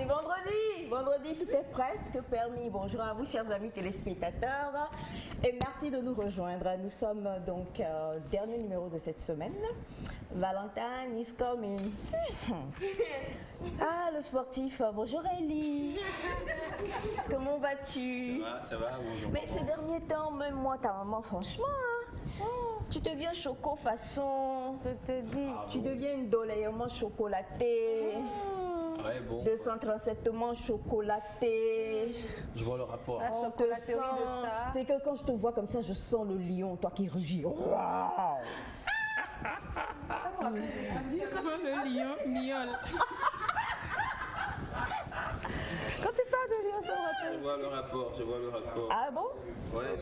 est vendredi. Vendredi, tout est presque permis. Bonjour à vous, chers amis téléspectateurs. Et merci de nous rejoindre. Nous sommes donc dernier numéro de cette semaine. Valentine is coming. Ah, le sportif. Bonjour Ellie. Comment vas-tu? Ça va, bonjour. Mais ces derniers temps, même moi, ta maman, franchement, tu deviens choco façon. Je te dis. Tu deviens une doléiement chocolatée. Ouais, bon. 237 chocolaté. Je vois le rapport. La chocolaterie de ça. C'est que quand je te vois comme ça, je sens le lion, toi qui rugis. Wow. Dis comment le lion miaule. Quand tu parles de lion, ça me rappelle. Je vois le rapport. Ah bon? Ouais.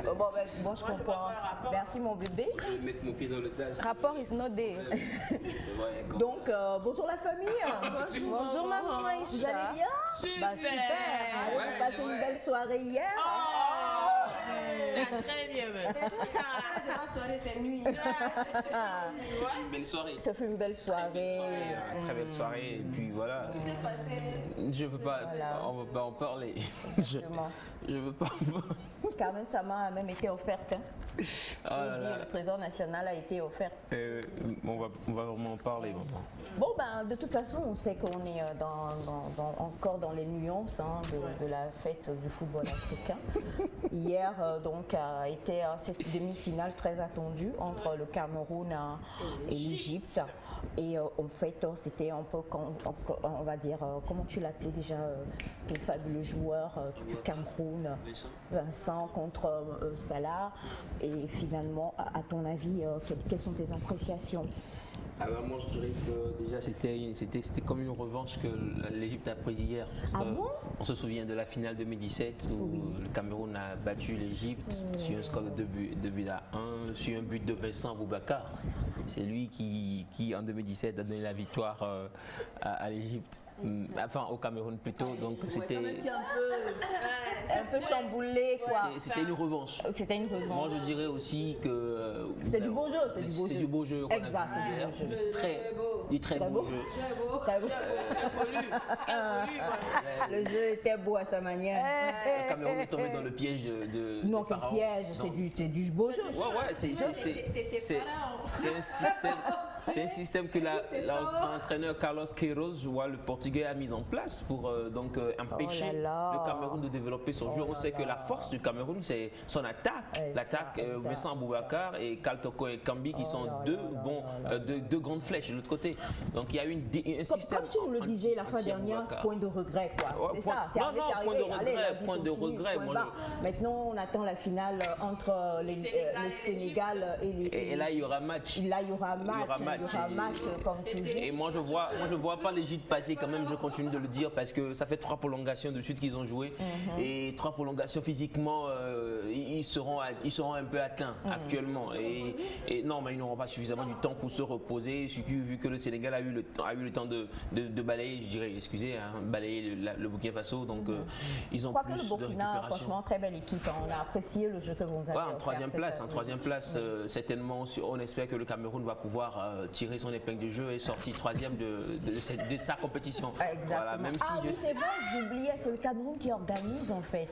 Bon, je comprends. Merci mon bébé. Je vais mettre mon pied dans le tas. Rapport is not there. C'est vrai. Donc, bonjour la famille. Bonjour maman Maïcha. Vous allez bien? Super. Super. Vous avez passé une belle soirée hier? Très bien, même. C'est pas soirée, c'est nuit. Une belle soirée. Ça fait une belle soirée. Très belle soirée. Et puis voilà. Qu'est-ce qui s'est passé? Je veux pas. Voilà. On veut pas en parler. Exactement. Je veux pas en parler. Carmen Sama a même été offerte. Ah là là. Le Trésor national a été offert. On va vraiment en parler maintenant. Bon, ben, de toute façon, on sait qu'on est encore dans les nuances de la fête du football africain. Hier, donc, a été cette demi-finale très attendue entre le Cameroun et l'Égypte. Et en fait, c'était un peu, on va dire, comment tu l'appelais déjà, le fabuleux joueur du Cameroun, Vincent contre Salah. Et finalement, à ton avis, quelles sont tes appréciations? Alors moi je dirais que déjà c'était comme une revanche que l'Égypte a prise hier. Parce que on se souvient de la finale 2017 où le Cameroun a battu l'Égypte sur un score de 2 buts à 1, sur un but de Vincent Boubacar. C'est lui qui en 2017 a donné la victoire à l'Égypte, enfin au Cameroun plutôt. Donc c'était un peu chamboulé quoi. C'était une revanche. C'était une revanche. Moi je dirais aussi que c'est du beau jeu, c'est du beau jeu. Exact, c'est du beau jeu. Très beau jeu. Très beau. Le jeu était beau à sa manière. Le Cameroun est tombé dans le piège de non, quel piège, c'est du beau jeu. C'est un système que l'entraîneur Carlos Queiroz, le Portugais, a mis en place pour empêcher le Cameroun de développer son jeu. On sait que la force du Cameroun, c'est son attaque. L'attaque, Vincent Boubacar et Kaltoko et Kambi qui sont deux grandes flèches de l'autre côté. Donc il y a eu un système. Comme tu nous le disais la fois dernière, point de regret quoi. C'est ça. Point de regret. Maintenant on attend la finale entre le Sénégal et là il y aura match. Là il y aura match comme toujours. Et moi je vois pas l'Égypte passer quand même, je continue de le dire parce que ça fait 3 prolongations de suite qu'ils ont joué et 3 prolongations physiquement ils seront un peu atteints actuellement et non mais ils n'auront pas suffisamment du temps pour se reposer, vu que le Sénégal a eu le temps de balayer, je dirais, balayer le Burkina Faso, donc ils ont plus de récupération. Franchement très belle équipe, on a apprécié le jeu que vous avez en troisième place, certainement on espère que le Cameroun va pouvoir tirer son épingle du jeu et sortir 3e de sa compétition. Exactement. Voilà, même si c'est vrai, j'oubliais, c'est le Cameroun qui organise en fait.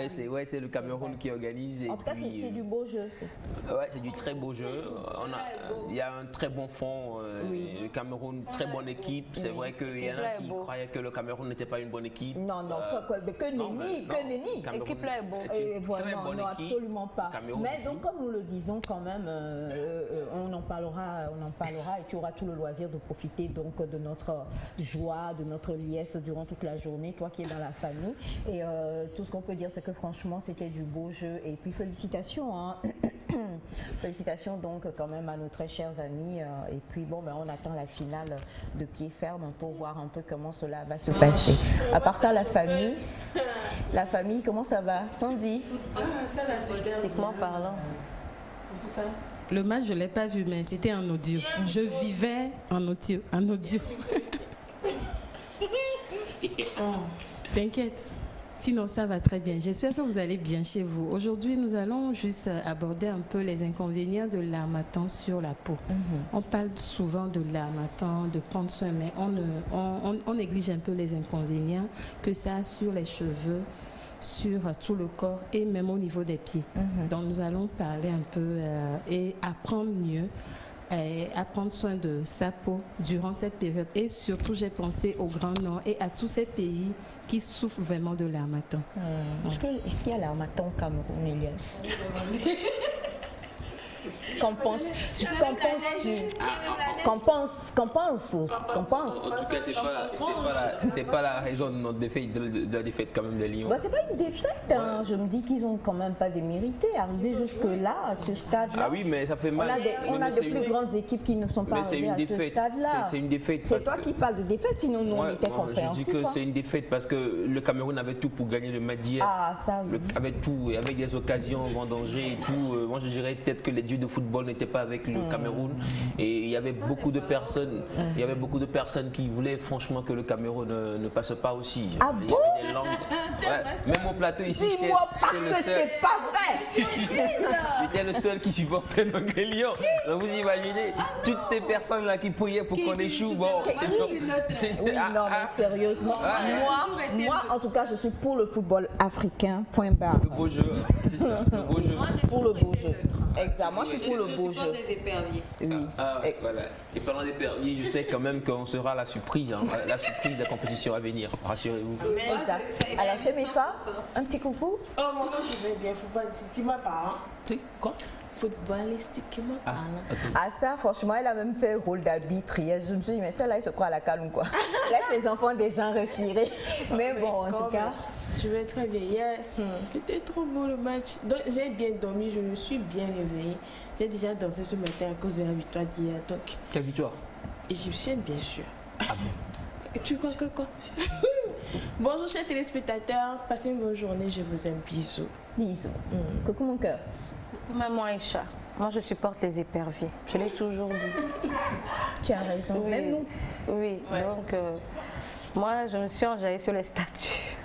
C'est le Cameroun qui organise. En tout cas, c'est du beau jeu. Ouais, c'est du très beau jeu. Il y a un très bon fond. Le Cameroun, très bonne équipe. C'est vrai qu'il y en a qui croyaient que le Cameroun n'était pas une bonne équipe. Non, que nenni. L'équipe là est bonne. Non, absolument pas. Mais donc, comme nous le disons quand même, on en parlera et tu auras tout le loisir de profiter donc de notre joie, de notre liesse durant toute la journée, toi qui es dans la famille. Et tout ce qu'on peut dire, c'est que franchement, c'était du beau jeu. Et puis félicitations, félicitations donc quand même à nos très chers amis. Et puis bon, on attend la finale de pied ferme pour voir un peu comment cela va se passer. À part ça, la famille, comment ça va? Sandy? Physiquement parlant. Le match, je ne l'ai pas vu, mais c'était en audio. Je vivais en audio. Oh, t'inquiète. Sinon, ça va très bien. J'espère que vous allez bien chez vous. Aujourd'hui, nous allons juste aborder un peu les inconvénients de l'harmattan sur la peau. On parle souvent de l'harmattan, de prendre soin, mais on néglige un peu les inconvénients que ça a sur les cheveux, sur tout le corps et même au niveau des pieds. Donc, nous allons parler un peu et apprendre mieux à prendre soin de sa peau durant cette période. Et surtout, j'ai pensé au Grand Nord et à tous ces pays qui souffrent vraiment de l'harmattan. Est-ce qu'il y a l'harmattan au Cameroun, Elias? Qu'en penses-tu? Qu'en penses? En tout cas, c'est pas la raison de notre défaite, de la défaite quand même des Lions. Bah, c'est pas une défaite, hein. Je me dis qu'ils ont quand même pas démérité. Arriver jusque-là, à ce stade-là. Ah oui, mais ça fait mal. On a de plus grandes équipes qui ne sont pas arrivées à ce stade-là. C'est une défaite. C'est toi qui parles de défaite, sinon nous on était compréhensifs. Je dis que c'est une défaite parce que le Cameroun avait tout pour gagner le match d'hier. Ah, ça oui. Avec tout, et avec des occasions vendangées et tout. Moi je dirais peut-être que les dieux de football n'étaient pas avec le Cameroun. Et il y avait beaucoup de personnes, qui voulaient franchement que le Cameroun ne passe pas aussi. Ah il y bon? avait des langues. Même au plateau ici, dis-moi pas que c'est pas vrai. J'étais le seul qui supportait donc les Lions. Donc vous imaginez, toutes ces personnes-là qui priaient pour qu'on échoue. Bon, oui, non, mais sérieusement. Moi, en tout cas, je suis pour le football africain, point barre. Le beau jeu, c'est ça, le beau jeu. Pour le beau jeu. Exact, moi je suis pour le beau jeu. des éperviers. Oui. Voilà. Et parlant d'éperviers, je sais quand même qu'on sera la surprise de la compétition à venir. Rassurez-vous. Exact. Alors, c'est mes femmes. Un petit coucou. Oh, moi, je vais bien, footballistiquement parlant. C'est quoi? Footballistiquement parlant. Okay. Ah, ça, franchement, elle a même fait le rôle d'arbitre hier. Je me suis dit, mais celle-là, elle se croit à la calme, quoi. Laisse les enfants des gens respirer. Mais bon, en tout cas. Je vais très bien. Hier, c'était trop beau le match. Donc, j'ai bien dormi, je me suis bien réveillée. J'ai déjà dansé ce matin à cause de la victoire d'hier. Donc, quelle victoire? Égyptienne, bien sûr. Ah bon? Tu crois que quoi? Bonjour, chers téléspectateurs. Passez une bonne journée. Je vous aime. Bisous. Bisous. Coucou, mon cœur. Coucou, maman Aïcha. Moi, je supporte les éperviers. Je l'ai toujours dit. Tu as raison. Oui. Même nous. Oui. Ouais. Donc, moi, je me suis enjaillée sur les statuts.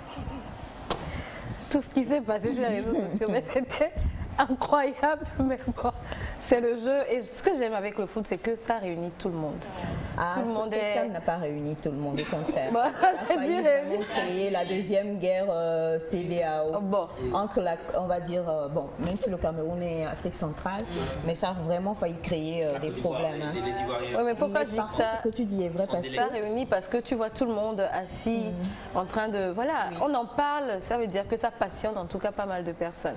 Tout ce qui s'est passé sur les réseaux sociaux, mais c'était incroyable. Mais bon, c'est le jeu. Et ce que j'aime avec le foot, c'est que ça réunit tout le monde. Ah, tout le monde cette CAN n'a pas réuni tout le monde, au contraire. Bon, ça a failli vraiment créer la deuxième guerre CEDEAO. Bon. Entre on va dire, même si le Cameroun est Afrique centrale, mais ça a vraiment failli créer des problèmes. Hein. Oui, mais pourquoi je dis ça? Ce que tu dis est vrai parce que ça réunit parce que tu vois tout le monde assis en train de... Voilà, on en parle, ça veut dire que ça passionne en tout cas pas mal de personnes.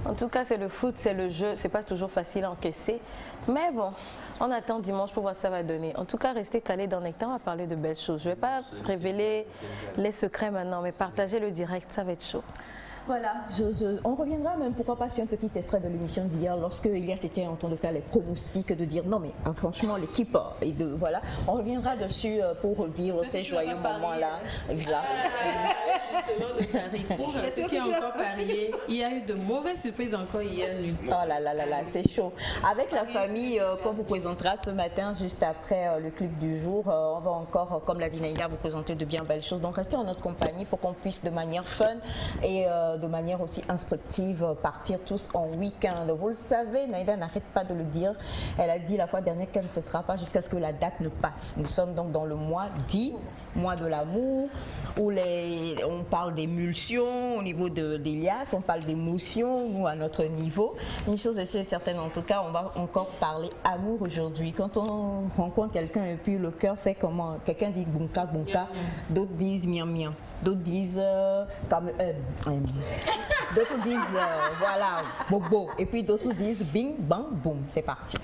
En tout cas, c'est le foot, c'est le jeu, c'est pas toujours facile à encaisser. Mais bon, on attend dimanche pour voir ce que ça va donner. En tout cas, restez calés dans Nectar, on va parler de belles choses. Je ne vais pas révéler les secrets maintenant, mais partager le direct, ça va être chaud. Voilà, on reviendra même, pourquoi pas, sur un petit extrait de l'émission d'hier, lorsque Elias était en train de faire les pronostics, de dire non mais franchement l'équipe, et voilà, on reviendra dessus pour revivre ces joyeux moments-là. Exact. Pour ceux qui ont encore parié, il y a eu de mauvaises surprises encore hier nuit. Oh là là là là, c'est chaud. Avec la famille qu'on vous présentera ce matin, juste après le clip du jour, on va encore, comme l'a dit Naïda, vous présenter de bien belles choses. Donc restez en notre compagnie pour qu'on puisse de manière fun et de manière aussi instructive partir tous en week-end. Vous le savez, Naïda n'arrête pas de le dire. Elle a dit la fois dernière qu'elle ne se sera pas jusqu'à ce que la date ne passe. Nous sommes donc dans le mois dit, mois de l'amour, où on parle d'émulsion au niveau d'Elias, on parle d'émotion, nous à notre niveau. Une chose est sûre et certaine, en tout cas, on va encore parler amour aujourd'hui. Quand on rencontre quelqu'un et puis le cœur fait comment? Quelqu'un dit bunka bunka, d'autres disent miam miam, d'autres disent d'autres disent voilà bobo, et puis d'autres disent bing bang boum. C'est parti.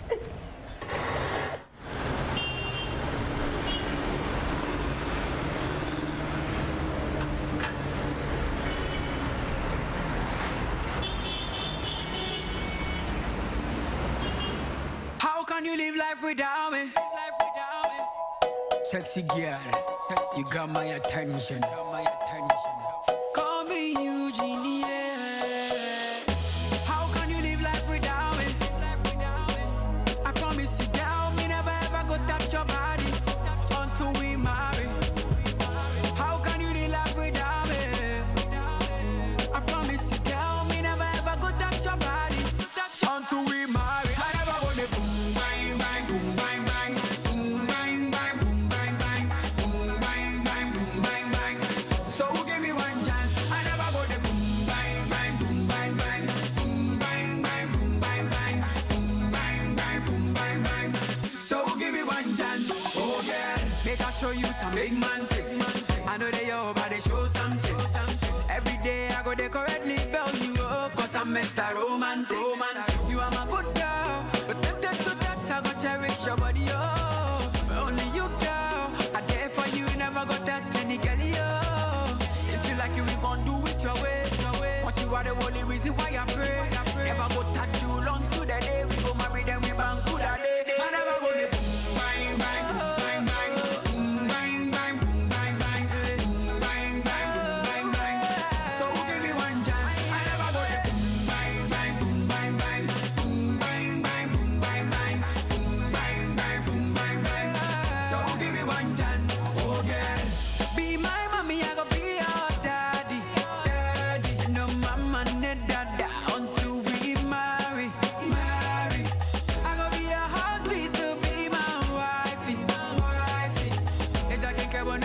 How can you live life without me? Sexy girl, you got my attention. Call me Eugenie. How can you live life without me? I promise you down, me never ever go touch your body until we marry. How can you live life without me? know they your body show something. Every day I go decorately bell you up, cause I'm Mr. Romantic. You are my good girl, but tempted to touch, I go cherish your body, oh. Only you, girl, I dare for you, never go touch any girl, oh. If you like it, we gon' do it your way. Cause you are the only reason why I pray. Never go touch you long to the day we go marry, then we bang to that day. I never go to bang, bang, bang, bang, bang, bang, bang, bang, bang, bang, bang, bang. So give me one chance. I never go to bang, bang, bang, bang, bang, bang, bang, bang, bang, bang, bang, bang. So give me one chance. Oh yeah. Be my mommy, I go be your daddy. No mama, no dada, until we marry. I go be your husband, so be my wifey. And I can keep on.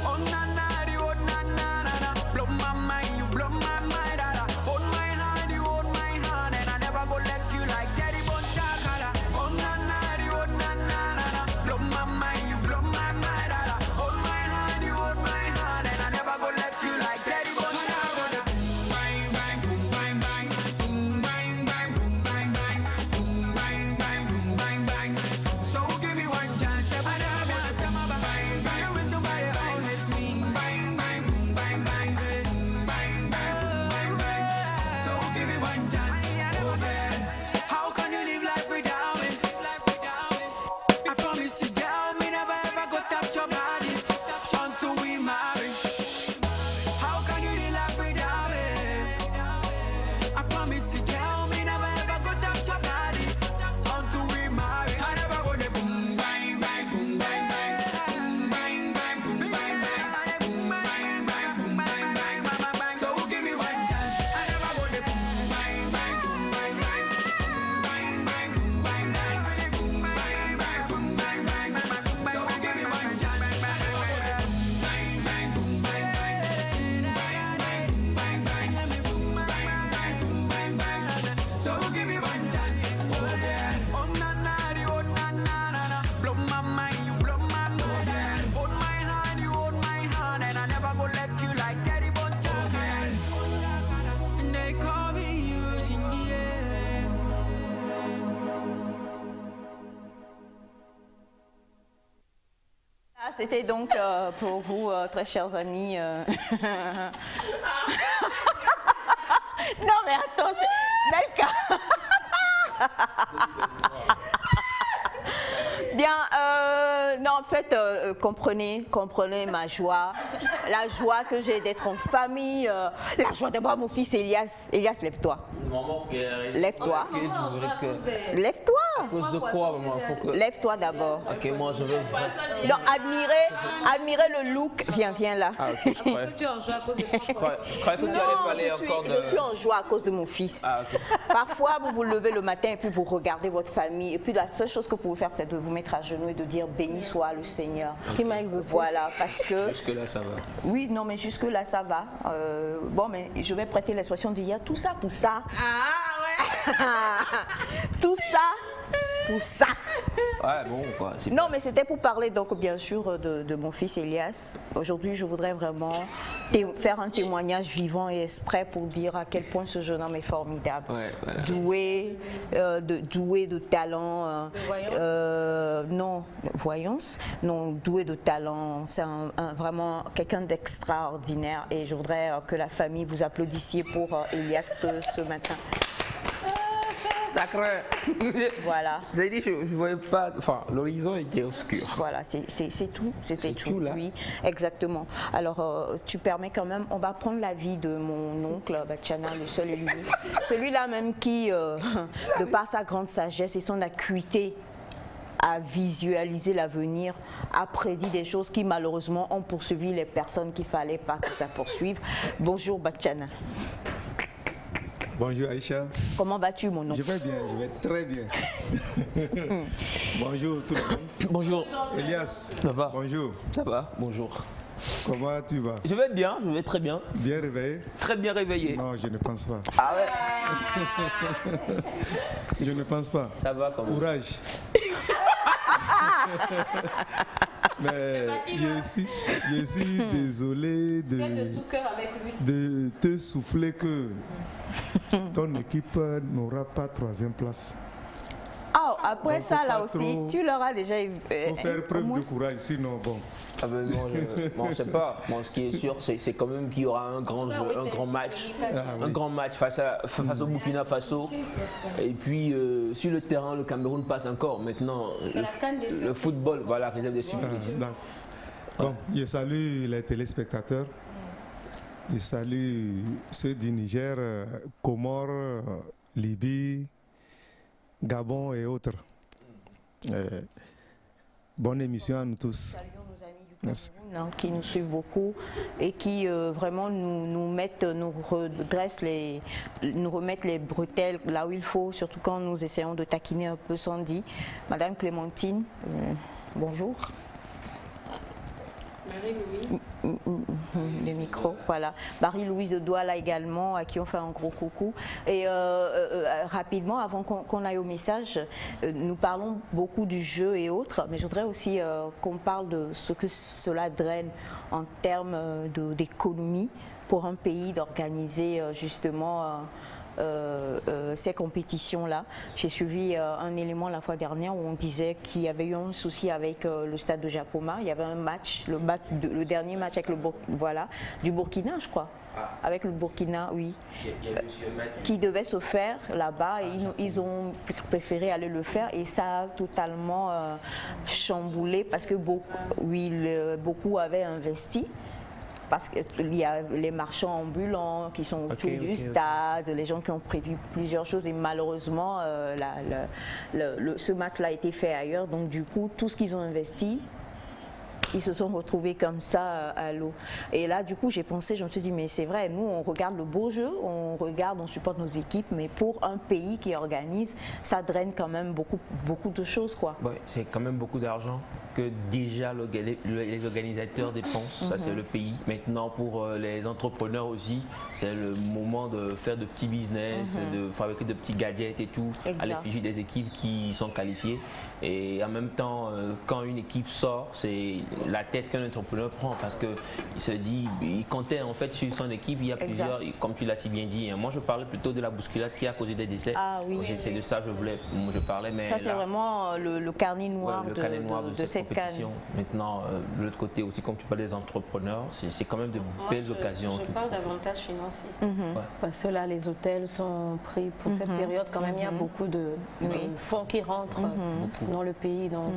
Oh na na, oh na na na na. Blow my mind, you blow my mind, dada. Hold my hand, you hold my hand, and I never go left you like Daddy Bonchakala. Oh na na, oh na na na na. Blow my mind, you blow my mind, dada. Hold my hand, you hold my hand, and I never go left you like Daddy Bonchakala. Bang bang boom bang bang, boom bang bang boom bang bang, boom bang bang boom bang bang. So give me one chance, I never gonna tell my bang bang. You with somebody else, it's me. Bang bang boom bang bang, boom bang bang boom bang bang. So give me one chance. Oh yeah. How can you live life without me? I promise you, girl, me never ever go touch your body until we marry. How can you live life without me? I promise you, girl, me never ever go touch your body until we marry. I never go to boom bang bang boom bang bang, boom bang bang boom bang bang, boom bang bang boom bang bang, bang bang. So give me one chance. I never go to boom bang bang boom bang bang, boom bang bang boom bang bang, boom bang bang boom bang bang, bang bang. So give me one chance. I never go to bang bang boom bang bang, boom bang bang boom bang bang, boom bang bang boom bang bang. So give me one chance. Oh yeah. Oh na na, oh na na na na. Blow my mind, you blow my mind. Hold my hand, you hold my hand, and I never go left you like Daddy Bonchakala. And they call me Eugenie. Ah, c'était donc pour vous, très chers amis. Non mais attends, c'est Melka. Bien, non en fait, comprenez ma joie, la joie que j'ai d'être en famille, la joie d'avoir mon fils Elias. Elias, lève-toi. Maman, Lève-toi. Lève-toi. À cause de quoi, maman? Lève-toi d'abord. Ok, moi je veux. Non, admirez le look. Viens là. Ah, ok, je croyais. Tu es en joie à cause de ton Je croyais que tu allais parler encore de. Je suis en joie à cause de mon fils. Ah, ok. Parfois, vous vous levez le matin et puis vous regardez votre famille. Et puis la seule chose que vous pouvez faire, c'est de vous mettre à genoux et de dire béni soit le Seigneur Qui m'a exaucé. Voilà, parce que. Jusque-là, ça va. Oui, non, mais jusque-là, ça va. Bon, mais je vais prêter l'expression d'hier. Tout ça pour ça. Ah ouais. Tout ça pour ça. Ouais, bon, quoi. Non, mais c'était pour parler, donc, bien sûr, de mon fils Elias. Aujourd'hui, je voudrais vraiment faire un témoignage vivant et exprès pour dire à quel point ce jeune homme est formidable. Ouais, voilà. Doué de talent. De voyance. Non, voyance. Non, doué de talent. C'est vraiment quelqu'un d'extraordinaire. Et je voudrais que la famille vous applaudissiez pour Elias ce matin. Sacré. Voilà. Vous avez dit, je ne voyais pas. Enfin, l'horizon était obscur. Voilà, c'est tout. C'était tout. Là. Oui, exactement. Alors, tu permets quand même, on va prendre l'avis de mon oncle, Bachana, le seul et l'unique. Celui-là même qui, de par sa grande sagesse et son acuité à visualiser l'avenir, a prédit des choses qui malheureusement ont poursuivi les personnes qu'il ne fallait pas que ça poursuive. Bonjour Bachana. Bonjour Aïcha. Comment vas-tu mon oncle? Je vais bien, je vais très bien. Bonjour tout le monde. Bonjour. Elias. Ça va? Bonjour. Ça va? Bonjour. Comment tu vas? Je vais bien, je vais très bien. Bien réveillé? Très bien réveillé. Non, je ne pense pas. Ah ouais? Je ne pense pas. Ça va quand même. Courage. Mais je suis désolé de te souffler que ton équipe n'aura pas 3e place. Oh, après donc, ça, là aussi, tu leur as déjà... faut faire preuve de courage, sinon bon. Ah ben non, on ne sait pas. Bon, ce qui est sûr, c'est quand même qu'il y aura un grand jeu, un grand match. Un grand match face au Burkina Faso. Et puis, sur le terrain, le Cameroun passe encore. Maintenant, le football, voilà, réserve des subtilités. Bon, je salue les téléspectateurs. Je salue ceux du Niger, Comores, Libye, Gabon et autres. Bonne émission à nous tous. Saluons nos amis du Cameroun qui nous suivent beaucoup et qui vraiment nous remettent les bretelles là où il faut, surtout quand nous essayons de taquiner un peu Sandy. Madame Clémentine, bonjour. Marie-Louise. Le micro, voilà. Marie-Louise de Douala également, à qui on fait un gros coucou. Et rapidement, avant qu'on aille au message, nous parlons beaucoup du jeu et autres, mais je voudrais aussi qu'on parle de ce que cela draine en termes d'économie pour un pays d'organiser justement ces compétitions-là. J'ai suivi un élément la fois dernière où on disait qu'il y avait eu un souci avec le stade de Japoma. Il y avait un match, le dernier match avec du Burkina, je crois. Avec le Burkina, oui, qui devait se faire là-bas et ils ont préféré aller le faire et ça a totalement chamboulé parce que beaucoup avaient investi. Parce qu'il y a les marchands ambulants qui sont autour du stade, les gens qui ont prévu plusieurs choses et malheureusement ce match-là a été fait ailleurs. Donc du coup, tout ce qu'ils ont investi, ils se sont retrouvés comme ça à l'eau. Et là, du coup, j'ai pensé, je me suis dit, mais c'est vrai, nous, on regarde le beau jeu, on supporte nos équipes, mais pour un pays qui organise, ça draine quand même beaucoup de choses, quoi. Ouais, c'est quand même beaucoup d'argent que déjà les organisateurs dépensent, ça c'est le pays. Maintenant pour les entrepreneurs aussi, c'est le moment de faire de petits business, de fabriquer de petits gadgets et tout, à l'effigie des équipes qui sont qualifiées. Et en même temps, quand une équipe sort, c'est la tête qu'un entrepreneur prend parce qu'il se dit, il comptait en fait sur son équipe, il y a plusieurs, comme tu l'as si bien dit. Moi je parlais plutôt de la bousculade qui a causé des décès. Ah oui. C'est de ça que je parlais. Mais ça c'est vraiment le carnet noir, de cette compétition. Maintenant, de l'autre côté aussi, comme tu parles des entrepreneurs, c'est quand même de belles occasions. Je parle d'avantages financiers. Parce que là, les hôtels sont pris pour cette période. Quand même, il y a beaucoup de fonds qui rentrent dans le pays. Donc,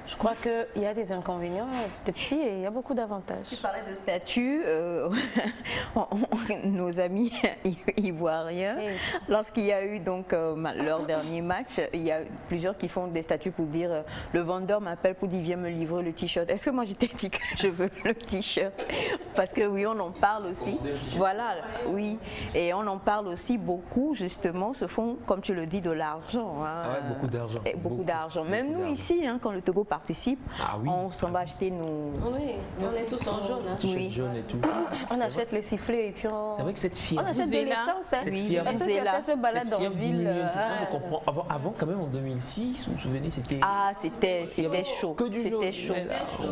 je crois qu'il y a des inconvénients de petits et il y a beaucoup d'avantages. Tu parlais de statuts, nos amis ivoiriens, lorsqu'il y a eu donc leur dernier match, il y a plusieurs qui font des statuts pour dire le vendeur m'appelle pour dire viens me livrer le t-shirt. Est-ce que moi je t'ai dit que je veux le t-shirt? Parce que oui, on en parle aussi. Voilà, oui. Et on en parle aussi beaucoup, justement, se font, comme tu le dis, de l'argent. Hein. Ouais, beaucoup d'argent. Beaucoup d'argent. Même nous ici, hein, quand le Togo participe, on s'en va acheter nos... Oui, on est tous en jaune. Hein. Oui. Jaune et tout. On achète les sifflets et puis on... C'est vrai que cette fierté... On achète de l'essence, hein. Parce que certains se baladent en ville. Je comprends. Avant, quand même, en 2006, vous vous souvenez, c'était... Ah, c'était chaud. Que du jaune. C'était chaud.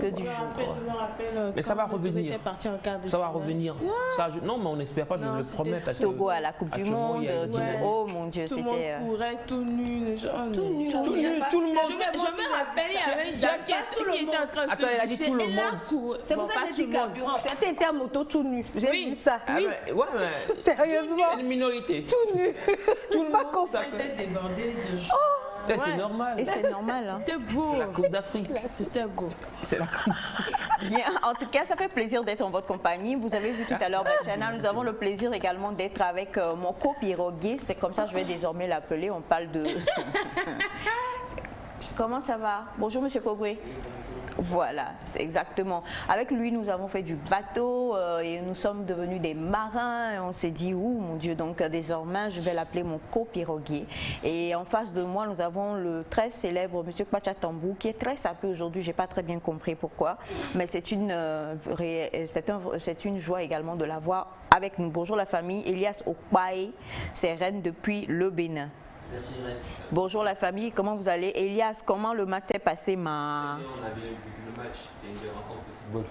Que du jaune. Je me rappelle mais ça va revenir. Ça va revenir. Non, mais on n'espère pas, je le promets. Parce que Togo à la Coupe du Monde. Oh mon Dieu, c'était... Tout le monde courait tout nu. Tout nu. Tout le monde. Je me rappelle, il y avait une jaquette qui était en train de se... Attends, elle a dit tout le monde. C'est pour ça que j'ai dit carburant. C'était un terme moto tout nu. J'ai vu ça. Oui. Ouais, mais... Sérieusement. C'est une minorité. Tout nu. Tout le monde, ça fait débordé de joie. C'est normal. Et c'est normal. Hein. C'était beau. C'est la Coupe d'Afrique. C'était beau. C'est la Coupe. Bien, en tout cas, ça fait plaisir d'être en votre compagnie. Vous avez vu tout à l'heure Bachana. Nous avons le plaisir également d'être avec mon copiroguier. C'est comme ça que je vais désormais l'appeler. On parle de... Comment ça va? Bonjour, Monsieur Kogwe. Voilà, c'est exactement. Avec lui, nous avons fait du bateau et nous sommes devenus des marins. Et on s'est dit, ouh, mon Dieu, donc désormais, je vais l'appeler mon copiroguier. Et en face de moi, nous avons le très célèbre Monsieur Kwacha Tambou, qui est très sapé aujourd'hui. Je n'ai pas très bien compris pourquoi, mais c'est une joie également de l'avoir avec nous. Bonjour la famille. Elias Okpae, c'est reine depuis le Bénin. Merci, Reine. Bonjour la famille, comment vous allez? Elias, comment le match s'est passé, ma? On a bien vu le match, c'est une rencontre de football.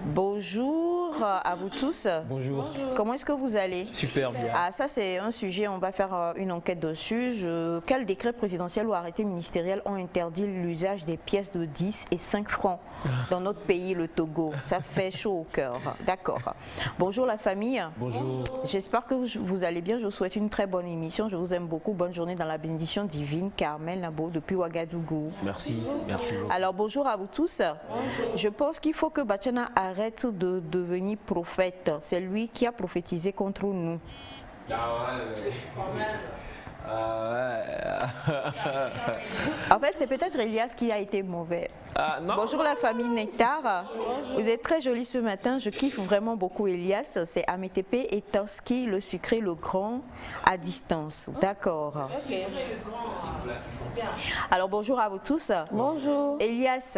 Bonjour à vous tous. Bonjour. Comment est-ce que vous allez? Super bien. Ah, ça c'est un sujet, on va faire une enquête dessus. Quel décret présidentiel ou arrêté ministériel ont interdit l'usage des pièces de 10 et 5 francs dans notre pays, le Togo? Ça fait chaud au cœur. D'accord. Bonjour la famille. Bonjour. J'espère que vous allez bien. Je vous souhaite une très bonne émission. Je vous aime beaucoup. Bonne journée dans la bénédiction divine. Carmel Nabo depuis Ouagadougou. Merci. Merci beaucoup. Alors bonjour à vous tous. Je pense qu'il faut que Bachana arrête de devenir prophète. C'est lui qui a prophétisé contre nous. En fait, c'est peut-être Elias qui a été mauvais. Bonjour la famille Nectar. Vous êtes très jolis ce matin. Je kiffe vraiment beaucoup Elias. C'est Amétépé et Toski, le sucré, le grand à distance. D'accord. Alors bonjour à vous tous. Bonjour. Elias,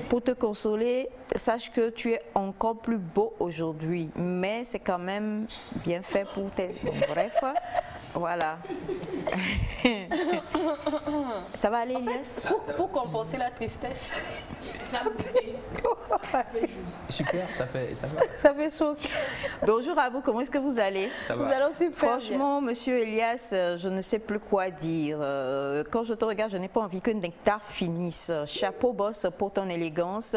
pour te consoler, sache que tu es encore plus beau aujourd'hui. Mais c'est quand même bien fait pour tes... Bon, bref, voilà. Ça va aller, Elias? Pour compenser la tristesse. Super, ça fait chaud. Bonjour à vous, comment est-ce que vous allez? Ça va. Nous allons super Franchement, monsieur Elias, je ne sais plus quoi dire. Quand je te regarde, je n'ai pas envie que Nectar finisse. Chapeau boss pour ton élégance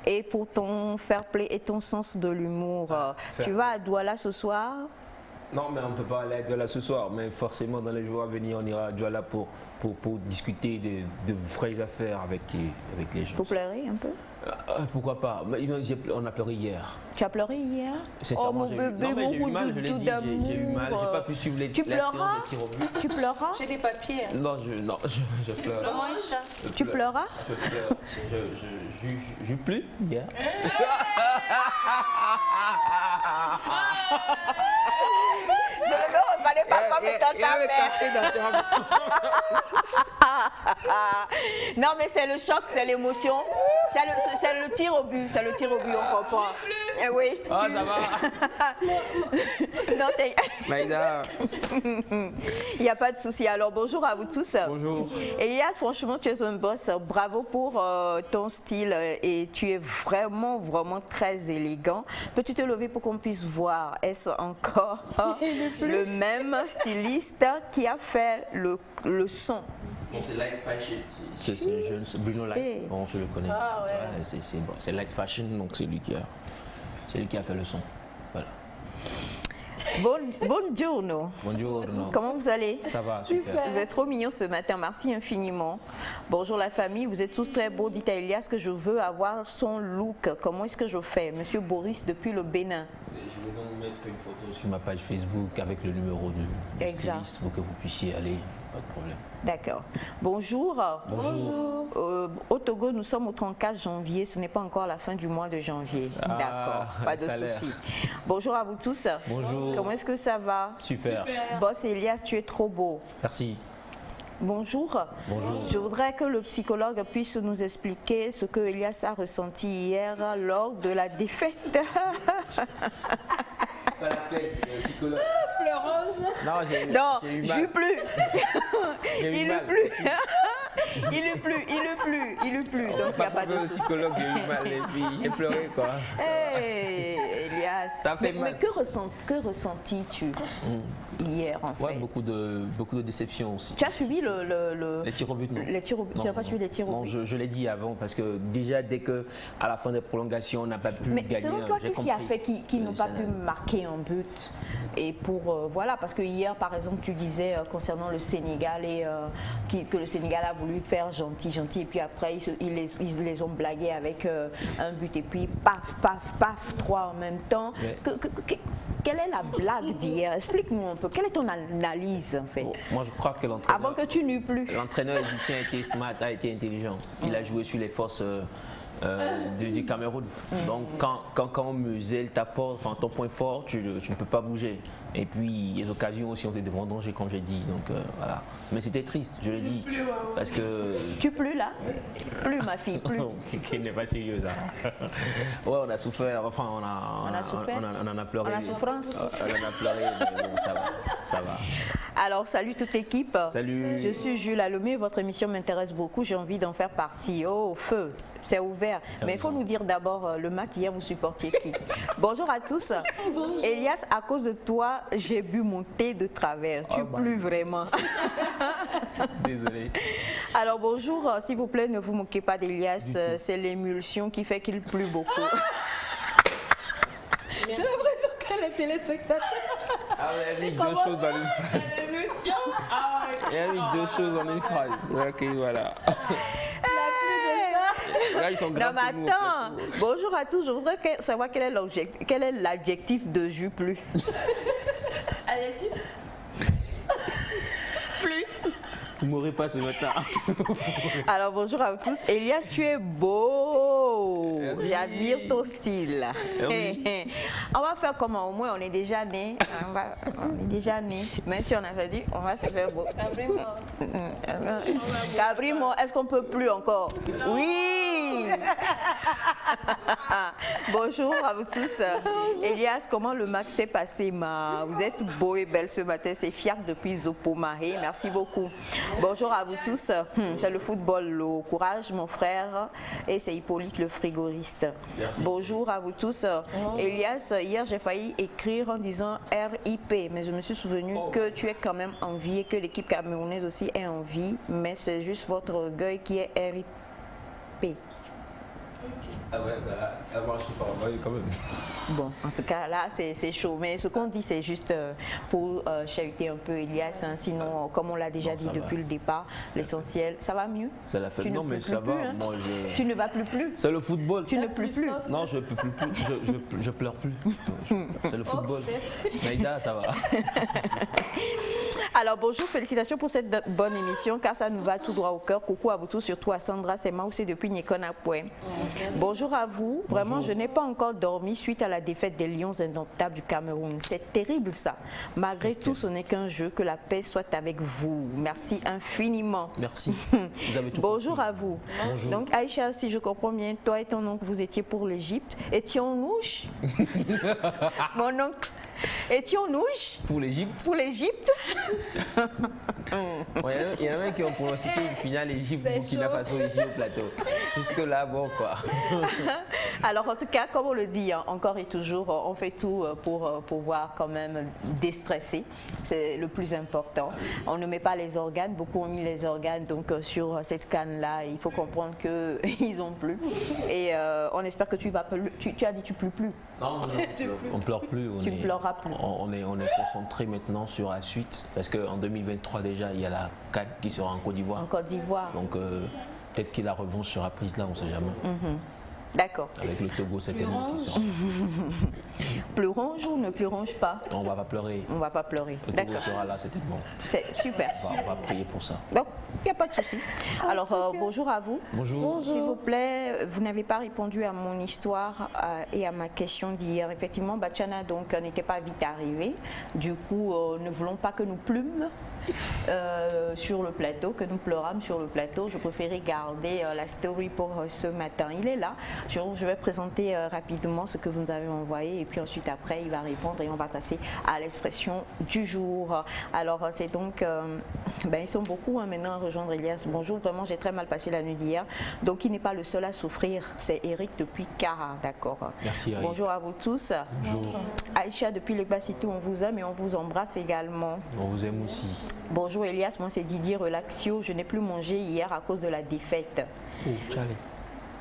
et pour ton fair play et ton sens de l'humour. Tu vas à Douala ce soir? Non, mais on ne peut pas aller à Douala ce soir, mais forcément dans les jours à venir, on ira à Douala pour discuter de vraies affaires avec les gens. Pour pleurer un peu? Pourquoi pas? On a pleuré hier. Tu as pleuré hier? Oh mon bébé, j'ai eu mal, je l'ai dit, j'ai eu mal, j'ai pas pu suivre les séances de tir au but. Tu pleuras? J'ai des papiers. Non, je pleure. Tu pleuras? Je pleure. Je joue plus hier. Je ne me reconnais pas comme étant ta mère. Non, mais c'est le choc, c'est l'émotion. C'est le tir au but. C'est le tir au but, on comprend. Eh oui. Ah, ça va. Non, Maïda. Il n'y a pas de souci. Alors, bonjour à vous tous. Bonjour. Elias, franchement, tu es un boss. Bravo pour ton style et tu es vraiment, vraiment très élégant. Peux-tu te lever pour qu'on puisse voir? Est-ce encore le même styliste qui a fait le son? Bon, c'est Light Fashion. C'est jeune, Bruno Light. Bon, tu le connais. Ah, ouais. C'est Light Fashion, donc c'est lui qui a fait le son. Voilà. Buongiorno. Bonjour. Comment vous allez? Ça va, super. Vous êtes trop mignons ce matin, merci infiniment. Bonjour la famille, vous êtes tous très beaux. Dites à Elias que je veux avoir son look. Comment est-ce que je fais? Monsieur Boris depuis le Bénin. Je vais donc mettre une photo sur ma page Facebook avec le numéro du styliste pour que vous puissiez aller, pas de problème. D'accord. Bonjour. Bonjour. Au Togo, nous sommes au 34 janvier. Ce n'est pas encore la fin du mois de janvier. D'accord. Pas de souci. Bonjour à vous tous. Bonjour. Comment est-ce que ça va? Super. Boss Elias, tu es trop beau. Merci. Bonjour. Bonjour. Je voudrais que le psychologue puisse nous expliquer ce que Elias a ressenti hier lors de la défaite. Pleureuse. Non, j'ai eu mal. plus. Il eut plus. Donc il n'y a pas de Le souci. psychologue, j'ai eu mal et puis j'ai pleuré quoi. Hey, Elias. Ça fait mal. Mais que ressentis-tu hier en fait? Ouais, beaucoup de déception aussi. Tu as suivi Les tirs au but, non. Les tirs au but, tu n'as pas suivi les tirs au but? Non, je l'ai dit avant parce que déjà dès qu'à la fin des prolongations on n'a pas pu Mais gagner. selon toi, qu'est-ce qui a fait qu'ils n'ont pas pu marquer un but? Et pour voilà, parce que hier par exemple tu disais concernant le Sénégal et que le Sénégal a voulu faire gentil et puis après ils les ont blagués avec un but et puis paf, 3 en même temps. Mais... Quelle est la blague d'hier? Explique-moi un peu. Quelle est ton analyse en fait? Bon, moi je crois que l'entraîneur... Avant que tu n'eus plus. L'entraîneur égyptien a été smart, a été intelligent. Il a joué sur les forces du Cameroun. Donc quand on muselle ta porte, enfin ton point fort, tu ne peux pas bouger. Et puis les occasions aussi ont été vendangées, comme j'ai dit. Donc voilà. Mais c'était triste, je l'ai dit. Parce que. Tu plus là? Plus ma fille, plus. Qui n'est pas sérieux là. Ouais, on a souffert, enfin on en a pleuré. On a souffrance. On en a pleuré, mais bon, ça va. Ça va. Alors, salut toute l'équipe. Salut. Je suis Jules Alomé. Votre émission m'intéresse beaucoup. J'ai envie d'en faire partie. Oh, feu, c'est ouvert. Mais il faut nous dire d'abord le match hier, vous supportiez qui? Bonjour à tous. Bonjour. Elias, à cause de toi, j'ai bu mon thé de travers. Tu plus vraiment. Désolé. Alors, bonjour. S'il vous plaît, ne vous moquez pas d'Elias. C'est l'émulsion qui fait qu'il pleut beaucoup. J'ai l'impression qu'elle est téléspectateur. Ah, il a mis deux choses dans une phrase. Il a mis deux choses en une phrase. Ok, voilà. Là, ils sont non, mais attends. Bonjour à tous. Je voudrais savoir quel est l'adjectif de jus plus. Adjectif? Plus. Vous m'aurez pas ce matin. Alors bonjour à tous. Elias, tu es beau. J'admire ton style. On va faire comment? Au moins on est déjà né. On est déjà né. Même si on a fait on va se faire beau. Cabrimo, est-ce qu'on peut plus encore? Oui. Bonjour à vous tous. Elias, comment le match s'est passé? Vous êtes beau et belle ce matin. C'est fiable depuis Zopomaré. Merci beaucoup. Bonjour à vous tous, c'est le football, au courage mon frère, et c'est Hippolyte le frigoriste. Merci. Bonjour à vous tous. Elias, hier j'ai failli écrire en disant RIP, mais je me suis souvenu que tu es quand même en vie et que l'équipe camerounaise aussi est en vie, mais c'est juste votre orgueil qui est RIP. Ah ouais, bah, moi je suis pas envoyé quand même. Bon, en tout cas là c'est chaud, mais ce qu'on dit c'est juste pour chahuter un peu Elias, hein. Sinon comme on l'a déjà dit depuis le départ, l'essentiel, ça va mieux? Ça l'a fait, non mais ça va, hein. moi Tu ne vas plus. C'est le football. Tu ne plus. Non, je peux plus, je pleure plus. C'est le football. Maïda, ça va. Alors bonjour, félicitations pour cette bonne émission car ça nous va tout droit au cœur. Coucou à vous tous, surtout à Sandra, c'est Maoussé depuis Nikonapoué. Bonjour à vous, vraiment je n'ai pas encore dormi suite à la défaite des Lions indomptables du Cameroun. C'est terrible ça. Malgré tout, ce n'est qu'un jeu, que la paix soit avec vous. Merci infiniment. Merci. Vous avez tout bonjour compris. À vous. Bonjour. Donc Aïcha, si je comprends bien, toi et ton oncle, vous étiez pour l'Égypte. Étions-nous mon oncle. Étions-nous pour l'Égypte? Pour l'Égypte. Il y en a qui ont pronostiqué une finale Égypte-Burkina Faso ici au plateau. Jusque là, bon quoi. Alors en tout cas, comme on le dit, hein, encore et toujours, on fait tout pour pouvoir quand même déstresser. C'est le plus important. On ne met pas les organes. Beaucoup ont mis les organes donc sur cette canne-là. Il faut comprendre qu'ils ont plu. Et on espère que tu vas plus. Tu as dit tu pleures plus. Non, on pleure plus. Tu ne pleureras plus. On est concentré maintenant sur la suite parce qu'en 2023 déjà il y a la CAN qui sera en Côte d'Ivoire. En Côte d'Ivoire. Donc peut-être que la revanche sera prise là, on ne sait jamais. D'accord. Avec le Togo certainement qui sera. Pleurons ou ne pleurons pas? On ne va pas pleurer. On ne va pas pleurer. Le Togo sera là certainement. C'est super. On va prier pour ça. Donc il n'y a pas de souci. Alors bonjour à vous. Bonjour. S'il vous plaît, vous n'avez pas répondu à mon histoire et à ma question d'hier. Effectivement, Bachana donc n'était pas vite arrivé. Du coup, ne voulons pas que nous plumes sur le plateau, que nous pleurâmes sur le plateau. Je préférais garder la story pour ce matin. Il est là. Je vais présenter rapidement ce que vous nous avez envoyé et puis ensuite après il va répondre et on va passer à l'expression du jour. Alors c'est donc, ils sont beaucoup maintenant à rejoindre Elias. Bonjour, vraiment j'ai très mal passé la nuit d'hier. Donc il n'est pas le seul à souffrir, c'est Eric depuis Cara, d'accord. Merci Eric. Bonjour à vous tous. Bonjour. Aïcha depuis l'Egba City, on vous aime et on vous embrasse également. On vous aime aussi. Bonjour Elias, moi c'est Didier Relaxio. Je n'ai plus mangé hier à cause de la défaite. Oh, Charlie.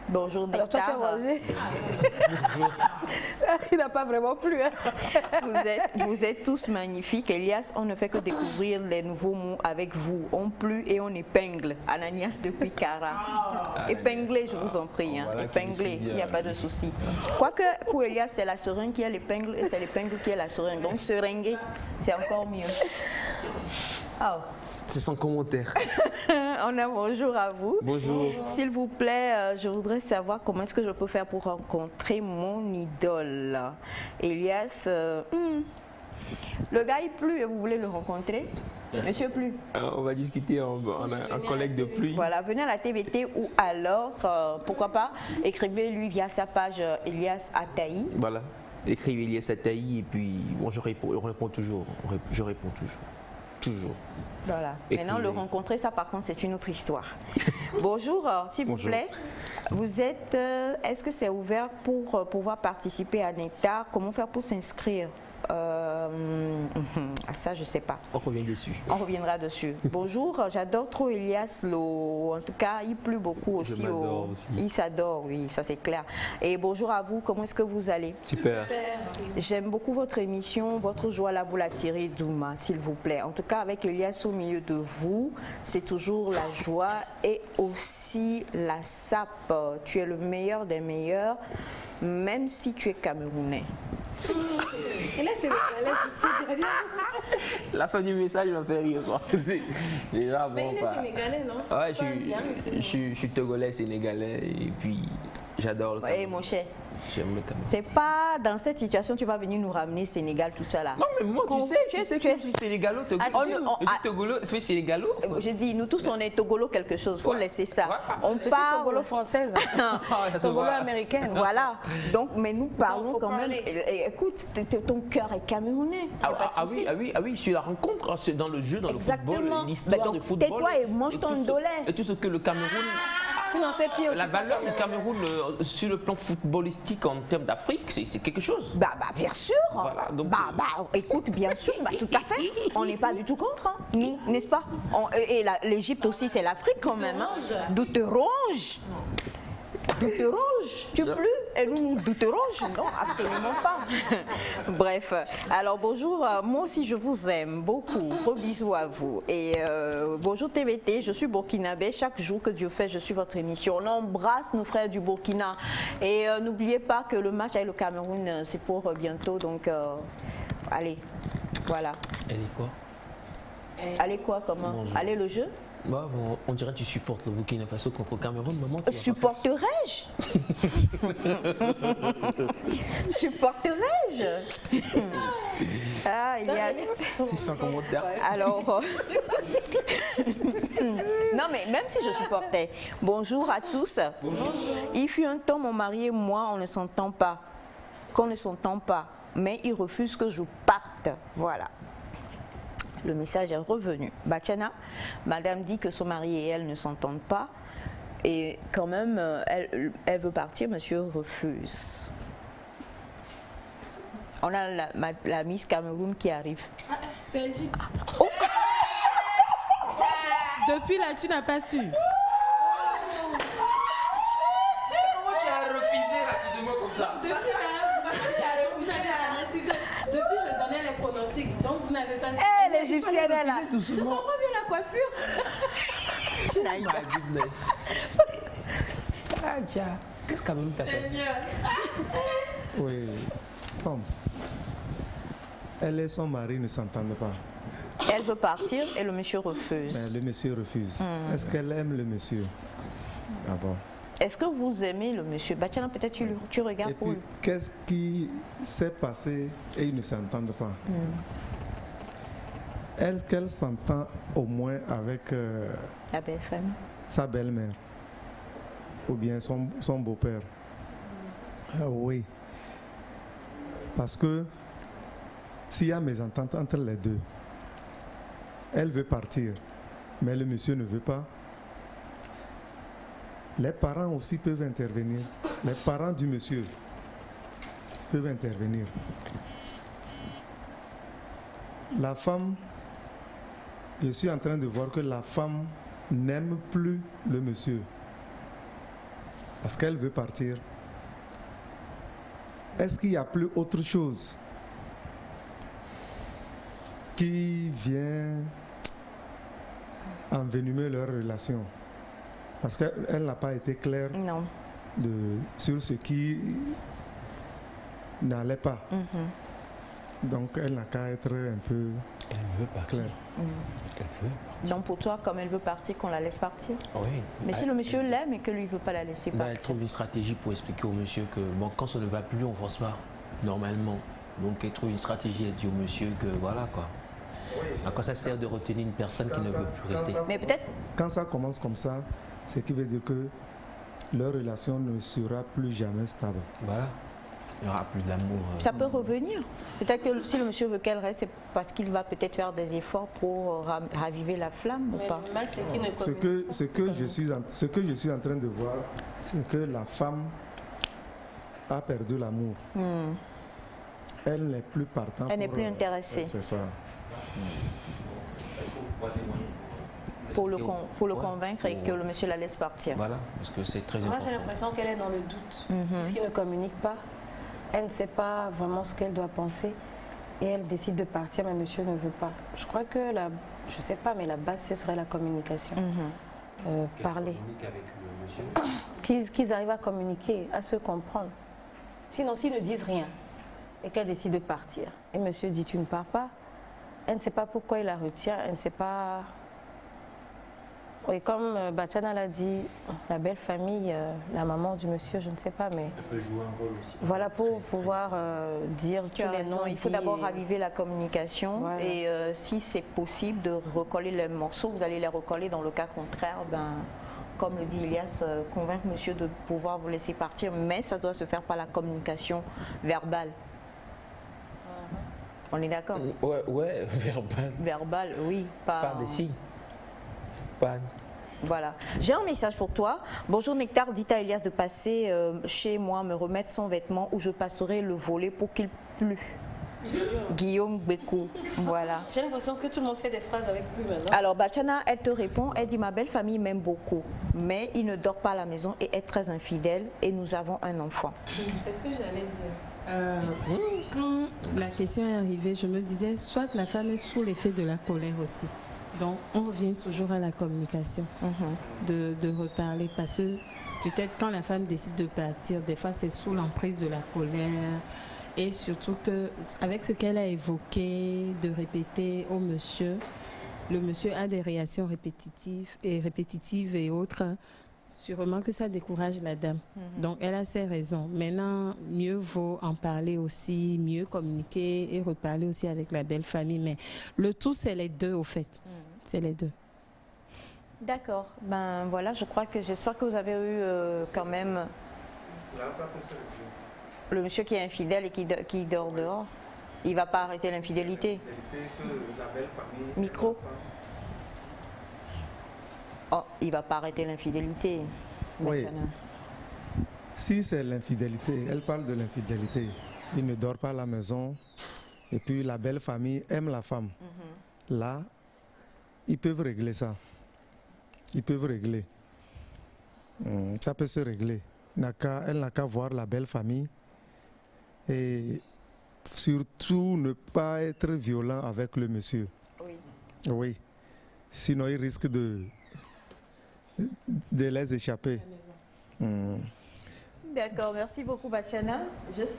Bonjour Nectar. Alors toi tu as mangé. Il n'a pas vraiment plu. Hein. Vous êtes tous magnifiques. Elias, on ne fait que découvrir les nouveaux mots avec vous. On plie et on épingle. Ananias depuis Cara. Épinglé, je vous en prie. Hein. Voilà, épinglé, il n'y a pas de souci. Quoique pour Elias, c'est la seringue qui est l'épingle et c'est l'épingle qui est la seringue. Donc seringuer, c'est encore mieux. Oh. C'est sans commentaire. On a bonjour à vous. Bonjour. S'il vous plaît, je voudrais savoir comment est-ce que je peux faire pour rencontrer mon idole. Elias, Le gars, il Plu, et vous voulez le rencontrer? Monsieur Plu. On va discuter en collègue de Pluie. Voilà, venez à la TVT ou alors, pourquoi pas, écrivez-lui via sa page Elias Ataï. Voilà, écrivez Elias Ataï et puis bon, je réponds toujours. Je réponds toujours. Toujours. Voilà. Écrivez. Maintenant, le rencontrer, ça par contre, c'est une autre histoire. Bonjour, s'il vous plaît. Vous êtes, est-ce que c'est ouvert pour pouvoir participer à Nectar? Comment faire pour s'inscrire? Ça, je sais pas. On revient dessus. On reviendra dessus. Bonjour, j'adore trop Elias Lo. En tout cas, il pleut beaucoup aussi. Aussi. Il s'adore, oui, ça c'est clair. Et bonjour à vous, comment est-ce que vous allez? Super. J'aime beaucoup votre émission, votre joie là, vous la tirez d'Ouma, s'il vous plaît. En tout cas, avec Elias au milieu de vous, c'est toujours la joie et aussi la sape. Tu es le meilleur des meilleurs, même si tu es camerounais. Et là, c'est le derrière. La fin du message m'a fait rire. Déjà, bon, mais il est sénégalais, non? Ouais, je suis togolais, sénégalais, et puis j'adore le Cameroun. Oui, mon cher. J'aime le Cameroun. C'est pas dans cette situation tu vas venir nous ramener Sénégal, tout ça là. Non, mais moi, tu sais que je suis sénégalo, je suis togolo, je suis sénégalo. Je dis, nous tous on est togolo quelque chose, faut laisser ça. On Je suis parle togolo française, togolo américaine. Voilà. Donc, mais nous parlons quand même. Écoute, ton cœur est camerounais. Ah oui, sur la rencontre, c'est dans le jeu, dans le football, l'histoire du football. Tais-toi et mange ton dollar. Et tout ce que le Cameroun. Sinon, c'est pire aussi. La valeur du Cameroun sur le plan footballistique en termes d'Afrique, c'est quelque chose. Bah bien sûr. Voilà, donc, écoute, bien sûr, tout à fait. On n'est pas du tout contre, hein, nous, n'est-ce pas? L'Égypte aussi, c'est l'Afrique quand même. Hein. Douteronge. Douteronge, tu plus? Et nous douteronge? Non, absolument pas. Bref, alors bonjour, moi aussi je vous aime beaucoup. Gros bisous à vous. Et bonjour TVT, je suis burkinabé. Chaque jour que Dieu fait, je suis votre émission. On embrasse nos frères du Burkina. Et n'oubliez pas que le match avec le Cameroun, c'est pour bientôt. Donc, allez, voilà. Elle est quoi? Allez quoi, comment? Bonjour. Allez le jeu? Bah, bon, on dirait que tu supportes le Burkina Faso contre le Cameroun, maman. Supporterais-je? Supporterais-je? Ah, Elias. C'est sans commentaire. Alors, non mais même si je supportais. Bonjour à tous. Bonjour. Il fut un temps, mon mari et moi, on ne s'entend pas. Qu'on ne s'entend pas. Mais il refuse que je parte. Voilà. Le message est revenu. Bachana, madame dit que son mari et elle ne s'entendent pas. Et quand même, elle veut partir, monsieur refuse. On a la Miss Cameroun qui arrive. C'est Égypte. Oh. Depuis là, tu n'as pas su. Comment tu as refusé rapidement comme ça? Depuis là, vous n'avez rien su. Depuis, je donnais les pronostics, donc vous n'avez pas su. L'Égyptienne est là. Je comprends bien la coiffure. Tu n'as pas. Goodness. Ah, tiens. Qu'est-ce que Cameroun t'a fait? Oui. Bon. Elle et son mari ne s'entendent pas. Elle veut partir et le monsieur refuse. Mais le monsieur refuse. Est-ce qu'elle aime le monsieur? Ah bon. Est-ce que vous aimez le monsieur? Bachana, peut-être tu regardes Et pour puis, lui. qu'est-ce qui s'est passé et ils ne s'entendent pas? Est-ce qu'elle s'entend au moins avec La BFM. sa belle-mère ou bien son beau-père? Ah oui. Parce que s'il y a mésentente entre les deux, elle veut partir, mais le monsieur ne veut pas. Les parents aussi peuvent intervenir. Les parents du monsieur peuvent intervenir. La femme, je suis en train de voir que la femme n'aime plus le monsieur parce qu'elle veut partir. Est-ce qu'il n'y a plus autre chose qui vient envenimer leur relation? Parce qu'elle n'a pas été claire sur ce qui n'allait pas. Donc elle n'a qu'à être un peu Elle veut partir. claire. Elle veut. Donc pour toi, comme elle veut partir, qu'on la laisse partir? Oui. Mais si le monsieur l'aime et que lui ne veut pas la laisser partir? Elle trouve une stratégie pour expliquer au monsieur que bon, quand ça ne va plus, on ne force pas. Normalement. Donc elle trouve une stratégie, elle dit au monsieur que voilà quoi. À quoi ça sert de retenir une personne qui ne veut plus rester? Mais peut-être... Quand ça commence comme ça, ce qui veut dire que leur relation ne sera plus jamais stable. Voilà. Il n'y aura plus d'amour. Ça peut revenir. Peut-être que si le monsieur veut qu'elle reste, c'est parce qu'il va peut-être faire des efforts pour raviver la flamme ou pas. Le mal, c'est qu'il ne Ce que je suis en train de voir, c'est que la femme a perdu l'amour. Elle n'est plus partante. Elle n'est plus intéressée. C'est ça. Pour le convaincre et que le monsieur la laisse partir. Voilà, parce que c'est très important. Moi, j'ai l'impression qu'elle est dans le doute. Parce qu'il ne communique pas. Elle ne sait pas vraiment ce qu'elle doit penser. Et elle décide de partir, mais monsieur ne veut pas. Je crois que je ne sais pas, mais la base, ce serait la communication. Parler. Qu'ils arrivent à communiquer, à se comprendre. Sinon, s'ils ne disent rien et qu'elle décide de partir, et monsieur dit tu ne pars pas, elle ne sait pas pourquoi il la retient, elle ne sait pas... Oui, comme Bachana l'a dit, la belle famille, la maman du monsieur, je ne sais pas, mais... Elle peut jouer un rôle aussi. Voilà, pour pouvoir dire tous les noms. Il faut d'abord raviver la communication. Voilà. Et si c'est possible de recoller les morceaux, vous allez les recoller. Dans le cas contraire, comme le dit Elias, convaincre monsieur de pouvoir vous laisser partir. Mais ça doit se faire par la communication verbale. On est d'accord? Ouais, verbal. Verbal, oui. Par des signes. Voilà. J'ai un message pour toi. Bonjour Nectar, dites à Elias de passer chez moi, me remettre son vêtement ou je passerai le volet pour qu'il plue. Guillaume Bécou. Voilà. J'ai l'impression que tout le monde fait des phrases avec lui maintenant. Alors Bachana, elle te répond, elle dit ma belle famille m'aime beaucoup, mais il ne dort pas à la maison et est très infidèle et nous avons un enfant. C'est ce que j'allais dire. Quand la question est arrivée, je me disais soit la femme est sous l'effet de la colère aussi. Donc, on revient toujours à la communication, de reparler, parce que peut-être quand la femme décide de partir, des fois c'est sous l'emprise de la colère, et surtout que avec ce qu'elle a évoqué, de répéter au monsieur, le monsieur a des réactions répétitives et autres, sûrement que ça décourage la dame. Donc, elle a ses raisons. Maintenant, mieux vaut en parler aussi, mieux communiquer et reparler aussi avec la belle famille. Mais le tout, c'est les deux, au fait. C'est les deux. D'accord. Ben voilà, j'espère que vous avez eu quand même le monsieur qui est infidèle et qui dort dehors. Il ne va pas arrêter l'infidélité. Micro. Oh, il ne va pas arrêter l'infidélité. Oui. Si c'est l'infidélité, elle parle de l'infidélité. Il ne dort pas à la maison et puis la belle famille aime la femme. Là, ils peuvent régler ça. Ils peuvent régler. Ça peut se régler. Elle n'a qu'à voir la belle famille et surtout ne pas être violent avec le monsieur. Oui. Oui. Sinon, il risque de les échapper. D'accord, merci beaucoup Bachana.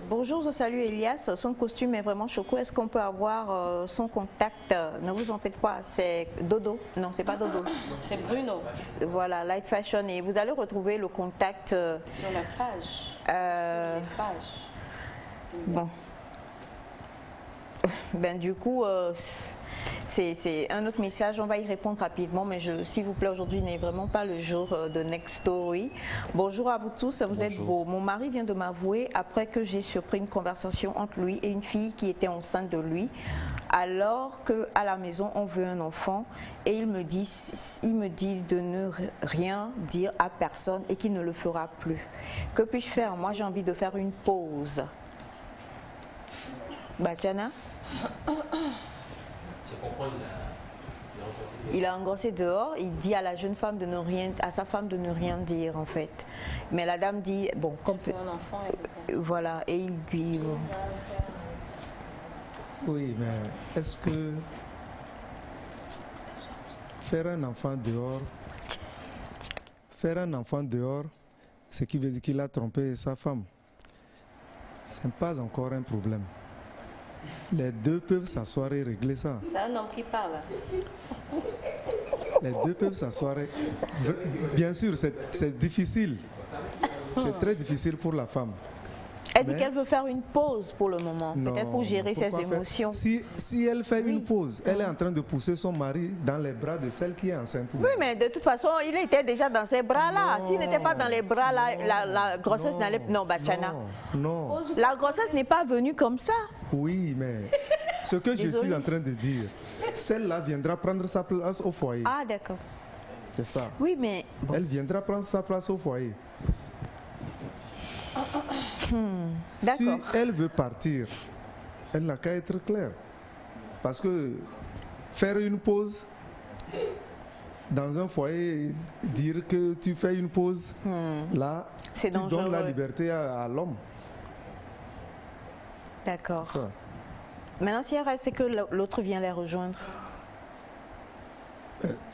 Bonjour, je salue Elias. Son costume est vraiment choco. Est-ce qu'on peut avoir son contact? Ne vous en faites pas, c'est Dodo. Non, c'est pas Dodo. C'est Bruno. Voilà, Light Fashion. Et vous allez retrouver le contact sur la page. Sur les pages. Bon. Ben du coup, c'est un autre message, on va y répondre rapidement, mais s'il vous plaît, aujourd'hui n'est vraiment pas le jour de Next Story. Bonjour à vous tous, vous êtes beaux. Mon mari vient de m'avouer après que j'ai surpris une conversation entre lui et une fille qui était enceinte de lui, alors qu'à la maison on veut un enfant, et il me dit de ne rien dire à personne et qu'il ne le fera plus. Que puis-je faire? Moi j'ai envie de faire une pause. Bachana? Il a engrossé dehors, il dit à la jeune femme à sa femme de ne rien dire en fait. Mais la dame dit, bon, comme un enfant voilà, et il lui... Oui, mais est-ce que faire un enfant dehors, ce qui veut dire qu'il a trompé sa femme, ce n'est pas encore un problème. Les deux peuvent s'asseoir et régler ça. C'est un homme qui parle. Les deux peuvent s'asseoir. Bien sûr, c'est difficile. C'est très difficile pour la femme. Elle dit qu'elle veut faire une pause pour le moment, peut-être pour gérer ses émotions. Si elle fait une pause, elle est en train de pousser son mari dans les bras de celle qui est enceinte. Oui, mais de toute façon, il était déjà dans ses bras-là. S'il n'était pas dans les bras-là, la grossesse n'allait... Non, Bachana. Non. La grossesse n'est pas venue comme ça. Oui, mais ce que je suis en train de dire, celle-là viendra prendre sa place au foyer. Ah, d'accord. C'est ça. Oui, mais... Bon. Elle viendra prendre sa place au foyer. Si elle veut partir, elle n'a qu'à être claire. Parce que faire une pause dans un foyer, dire que tu fais une pause, là, tu donnes la liberté à l'homme. D'accord. Maintenant, si elle reste, c'est que l'autre vient les rejoindre.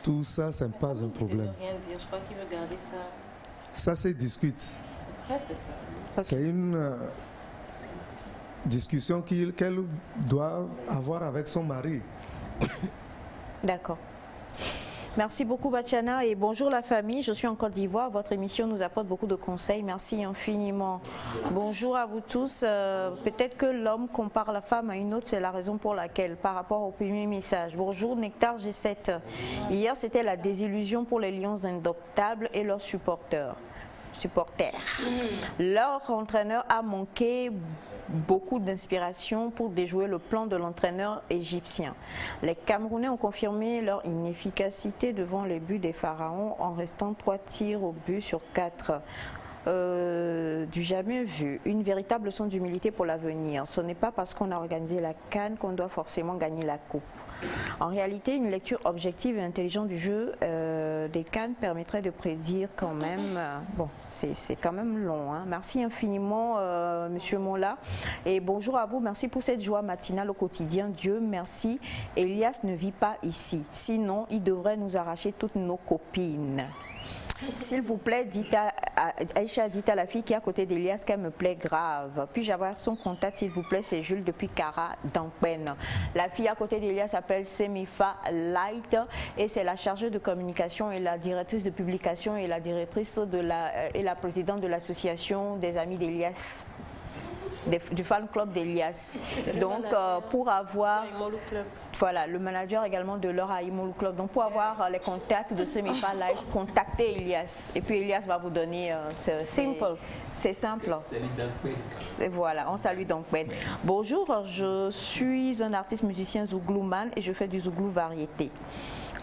Tout ça, ce n'est pas un problème. Rien dire. Je crois qu'il veut garder ça. Ça se discute. C'est une discussion qu'elle doit avoir avec son mari. D'accord. Merci beaucoup Bachana et bonjour la famille, je suis en Côte d'Ivoire, votre émission nous apporte beaucoup de conseils, merci infiniment. Bonjour à vous tous, peut-être que l'homme compare la femme à une autre, c'est la raison pour laquelle, par rapport au premier message. Bonjour Nectar G7, hier c'était la désillusion pour les lions indoptables et leurs supporters. Leur entraîneur a manqué beaucoup d'inspiration pour déjouer le plan de l'entraîneur égyptien. Les Camerounais ont confirmé leur inefficacité devant les buts des Pharaons en restant 3 tirs au but sur 4. Du jamais vu, une véritable leçon d'humilité pour l'avenir. Ce n'est pas parce qu'on a organisé la CAN qu'on doit forcément gagner la coupe. En réalité, une lecture objective et intelligente du jeu des CAN permettrait de prédire quand même, bon, c'est quand même long. Hein. Merci infiniment, Monsieur Mola. Et bonjour à vous, merci pour cette joie matinale au quotidien. Dieu merci. Elias ne vit pas ici. Sinon, il devrait nous arracher toutes nos copines. S'il vous plaît, Aïcha, dites à la fille qui est à côté d'Elias qu'elle me plaît grave. Puis-je avoir son contact, s'il vous plaît? C'est Jules depuis Cara d'Ampen. La fille à côté d'Elias s'appelle Semifa Light et c'est la chargée de communication et la directrice de publication et la directrice et la présidente de l'association des amis d'Elias. Du fan club d'Elias. Donc pour avoir voilà, le manager également de leur Aïmolou Club. Donc pour avoir les contacts de ce Mifa Live, contactez Elias. Et puis Elias va vous donner c'est simple. Voilà, on salue donc Ben. Bonjour, je suis un artiste musicien zouglouman et je fais du zouglou variété.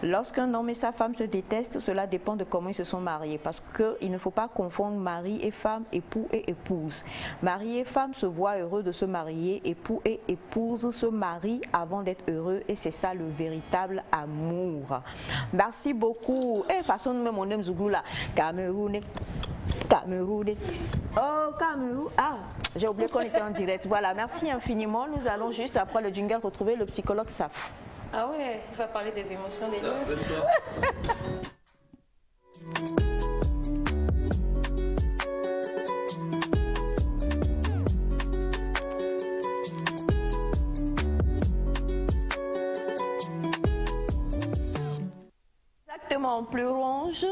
Lorsqu'un homme et sa femme se détestent, cela dépend de comment ils se sont mariés. Parce qu'il ne faut pas confondre mari et femme, époux et épouse. Mari et femme se voient heureux de se marier, époux et épouse se marient avant d'être heureux. Et c'est ça le véritable amour. Merci beaucoup. Et façon même on aime Zouglou là. Camerounais. Oh, Cameroun. Ah, j'ai oublié qu'on était en direct. Voilà, merci infiniment. Nous allons juste après le jingle retrouver le psychologue Saf. Ah ouais, il va parler des émotions des gens. Exactement, pleurange.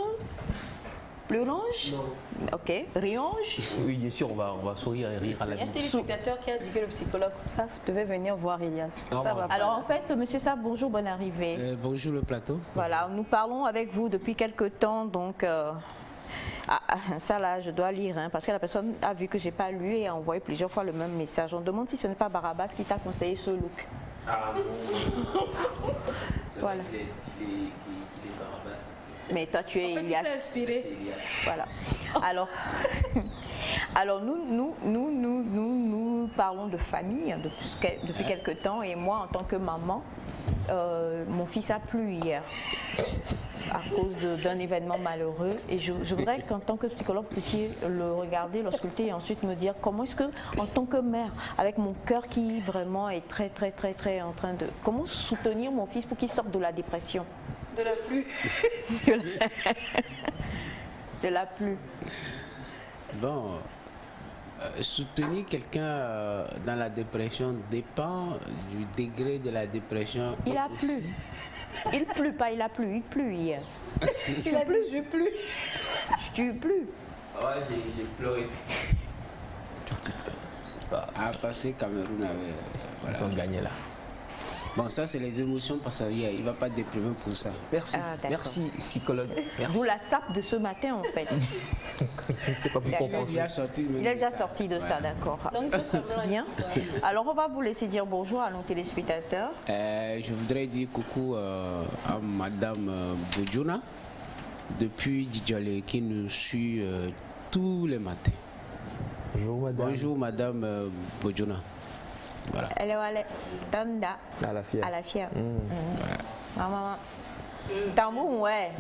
Pleurange? Non. Ok, rionge? Oui, bien sûr, on va sourire et rire à la vie. Il y a un téléspectateur qui a dit que le psychologue Saf devait venir voir Elias. Alors en fait, Monsieur Saf, bonjour, bonne arrivée. Bonjour le plateau. Voilà, nous parlons avec vous depuis quelque temps, donc ça là, je dois lire, hein, parce que la personne a vu que j'ai pas lu et a envoyé plusieurs fois le même message. On demande si ce n'est pas Barabas qui t'a conseillé ce look. Ah bon. Voilà. Il est stylé, qu'il est Barabas. Mais toi, tu es Elias. Inspiré. Voilà. Alors nous parlons de famille depuis quelque temps et moi, en tant que maman, mon fils a plu hier à cause d'un événement malheureux et je voudrais qu'en tant que psychologue, vous puissiez le regarder, l'ausculter et ensuite me dire comment est-ce que, en tant que mère, avec mon cœur qui vraiment est très en train de... Comment soutenir mon fils pour qu'il sorte de la dépression? De la pluie. De la pluie. Bon, soutenir quelqu'un dans la dépression dépend du degré de la dépression. Il a plu. Il pleut pas, il a plu. Il pleut hier. Il a plu, je plu. Tu pleus. Ouais, j'ai pleuré. Ah, parce que Cameroun avait... Voilà. Ils ont gagné là. Bon, ça, c'est les émotions passagères. Il ne va pas déprimer pour ça. Merci. Merci, psychologue. D'où la sape de ce matin, en fait. C'est pas pour comprendre. Il est déjà sorti de ça, d'accord. Donc, bien. Alors, on va vous laisser dire bonjour à nos téléspectateurs. Je voudrais dire coucou à Madame Bojuna, depuis Djidjale, qui nous suit tous les matins. Bonjour, Madame. Bonjour, Madame Bojuna. Voilà. Allez, Tanda. À la fière. À la fière. Voilà. Maman. Tambour, ouais.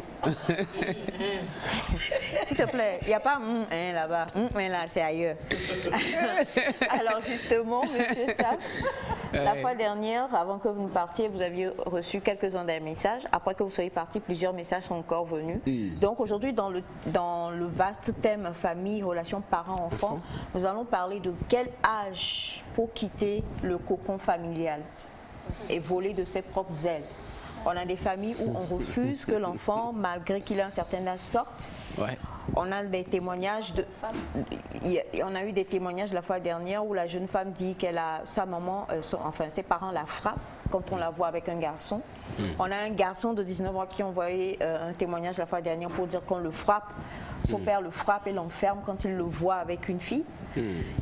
S'il te plaît, il n'y a pas là-bas. Là, c'est ailleurs. Alors, justement, monsieur Sam, la fois dernière, avant que vous ne partiez, vous aviez reçu quelques-uns des messages. Après que vous soyez parti, plusieurs messages sont encore venus. Donc, aujourd'hui, dans le vaste thème famille, relations parents-enfants, nous allons parler de quel âge pour quitter le cocon familial et voler de ses propres ailes. On a des familles où on refuse que l'enfant, malgré qu'il ait un certain âge, sorte. Ouais. On a des témoignages on a eu des témoignages la fois dernière où la jeune femme dit qu'elle a sa maman, ses parents la frappent quand on la voit avec un garçon. On a un garçon de 19 ans qui a envoyé un témoignage la fois dernière pour dire qu'on le frappe. Son père le frappe et l'enferme quand il le voit avec une fille.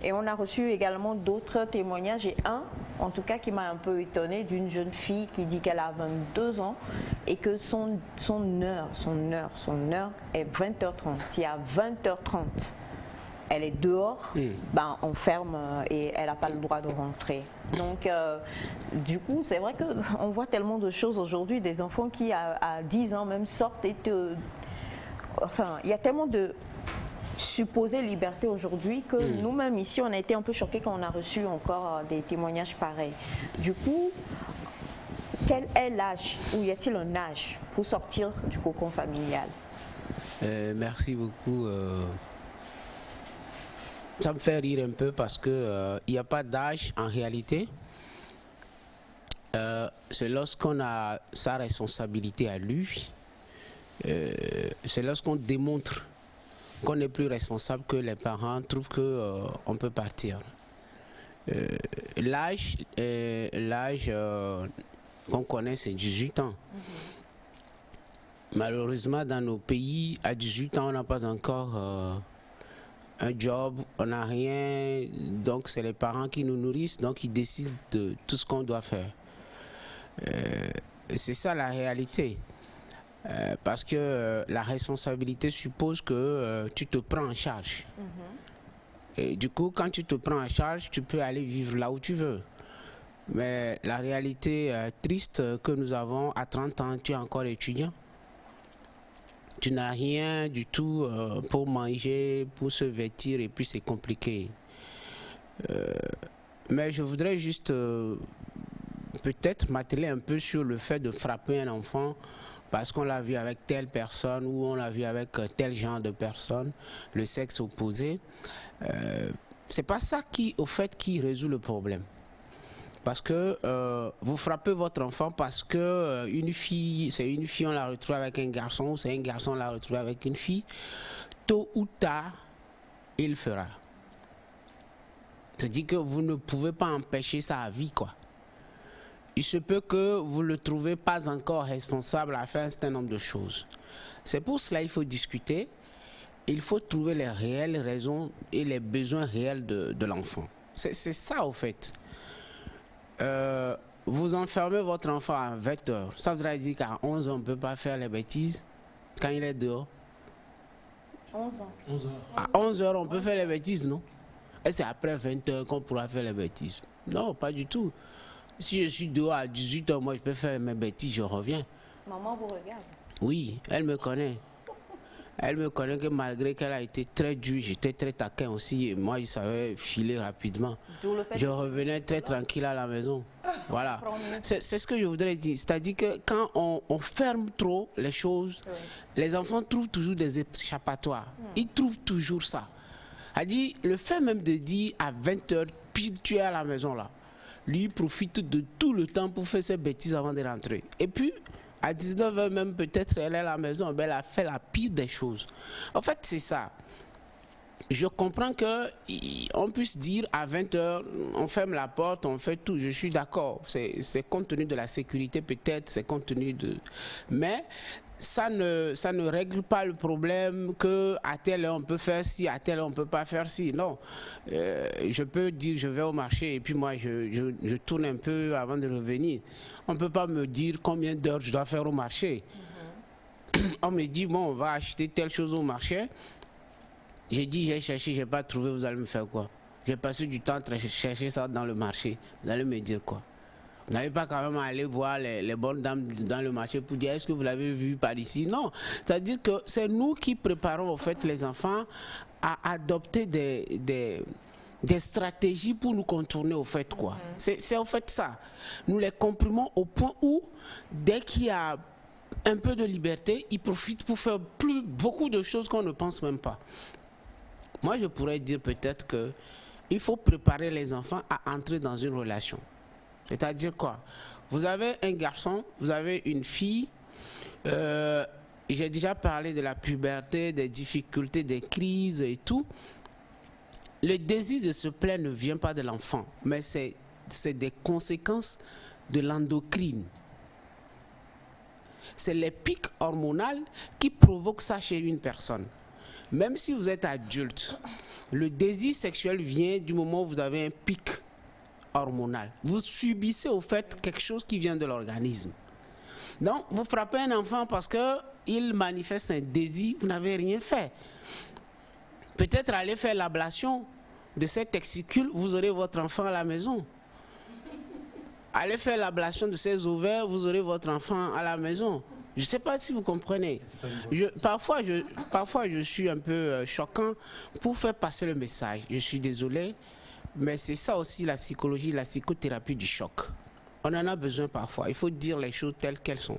Et on a reçu également d'autres témoignages et un, en tout cas, qui m'a un peu étonnée, d'une jeune fille qui dit qu'elle a 22 ans et que son heure est 20h30. Si à 20h30, elle est dehors, on ferme et elle n'a pas le droit de rentrer. Donc, du coup, c'est vrai qu'on voit tellement de choses aujourd'hui, des enfants qui, à 10 ans même, sortent et Enfin, il y a tellement de supposée liberté aujourd'hui que nous-mêmes ici, on a été un peu choqués quand on a reçu encore des témoignages pareils. Du coup, quel est l'âge ou y a-t-il un âge pour sortir du cocon familial? Merci beaucoup. Ça me fait rire un peu parce que il n'y a pas d'âge en réalité. C'est lorsqu'on a sa responsabilité à lui. C'est lorsqu'on démontre qu'on n'est plus responsable que les parents trouvent qu'on peut partir. L'âge qu'on connaît, c'est 18 ans. Malheureusement, dans nos pays, à 18 ans, on n'a pas encore un job, on n'a rien, donc c'est les parents qui nous nourrissent, donc ils décident de tout ce qu'on doit faire. C'est ça la réalité. Parce que la responsabilité suppose que tu te prends en charge. Et du coup, quand tu te prends en charge, tu peux aller vivre là où tu veux. Mais la réalité triste que nous avons, à 30 ans, tu es encore étudiant. Tu n'as rien du tout pour manger, pour se vêtir, et puis c'est compliqué. Mais je voudrais juste peut-être m'atteler un peu sur le fait de frapper un enfant parce qu'on l'a vu avec telle personne ou on l'a vu avec tel genre de personne, le sexe opposé. C'est pas ça qui résout le problème. Parce que vous frappez votre enfant parce que c'est une fille, on l'a retrouvée avec un garçon, ou c'est un garçon, on l'a retrouvée avec une fille. Tôt ou tard, il le fera. C'est-à-dire que vous ne pouvez pas empêcher sa vie, quoi. Il se peut que vous ne le trouvez pas encore responsable à faire un certain nombre de choses. C'est pour cela qu'il faut discuter. Il faut trouver les réelles raisons et les besoins réels de l'enfant. C'est ça, au fait. Vous enfermez votre enfant à 20 heures. Ça voudrait dire qu'à 11 ans, on ne peut pas faire les bêtises quand il est dehors. 11 ans. 11 heures. À 11 heures, on peut faire les bêtises, non? Et c'est après 20 heures qu'on pourra faire les bêtises. Non, pas du tout. Si je suis dehors à 18 heures, moi je peux faire mes bêtises, je reviens. Maman vous regarde? Oui, elle me connaît. Elle me connaît que malgré qu'elle a été très dure, j'étais très taquin aussi. Et moi, je savais filer rapidement. Je revenais très tranquille à la maison. Voilà. C'est ce que je voudrais dire. C'est-à-dire que quand on ferme trop les choses, les enfants trouvent toujours des échappatoires. Ils trouvent toujours ça. C'est-à-dire, le fait même de dire à 20 heures, puis tu es à la maison là. Lui, il profite de tout le temps pour faire ses bêtises avant de rentrer. Et puis, à 19h même, peut-être, elle est à la maison, elle a fait la pire des choses. En fait, c'est ça. je comprends qu'on puisse dire à 20h, on ferme la porte, on fait tout. Je suis d'accord. C'est compte tenu de la sécurité peut-être, c'est compte tenu de... Mais ça ne règle pas le problème qu'à telle heure on peut faire ci, à telle heure on ne peut pas faire ci. Non. Je peux dire je vais au marché et puis moi je tourne un peu avant de revenir. On ne peut pas me dire combien d'heures je dois faire au marché. On me dit bon, on va acheter telle chose au marché. J'ai dit, j'ai cherché, je n'ai pas trouvé, vous allez me faire quoi? J'ai passé du temps à chercher ça dans le marché. Vous allez me dire quoi? Vous n'avez pas quand même à aller voir les bonnes dames dans le marché pour dire, est-ce que vous l'avez vu par ici? Non. C'est-à-dire que c'est nous qui préparons en fait les enfants à adopter des stratégies pour nous contourner au fait quoi. C'est en fait ça. Nous les comprimons au point où, dès qu'il y a un peu de liberté, ils profitent pour faire beaucoup de choses qu'on ne pense même pas. Moi, je pourrais dire peut-être qu'il faut préparer les enfants à entrer dans une relation. C'est-à-dire quoi? Vous avez un garçon, vous avez une fille. J'ai déjà parlé de la puberté, des difficultés, des crises et tout. Le désir de se plaire ne vient pas de l'enfant, mais c'est des conséquences de l'endocrine. C'est les pics hormonaux qui provoquent ça chez une personne. Même si vous êtes adulte, le désir sexuel vient du moment où vous avez un pic hormonal. Vous subissez au fait quelque chose qui vient de l'organisme. Donc, vous frappez un enfant parce qu'il manifeste un désir, vous n'avez rien fait. Peut-être aller faire l'ablation de cet testicule, vous aurez votre enfant à la maison. Allez faire l'ablation de ses ovaires, vous aurez votre enfant à la maison. Je ne sais pas si vous comprenez. Parfois, je suis un peu choquant pour faire passer le message. Je suis désolé, mais c'est ça aussi la psychologie, la psychothérapie du choc. On en a besoin parfois. Il faut dire les choses telles qu'elles sont.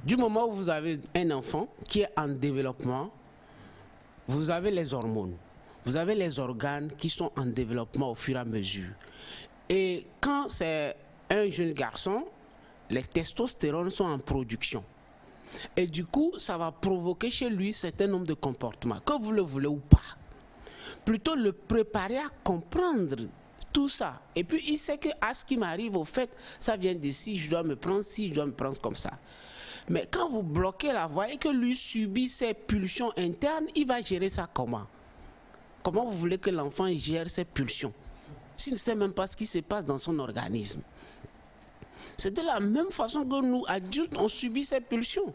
Du moment où vous avez un enfant qui est en développement, vous avez les hormones. Vous avez les organes qui sont en développement au fur et à mesure. Et quand c'est un jeune garçon, les testostérones sont en production. Et du coup, ça va provoquer chez lui un certain nombre de comportements, que vous le voulez ou pas. Plutôt le préparer à comprendre tout ça. Et puis, il sait que ce qui m'arrive, au fait, ça vient d'ici, je dois me prendre ci, je dois me prendre comme ça. Mais quand vous bloquez la voie et que lui subit ses pulsions internes, il va gérer ça comment? Comment vous voulez que l'enfant gère ses pulsions? S'il ne sait même pas ce qui se passe dans son organisme. C'est de la même façon que nous, adultes, on subit ces pulsions.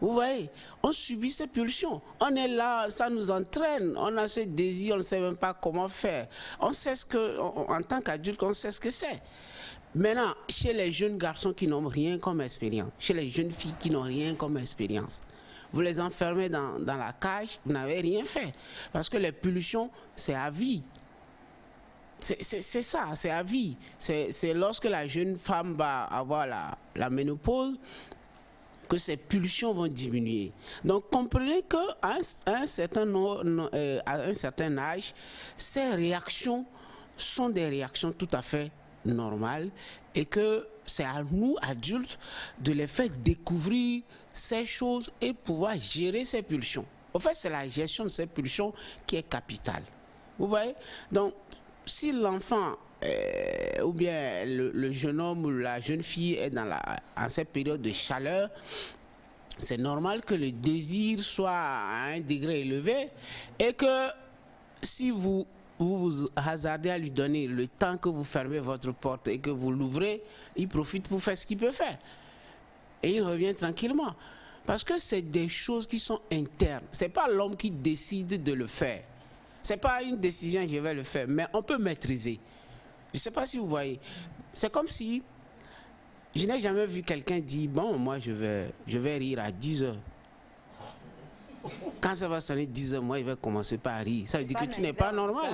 Vous voyez, on subit ces pulsions. On est là, ça nous entraîne. On a ce désir, on ne sait même pas comment faire. On sait ce que, en tant qu'adulte, on sait ce que c'est. Maintenant, chez les jeunes garçons qui n'ont rien comme expérience, chez les jeunes filles qui n'ont rien comme expérience, vous les enfermez dans la cage, vous n'avez rien fait. Parce que les pulsions, c'est à vie. C'est ça, c'est à vie. C'est lorsque la jeune femme va avoir la ménopause que ses pulsions vont diminuer. Donc comprenez qu'à un certain âge, ces réactions sont des réactions tout à fait normales et que c'est à nous, adultes, de les faire découvrir ces choses et pouvoir gérer ces pulsions. En fait, c'est la gestion de ces pulsions qui est capitale. Vous voyez? Donc, si l'enfant ou bien le jeune homme ou la jeune fille est en cette période de chaleur, c'est normal que le désir soit à un degré élevé et que si vous hasardez à lui donner le temps que vous fermez votre porte et que vous l'ouvrez, il profite pour faire ce qu'il peut faire. Et il revient tranquillement. Parce que c'est des choses qui sont internes. Ce n'est pas l'homme qui décide de le faire. Ce n'est pas une décision, je vais le faire, mais on peut maîtriser. Je ne sais pas si vous voyez. C'est comme si, je n'ai jamais vu quelqu'un dire, bon, moi je vais rire à 10 heures. Quand ça va sonner 10 heures, moi je vais commencer par rire. Ça veut dire que tu n'es pas normal.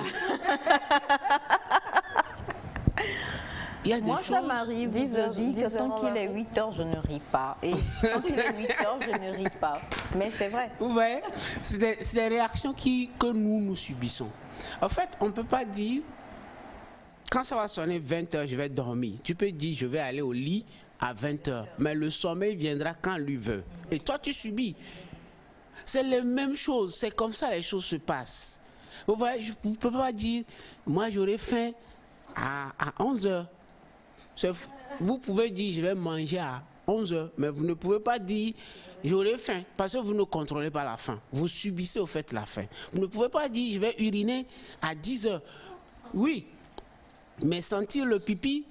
Il y a moi, des ça choses... m'arrive, je dis que tant qu'il est 8 heures, je ne ris pas. Et tant qu'il est 8 heures, je ne ris pas. Mais c'est vrai. Vous voyez, c'est des réactions que nous subissons. En fait, on ne peut pas dire, quand ça va sonner 20 heures, je vais dormir. Tu peux dire, je vais aller au lit à 20 heures. Mais le sommeil viendra quand lui veut. Et toi, tu subis. C'est les mêmes choses. C'est comme ça les choses se passent. Vous voyez, je ne peux pas dire, moi j'aurai faim à 11 heures. Vous pouvez dire, je vais manger à 11 heures, mais vous ne pouvez pas dire, j'aurai faim, parce que vous ne contrôlez pas la faim. Vous subissez au fait la faim. Vous ne pouvez pas dire, je vais uriner à 10 heures. Oui, mais sentir le pipi,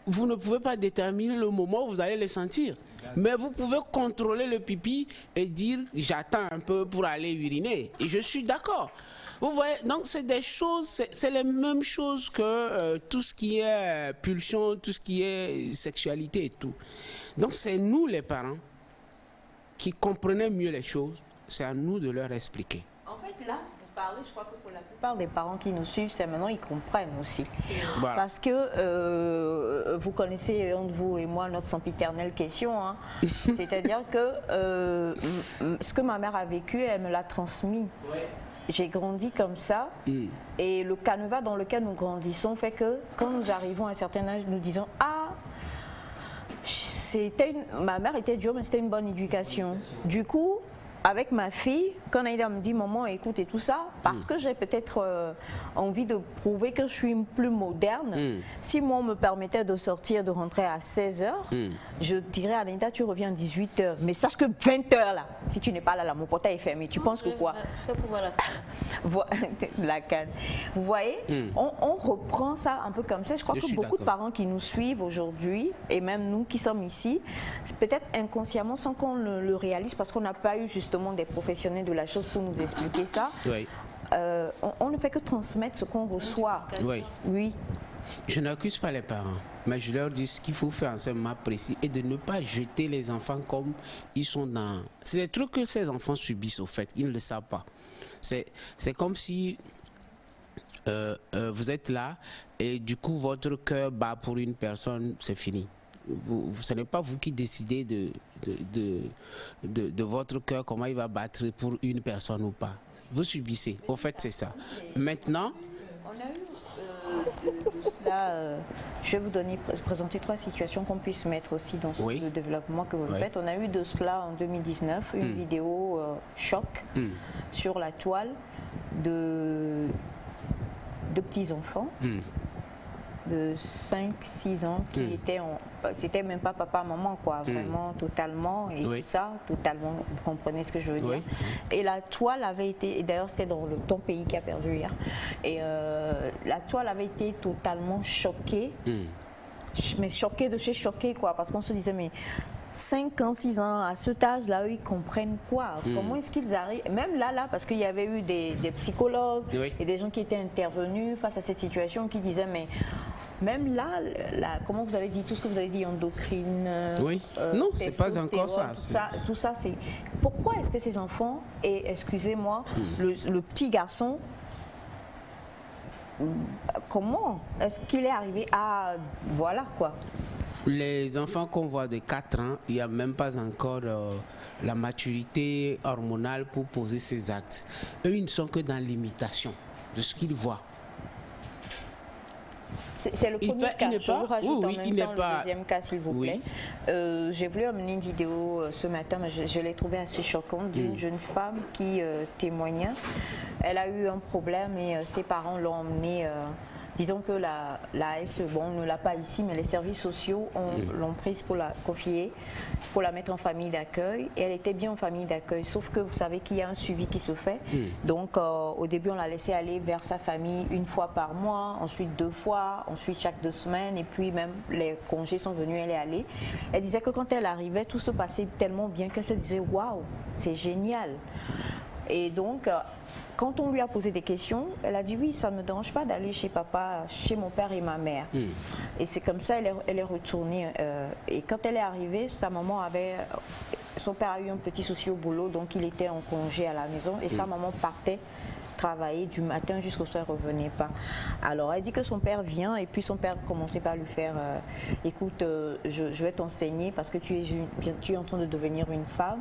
vous ne pouvez pas déterminer le moment où vous allez le sentir. Mais vous pouvez contrôler le pipi et dire, j'attends un peu pour aller uriner. Et je suis d'accord. Vous voyez, donc c'est des choses, c'est les mêmes choses que tout ce qui est pulsion, tout ce qui est sexualité et tout. Donc c'est nous les parents qui comprenons mieux les choses, c'est à nous de leur expliquer. En fait là, vous parlez, je crois que pour la plupart des parents qui nous suivent, c'est maintenant ils comprennent aussi. Voilà. Parce que vous connaissez entre vous et moi notre sempiternelle question, hein. C'est-à-dire que ce que ma mère a vécu, elle me l'a transmis. Ouais. J'ai grandi comme ça et le canevas dans lequel nous grandissons fait que quand nous arrivons à un certain âge, nous disons « Ah, ma mère était dure mais c'était une bonne éducation ». Du coup, avec ma fille, quand Aïda me dit « Maman, écoute » et tout ça, parce que j'ai peut-être envie de prouver que je suis plus moderne, si moi on me permettait de sortir, de rentrer à 16h, je dirais à Aïda, tu reviens à 18h. Mais sache que 20h là, si tu n'es pas là, mon portail est fermé. Tu penses que quoi? La canne. Vous voyez, on reprend ça un peu comme ça. Je crois que beaucoup de parents qui nous suivent aujourd'hui, et même nous qui sommes ici, peut-être inconsciemment, sans qu'on le réalise, parce qu'on n'a pas eu justement des professionnels de la chose pour nous expliquer ça. Oui. On ne fait que transmettre ce qu'on reçoit. Oui. Oui. Je n'accuse pas les parents, mais je leur dis ce qu'il faut faire en ce moment précis et de ne pas jeter les enfants comme ils sont dans... C'est des trucs que ces enfants subissent au fait, ils ne le savent pas. C'est comme si vous êtes là et du coup votre cœur bat pour une personne, c'est fini. Ce n'est pas vous qui décidez de votre cœur, comment il va battre pour une personne ou pas. Vous subissez, au fait c'est ça. Maintenant... On a eu là, je vais vous présenter 3 situations qu'on puisse mettre aussi dans le développement que vous faites. On a eu de cela en 2019, une vidéo choc sur la toile de petits-enfants de 5-6 ans qui étaient c'était même pas papa, maman quoi, vraiment totalement et ça, totalement, vous comprenez ce que je veux dire. Et la toile avait été, et d'ailleurs c'était dans ton pays qui a perdu hier, et la toile avait été totalement choquée, mais choquée de chez choquée quoi, parce qu'on se disait mais 5 ans, 6 ans, à cet âge-là, eux, ils comprennent quoi? Comment est-ce qu'ils arrivent? Même là, parce qu'il y avait eu des psychologues et des gens qui étaient intervenus face à cette situation qui disaient, mais même là, comment vous avez dit, tout ce que vous avez dit, endocrine, non, c'est pas encore ça. Tout ça, c'est... Pourquoi est-ce que ces enfants, et excusez-moi, le petit garçon, comment est-ce qu'il est arrivé à... Voilà, quoi. Les enfants qu'on voit de 4 ans, il n'y a même pas encore la maturité hormonale pour poser ces actes. Eux, ils ne sont que dans l'imitation de ce qu'ils voient. C'est le premier cas. Je vous rajoute en même temps le deuxième cas, s'il vous plaît. J'ai voulu amener une vidéo ce matin, mais je l'ai trouvée assez choquante, d'une jeune femme qui témoignait. Elle a eu un problème et ses parents l'ont emmenée... Disons que la AS, bon, on ne l'a pas ici, mais les services sociaux l'ont prise pour la confier, pour la mettre en famille d'accueil. Et elle était bien en famille d'accueil, sauf que vous savez qu'il y a un suivi qui se fait. Donc au début, on l'a laissée aller vers sa famille 1 fois par mois, ensuite 2 fois, ensuite chaque 2 semaines. Et puis même les congés sont venus, elle est allée. Elle disait que quand elle arrivait, tout se passait tellement bien qu'elle se disait « Waouh, c'est génial !» Et donc... Quand on lui a posé des questions, elle a dit oui, ça ne me dérange pas d'aller chez papa, chez mon père et ma mère. Et c'est comme ça elle est retournée. Et quand elle est arrivée, sa maman son père a eu un petit souci au boulot, donc il était en congé à la maison et sa maman partait travailler du matin jusqu'au soir, elle ne revenait pas. Alors elle dit que son père vient et puis son père commençait par lui faire écoute, je vais t'enseigner parce que tu es en train de devenir une femme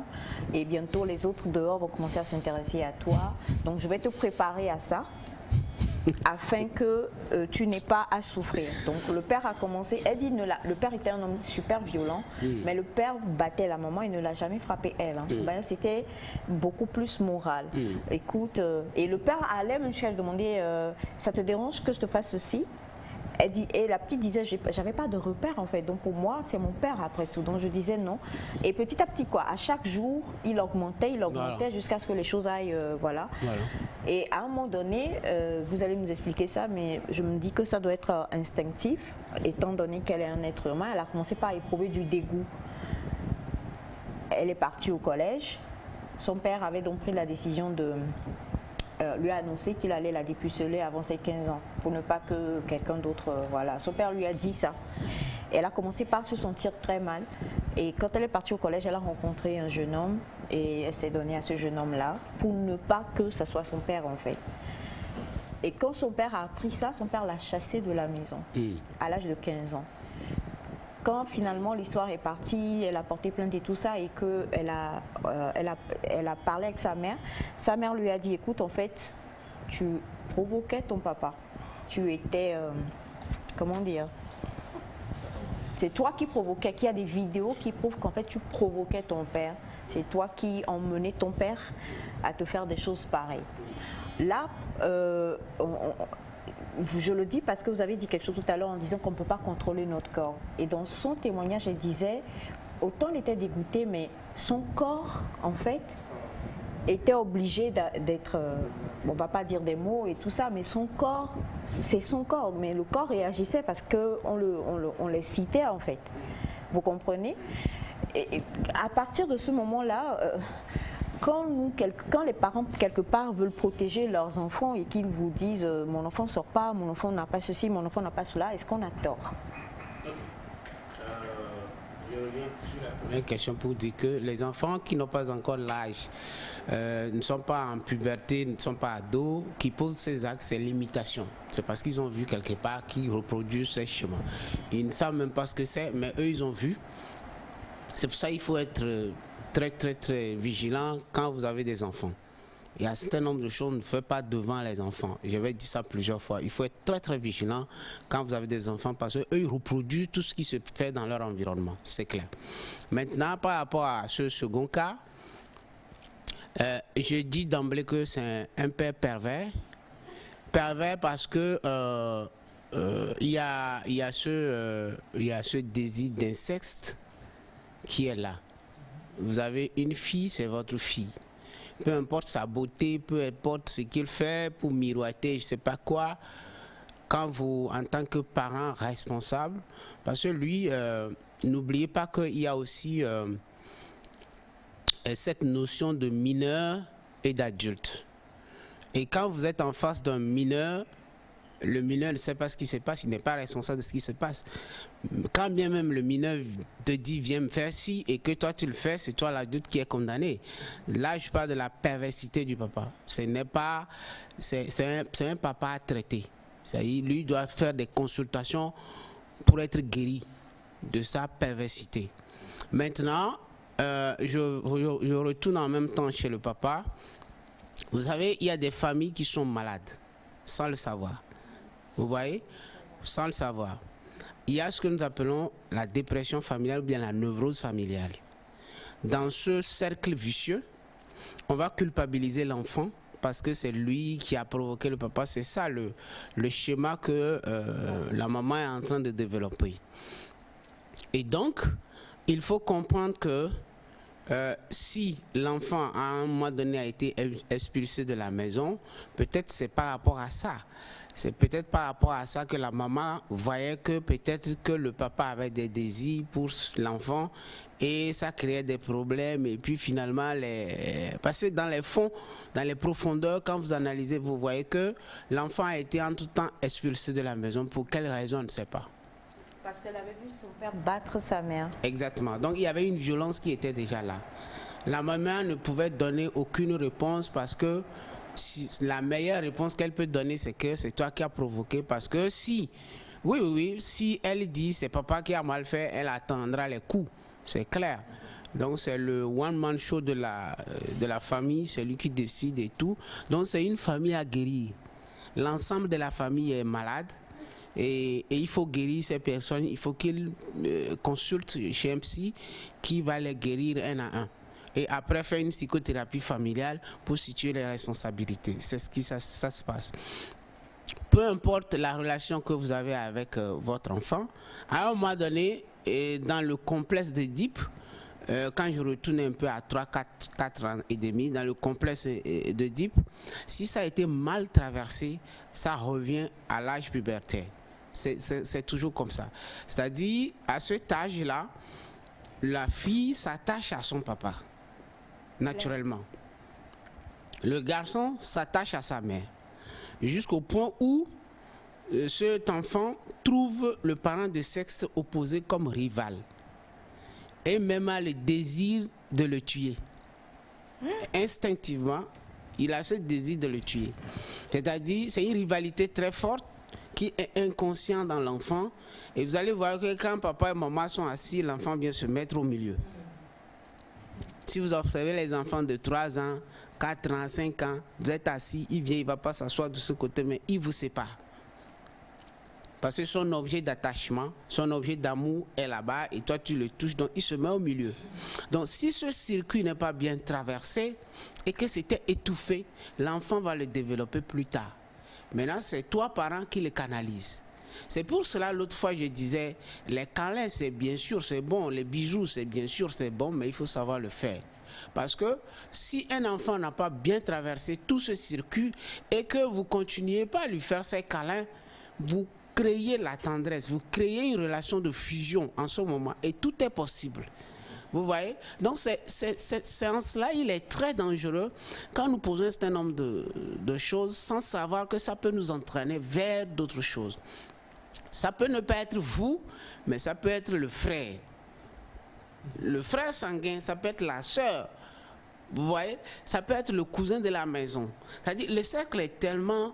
et bientôt les autres dehors vont commencer à s'intéresser à toi, donc je vais te préparer à ça. afin que tu n'aies pas à souffrir. Donc le père a commencé, elle dit, le père était un homme super violent, mais le père battait la maman et ne l'a jamais frappé elle. Hein. Ben, c'était beaucoup plus moral. Écoute, et le père allait même jusqu'à demander, ça te dérange que je te fasse ceci? Elle dit, et la petite disait, j'avais pas de repère en fait, donc pour moi c'est mon père après tout, donc je disais non. Et petit à petit quoi, à chaque jour il augmentait jusqu'à ce que les choses aillent, voilà. Et à un moment donné, vous allez nous expliquer ça, mais je me dis que ça doit être instinctif, étant donné qu'elle est un être humain. Elle a commencé par éprouver du dégoût. Elle est partie au collège, son père avait donc pris la décision de lui a annoncé qu'il allait la dépuceler avant ses 15 ans, pour ne pas que quelqu'un d'autre, voilà. Son père lui a dit ça. Elle a commencé par se sentir très mal. Et quand elle est partie au collège, elle a rencontré un jeune homme et elle s'est donnée à ce jeune homme-là pour ne pas que ça soit son père en fait. Et quand son père a appris ça, son père l'a chassée de la maison à l'âge de 15 ans. Quand finalement l'histoire est partie, elle a porté plainte et tout ça et qu'elle a parlé avec sa mère lui a dit, écoute, en fait, tu provoquais ton papa. Tu étais, comment dire, c'est toi qui provoquais, qu'il y a des vidéos qui prouvent qu'en fait tu provoquais ton père. C'est toi qui emmenais ton père à te faire des choses pareilles. Là, je le dis parce que vous avez dit quelque chose tout à l'heure en disant qu'on ne peut pas contrôler notre corps. Et dans son témoignage, elle disait, autant elle était dégoûtée, mais son corps, en fait, était obligé d'être, on ne va pas dire des mots et tout ça, mais son corps, c'est son corps. Mais le corps réagissait parce qu'on les citait, en fait. Vous comprenez? Et à partir de ce moment-là, quand les parents, quelque part, veulent protéger leurs enfants et qu'ils vous disent mon enfant ne sort pas, mon enfant n'a pas ceci, mon enfant n'a pas cela, est-ce qu'on a tort? Je reviens sur la première question pour dire que les enfants qui n'ont pas encore l'âge, ne sont pas en puberté, ne sont pas ados, qui posent ces actes, c'est l'imitation. C'est parce qu'ils ont vu quelque part qu'ils reproduisent ces schémas. Ils ne savent même pas ce que c'est, mais eux, ils ont vu. C'est pour ça qu'il faut être très vigilant quand vous avez des enfants. Il y a un certain nombre de choses qu'on ne fait pas devant les enfants. J'avais dit ça plusieurs fois. Il faut être très vigilant quand vous avez des enfants parce qu'eux, ils reproduisent tout ce qui se fait dans leur environnement. C'est clair. Maintenant, par rapport à ce second cas, je dis d'emblée que c'est un père pervers. Pervers parce que il y a ce désir d'inceste qui est là. Vous avez une fille, c'est votre fille. Peu importe sa beauté, peu importe ce qu'il fait pour miroiter, je ne sais pas quoi, quand vous, en tant que parent responsable, parce que lui, n'oubliez pas qu'il y a aussi cette notion de mineur et d'adulte. Et quand vous êtes en face d'un mineur, le mineur ne sait pas ce qui se passe, il n'est pas responsable de ce qui se passe. Quand bien même le mineur te dit viens me faire ci et que toi tu le fais, c'est toi l'adulte qui est condamné. Là je parle de la perversité du papa. Ce n'est pas, c'est un papa à traiter. Lui doit faire des consultations pour être guéri de sa perversité. Maintenant, je retourne en même temps chez le papa. Vous savez, il y a des familles qui sont malades sans le savoir. Vous voyez, sans le savoir. Il y a ce que nous appelons la dépression familiale ou bien la névrose familiale. Dans ce cercle vicieux, on va culpabiliser l'enfant parce que c'est lui qui a provoqué le papa. C'est ça le schéma que la maman est en train de développer. Et donc, il faut comprendre que si l'enfant à un moment donné a été expulsé de la maison, peut-être c'est par rapport à ça. C'est peut-être par rapport à ça que la maman voyait que peut-être que le papa avait des désirs pour l'enfant et ça créait des problèmes. Et puis finalement, parce que dans les fonds, dans les profondeurs, quand vous analysez, vous voyez que l'enfant a été en tout temps expulsé de la maison. Pour quelle raison, on ne sait pas. Parce qu'elle avait vu son père battre sa mère. Exactement. Donc il y avait une violence qui était déjà là. La maman ne pouvait donner aucune réponse parce que la meilleure réponse qu'elle peut donner, c'est que c'est toi qui as provoqué. Parce que si elle dit c'est papa qui a mal fait, elle attendra les coups. C'est clair. Donc c'est le one-man show de la famille, c'est lui qui décide et tout. Donc c'est une famille à guérir. l'ensemble de la famille est malade. Et il faut guérir ces personnes, il faut qu'ils consultent chez un psy qui va les guérir un à un. Et après faire une psychothérapie familiale pour situer les responsabilités. C'est ce qui ça se passe. Peu importe la relation que vous avez avec votre enfant, à un moment donné, dans le complexe d'Édipe, quand je retourne un peu à 4 ans et demi, dans le complexe d'Édipe, si ça a été mal traversé, ça revient à l'âge pubertaire. C'est toujours comme ça. C'est-à-dire, à cet âge-là, la fille s'attache à son papa, naturellement. Le garçon s'attache à sa mère, jusqu'au point où cet enfant trouve le parent de sexe opposé comme rival. Et même a le désir de le tuer. Instinctivement, il a ce désir de le tuer. C'est-à-dire, c'est une rivalité très forte qui est inconscient dans l'enfant. Et vous allez voir que quand papa et maman sont assis, l'enfant vient se mettre au milieu. Si vous observez les enfants de 3 ans, 4 ans, 5 ans, vous êtes assis, il vient, il ne va pas s'asseoir de ce côté, mais il vous sépare. Parce que son objet d'attachement, son objet d'amour est là-bas et toi tu le touches, donc il se met au milieu. Donc si ce circuit n'est pas bien traversé et que c'était étouffé, l'enfant va le développer plus tard. Maintenant, c'est toi, parent, qui le canalise. C'est pour cela, l'autre fois, je disais, les câlins, c'est bien sûr, c'est bon, les bisous, c'est bien sûr, c'est bon, mais il faut savoir le faire. Parce que si un enfant n'a pas bien traversé tout ce circuit et que vous continuez pas à lui faire ces câlins, vous créez la tendresse, vous créez une relation de fusion en ce moment et tout est possible. Vous voyez? Donc, en cela, il est très dangereux quand nous posons un certain nombre de choses sans savoir que ça peut nous entraîner vers d'autres choses. Ça peut ne pas être vous, mais ça peut être le frère. Le frère sanguin, ça peut être la sœur. Vous voyez? Ça peut être le cousin de la maison. C'est-à-dire, le cercle est tellement...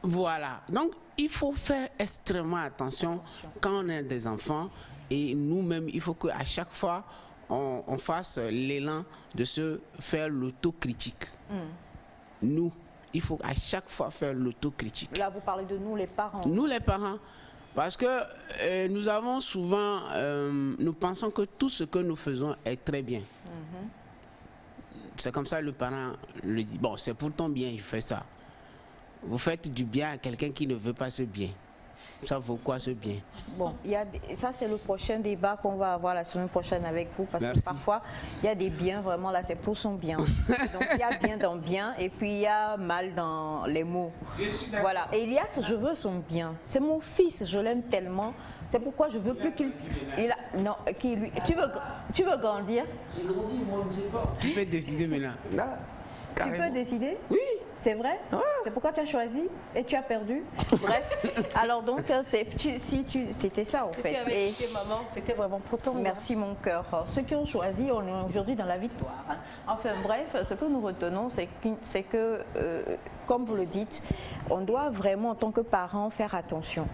Voilà. Donc, il faut faire extrêmement attention quand on a des enfants. Et nous-mêmes, il faut qu'à chaque fois, on fasse l'élan de se faire l'autocritique. Nous, il faut à chaque fois faire l'autocritique. Là, vous parlez de nous, les parents. Nous, les parents. Parce que nous avons souvent, nous pensons que tout ce que nous faisons est très bien. C'est comme ça le parent le dit. Bon, c'est pour ton bien, je fais ça. Vous faites du bien à quelqu'un qui ne veut pas ce bien. Ça vaut quoi ce bien? Bon, ça c'est le prochain débat qu'on va avoir la semaine prochaine avec vous, parce que parfois il y a des biens, vraiment là c'est pour son bien. Donc il y a bien dans bien et puis il y a mal dans les mots. Voilà, et Elias, je veux son bien. C'est mon fils, je l'aime tellement. C'est pourquoi je veux plus qu'il... Non, tu veux grandir? J'ai grandi, moi on ne sait pas. Tu peux décider maintenant. Là, tu peux décider? Oui. C'est vrai? C'est pourquoi tu as choisi et tu as perdu. Bref, alors donc, c'était ça en fait. Et maman, c'était vraiment pour toi. Merci mon cœur. Ceux qui ont choisi, on est aujourd'hui dans la victoire. Enfin bref, ce que nous retenons, c'est que, comme vous le dites, on doit vraiment en tant que parents faire attention.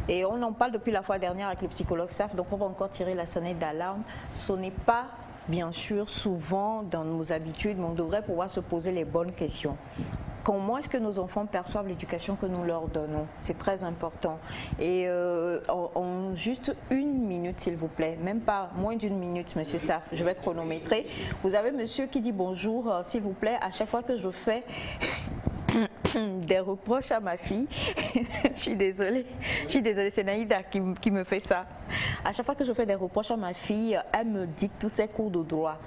Et on en parle depuis la fois dernière avec le psychologue SAF, donc on va encore tirer la sonnette d'alarme. Ce n'est pas... Bien sûr, souvent dans nos habitudes, mais on devrait pouvoir se poser les bonnes questions. Comment est-ce que nos enfants perçoivent l'éducation que nous leur donnons? C'est très important. Et en juste 1 minute, s'il vous plaît, même pas moins d'1 minute, monsieur Saf, je vais chronométrer. Vous avez monsieur qui dit bonjour, s'il vous plaît, à chaque fois que je fais... des reproches à ma fille. Je suis désolée, c'est Naïda qui me fait ça. À chaque fois que je fais des reproches à ma fille, elle me dicte tous ses cours de droit.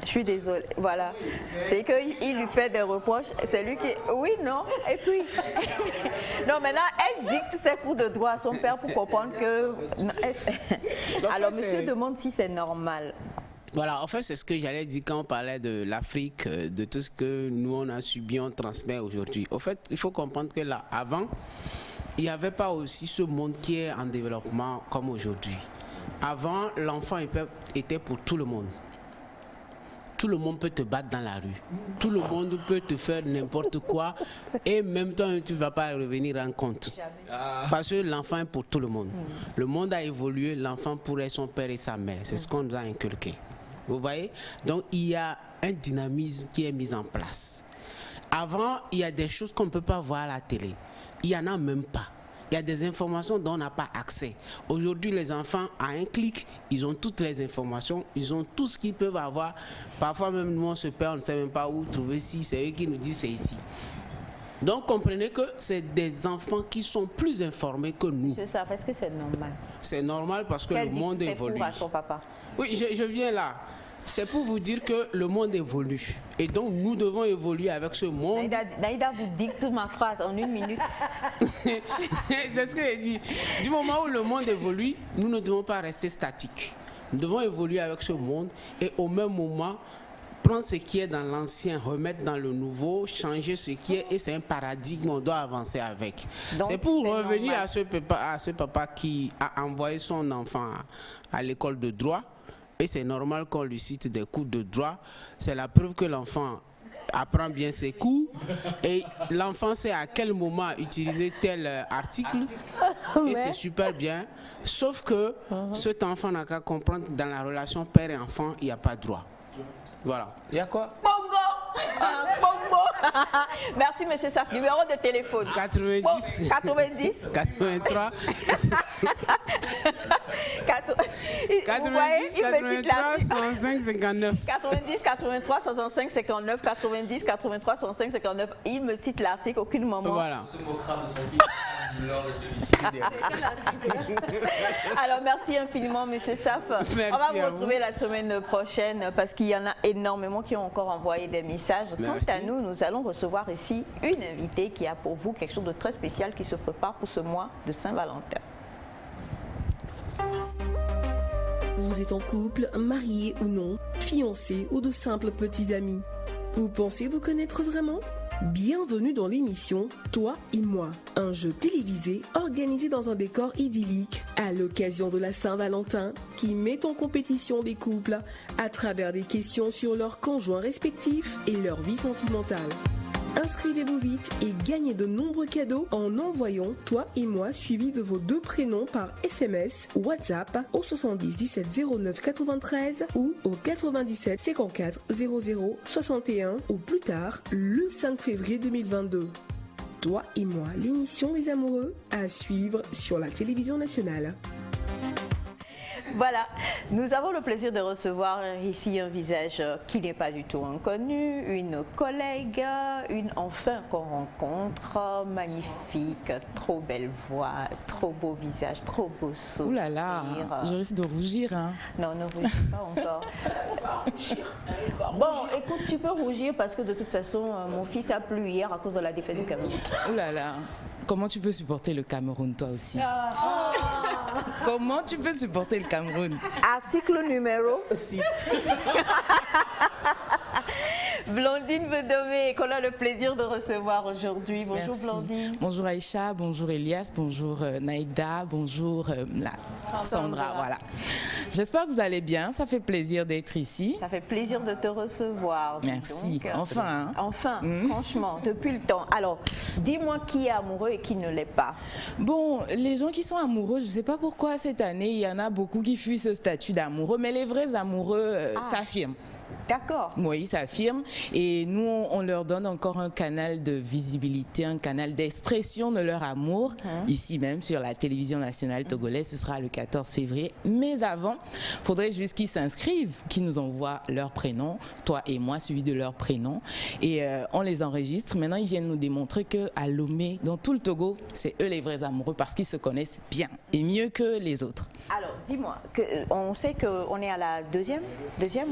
Je suis désolée, voilà. C'est qu'il lui fait des reproches, c'est lui qui... Oui, non, et puis... Non, maintenant, elle dicte ses cours de droit à son père pour comprendre que... Alors, monsieur demande si c'est normal. Voilà, en fait, c'est ce que j'allais dire quand on parlait de l'Afrique, de tout ce que nous, on a subi, on transmet aujourd'hui. En fait, il faut comprendre que là, avant, il n'y avait pas aussi ce monde qui est en développement comme aujourd'hui. Avant, l'enfant était pour tout le monde. Tout le monde peut te battre dans la rue. Tout le monde peut te faire n'importe quoi. Et même toi, tu ne vas pas revenir en compte. Parce que l'enfant est pour tout le monde. Le monde a évolué, l'enfant pourrait son père et sa mère. C'est ce qu'on nous a inculqué. Vous voyez? Donc, il y a un dynamisme qui est mis en place. Avant, il y a des choses qu'on ne peut pas voir à la télé. Il n'y en a même pas. Il y a des informations dont on n'a pas accès. Aujourd'hui, les enfants, à un clic, ils ont toutes les informations, ils ont tout ce qu'ils peuvent avoir. Parfois même, nous, on se perd, on ne sait même pas où trouver si c'est eux qui nous disent c'est ici. Donc, comprenez que c'est des enfants qui sont plus informés que nous. C'est ça, est-ce que c'est normal? C'est normal parce que le monde évolue. C'est pour à son papa. Oui, je viens là. C'est pour vous dire que le monde évolue. Et donc, nous devons évoluer avec ce monde. Naïda vous dicte ma phrase en 1 minute. C'est ce que j'ai dit. Du moment où le monde évolue, nous ne devons pas rester statiques. Nous devons évoluer avec ce monde et au même moment, prendre ce qui est dans l'ancien, remettre dans le nouveau, changer ce qui est, et c'est un paradigme, on doit avancer avec. C'est pour revenir à ce papa qui a envoyé son enfant à l'école de droit. Et c'est normal qu'on lui cite des cours de droit. C'est la preuve que l'enfant apprend bien ses cours et l'enfant sait à quel moment utiliser tel article. Et c'est super bien. Sauf que cet enfant n'a qu'à comprendre dans la relation père et enfant, il n'y a pas de droit. Voilà. Il y a quoi? Bongo! Bongo! Merci, monsieur Saf. Numéro de téléphone. 90. 90. 83. 90, 83, 65, 59. 90, 83, 65, 59. 90, 83, 65, 59. Il me cite l'article, aucun moment. Voilà. On se moquera de son fils lors de celui-ci. Alors, merci infiniment, monsieur Saf. Merci, on va vous retrouver la semaine prochaine parce qu'il y en a énormément qui ont encore envoyé des messages. Merci. Quant à nous, nous allons recevoir ici une invitée qui a pour vous quelque chose de très spécial qui se prépare pour ce mois de Saint-Valentin. Vous êtes en couple, marié ou non, fiancé ou de simples petits amis. Vous pensez vous connaître vraiment? Bienvenue dans l'émission Toi et moi, un jeu télévisé organisé dans un décor idyllique à l'occasion de la Saint-Valentin qui met en compétition des couples à travers des questions sur leurs conjoints respectifs et leur vie sentimentale. Inscrivez-vous vite et gagnez de nombreux cadeaux en envoyant Toi et moi suivi de vos 2 prénoms par SMS ou WhatsApp au 70 17 09 93 ou au 97 54 00 61 ou plus tard le 5 février 2022. Toi et moi, l'émission des amoureux à suivre sur la télévision nationale. Voilà, nous avons le plaisir de recevoir ici un visage qui n'est pas du tout inconnu, une collègue, une enfant qu'on rencontre, magnifique, trop belle voix, trop beau visage, trop beau sourire. Ouh là là, je risque de rougir. Hein. Non, ne rougis pas encore. Bon, écoute, tu peux rougir parce que de toute façon, mon fils a plu hier à cause de la défaite du Cameroun. Ouh là là, comment tu peux supporter le Cameroun toi aussi? Comment tu peux supporter le Cameroun? Article numéro 6. Blandine Bedomé, qu'on a le plaisir de recevoir aujourd'hui. Bonjour. Merci. Blandine. Bonjour Aïcha, bonjour Elias, bonjour Naïda, bonjour Sandra. Voilà. J'espère que vous allez bien, ça fait plaisir d'être ici. Ça fait plaisir de te recevoir. Merci, donc. enfin. Hein. Enfin, franchement, depuis le temps. Alors, dis-moi qui est amoureux et qui ne l'est pas. Bon, les gens qui sont amoureux, je ne sais pas pourquoi cette année, il y en a beaucoup qui fuient ce statut d'amoureux, mais les vrais amoureux s'affirment. D'accord. Oui, ça affirme. Et nous, on leur donne encore un canal de visibilité, un canal d'expression de leur amour, ici même sur la télévision nationale togolaise. Ce sera le 14 février. Mais avant, il faudrait juste qu'ils s'inscrivent, qu'ils nous envoient leur prénom, toi et moi, suivi de leur prénom. Et on les enregistre. Maintenant, ils viennent nous démontrer qu'à Lomé, dans tout le Togo, c'est eux les vrais amoureux parce qu'ils se connaissent bien et mieux que les autres. Alors, dis-moi, on sait qu'on est à la deuxième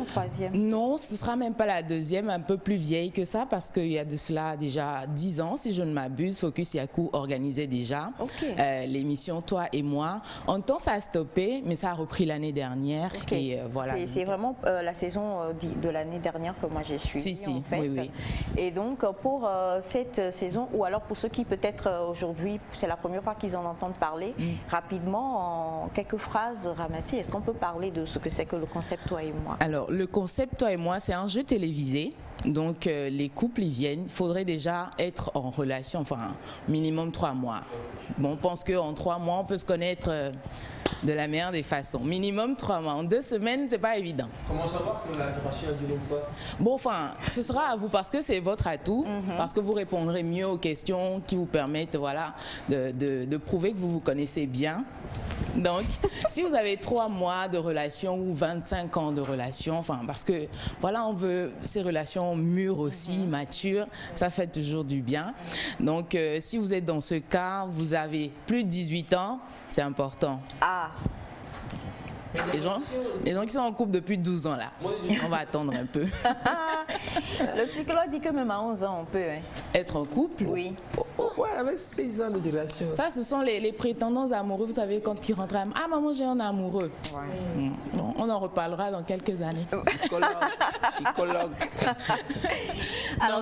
ou troisième? Non, ce ne sera même pas la deuxième, un peu plus vieille que ça, parce qu'il y a de cela déjà 10 ans, si je ne m'abuse. Focus Yaku organisait déjà l'émission Toi et moi. En temps, ça a stoppé, mais ça a repris l'année dernière. Et voilà. C'est vraiment la saison de l'année dernière que moi j'ai suivi. Si, en fait. oui. Et donc, pour cette saison, ou alors pour ceux qui peut-être aujourd'hui, c'est la première fois qu'ils en entendent parler, rapidement, en quelques phrases ramassées, est-ce qu'on peut parler de ce que c'est que le concept Toi et moi? Alors, le concept Toi et moi, c'est un jeu télévisé. Donc, les couples, ils viennent. Il faudrait déjà être en relation, enfin, minimum 3 mois. Bon, on pense qu'en 3 mois, on peut se connaître de la meilleure des façons. Minimum 3 mois. En 2 semaines, c'est pas évident. Comment savoir que la duration a duré ou pas? Bon, enfin, ce sera à vous parce que c'est votre atout, parce que vous répondrez mieux aux questions qui vous permettent, voilà, de prouver que vous vous connaissez bien. Donc, si vous avez 3 mois de relation ou 25 ans de relation, enfin, parce que, voilà, on veut ces relations mûres aussi, matures, ça fait toujours du bien. Donc, si vous êtes dans ce cas, vous avez plus de 18 ans, c'est important. Ah. Les gens qui sont en couple depuis 12 ans, là, on va attendre un peu. Le psychologue dit que même à 11 ans, on peut. Hein. Être en couple? Oui. Ouais, avec 16 ans de relation. Ça, ce sont les prétendants amoureux, vous savez, quand ils rentrent à... Ah, maman, j'ai un amoureux. Ouais. Bon, on en reparlera dans quelques années. Psychologue.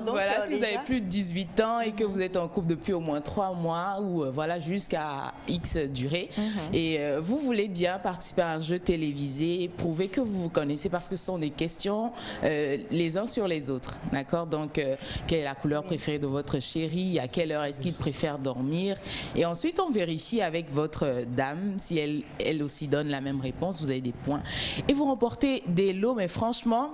Donc voilà, si vous avez plus de 18 ans et que vous êtes en couple depuis au moins 3 mois ou voilà, jusqu'à X durée, et vous voulez bien participer à un jeu télévisé, prouver que vous vous connaissez parce que ce sont des questions les uns sur les autres, d'accord? Donc, quelle est la couleur préférée de votre chéri? À quelle heure est-ce qu'il préfère dormir? Et ensuite, on vérifie avec votre dame si elle aussi donne la même réponse. Vous avez des points. Et vous remportez des lots, mais franchement...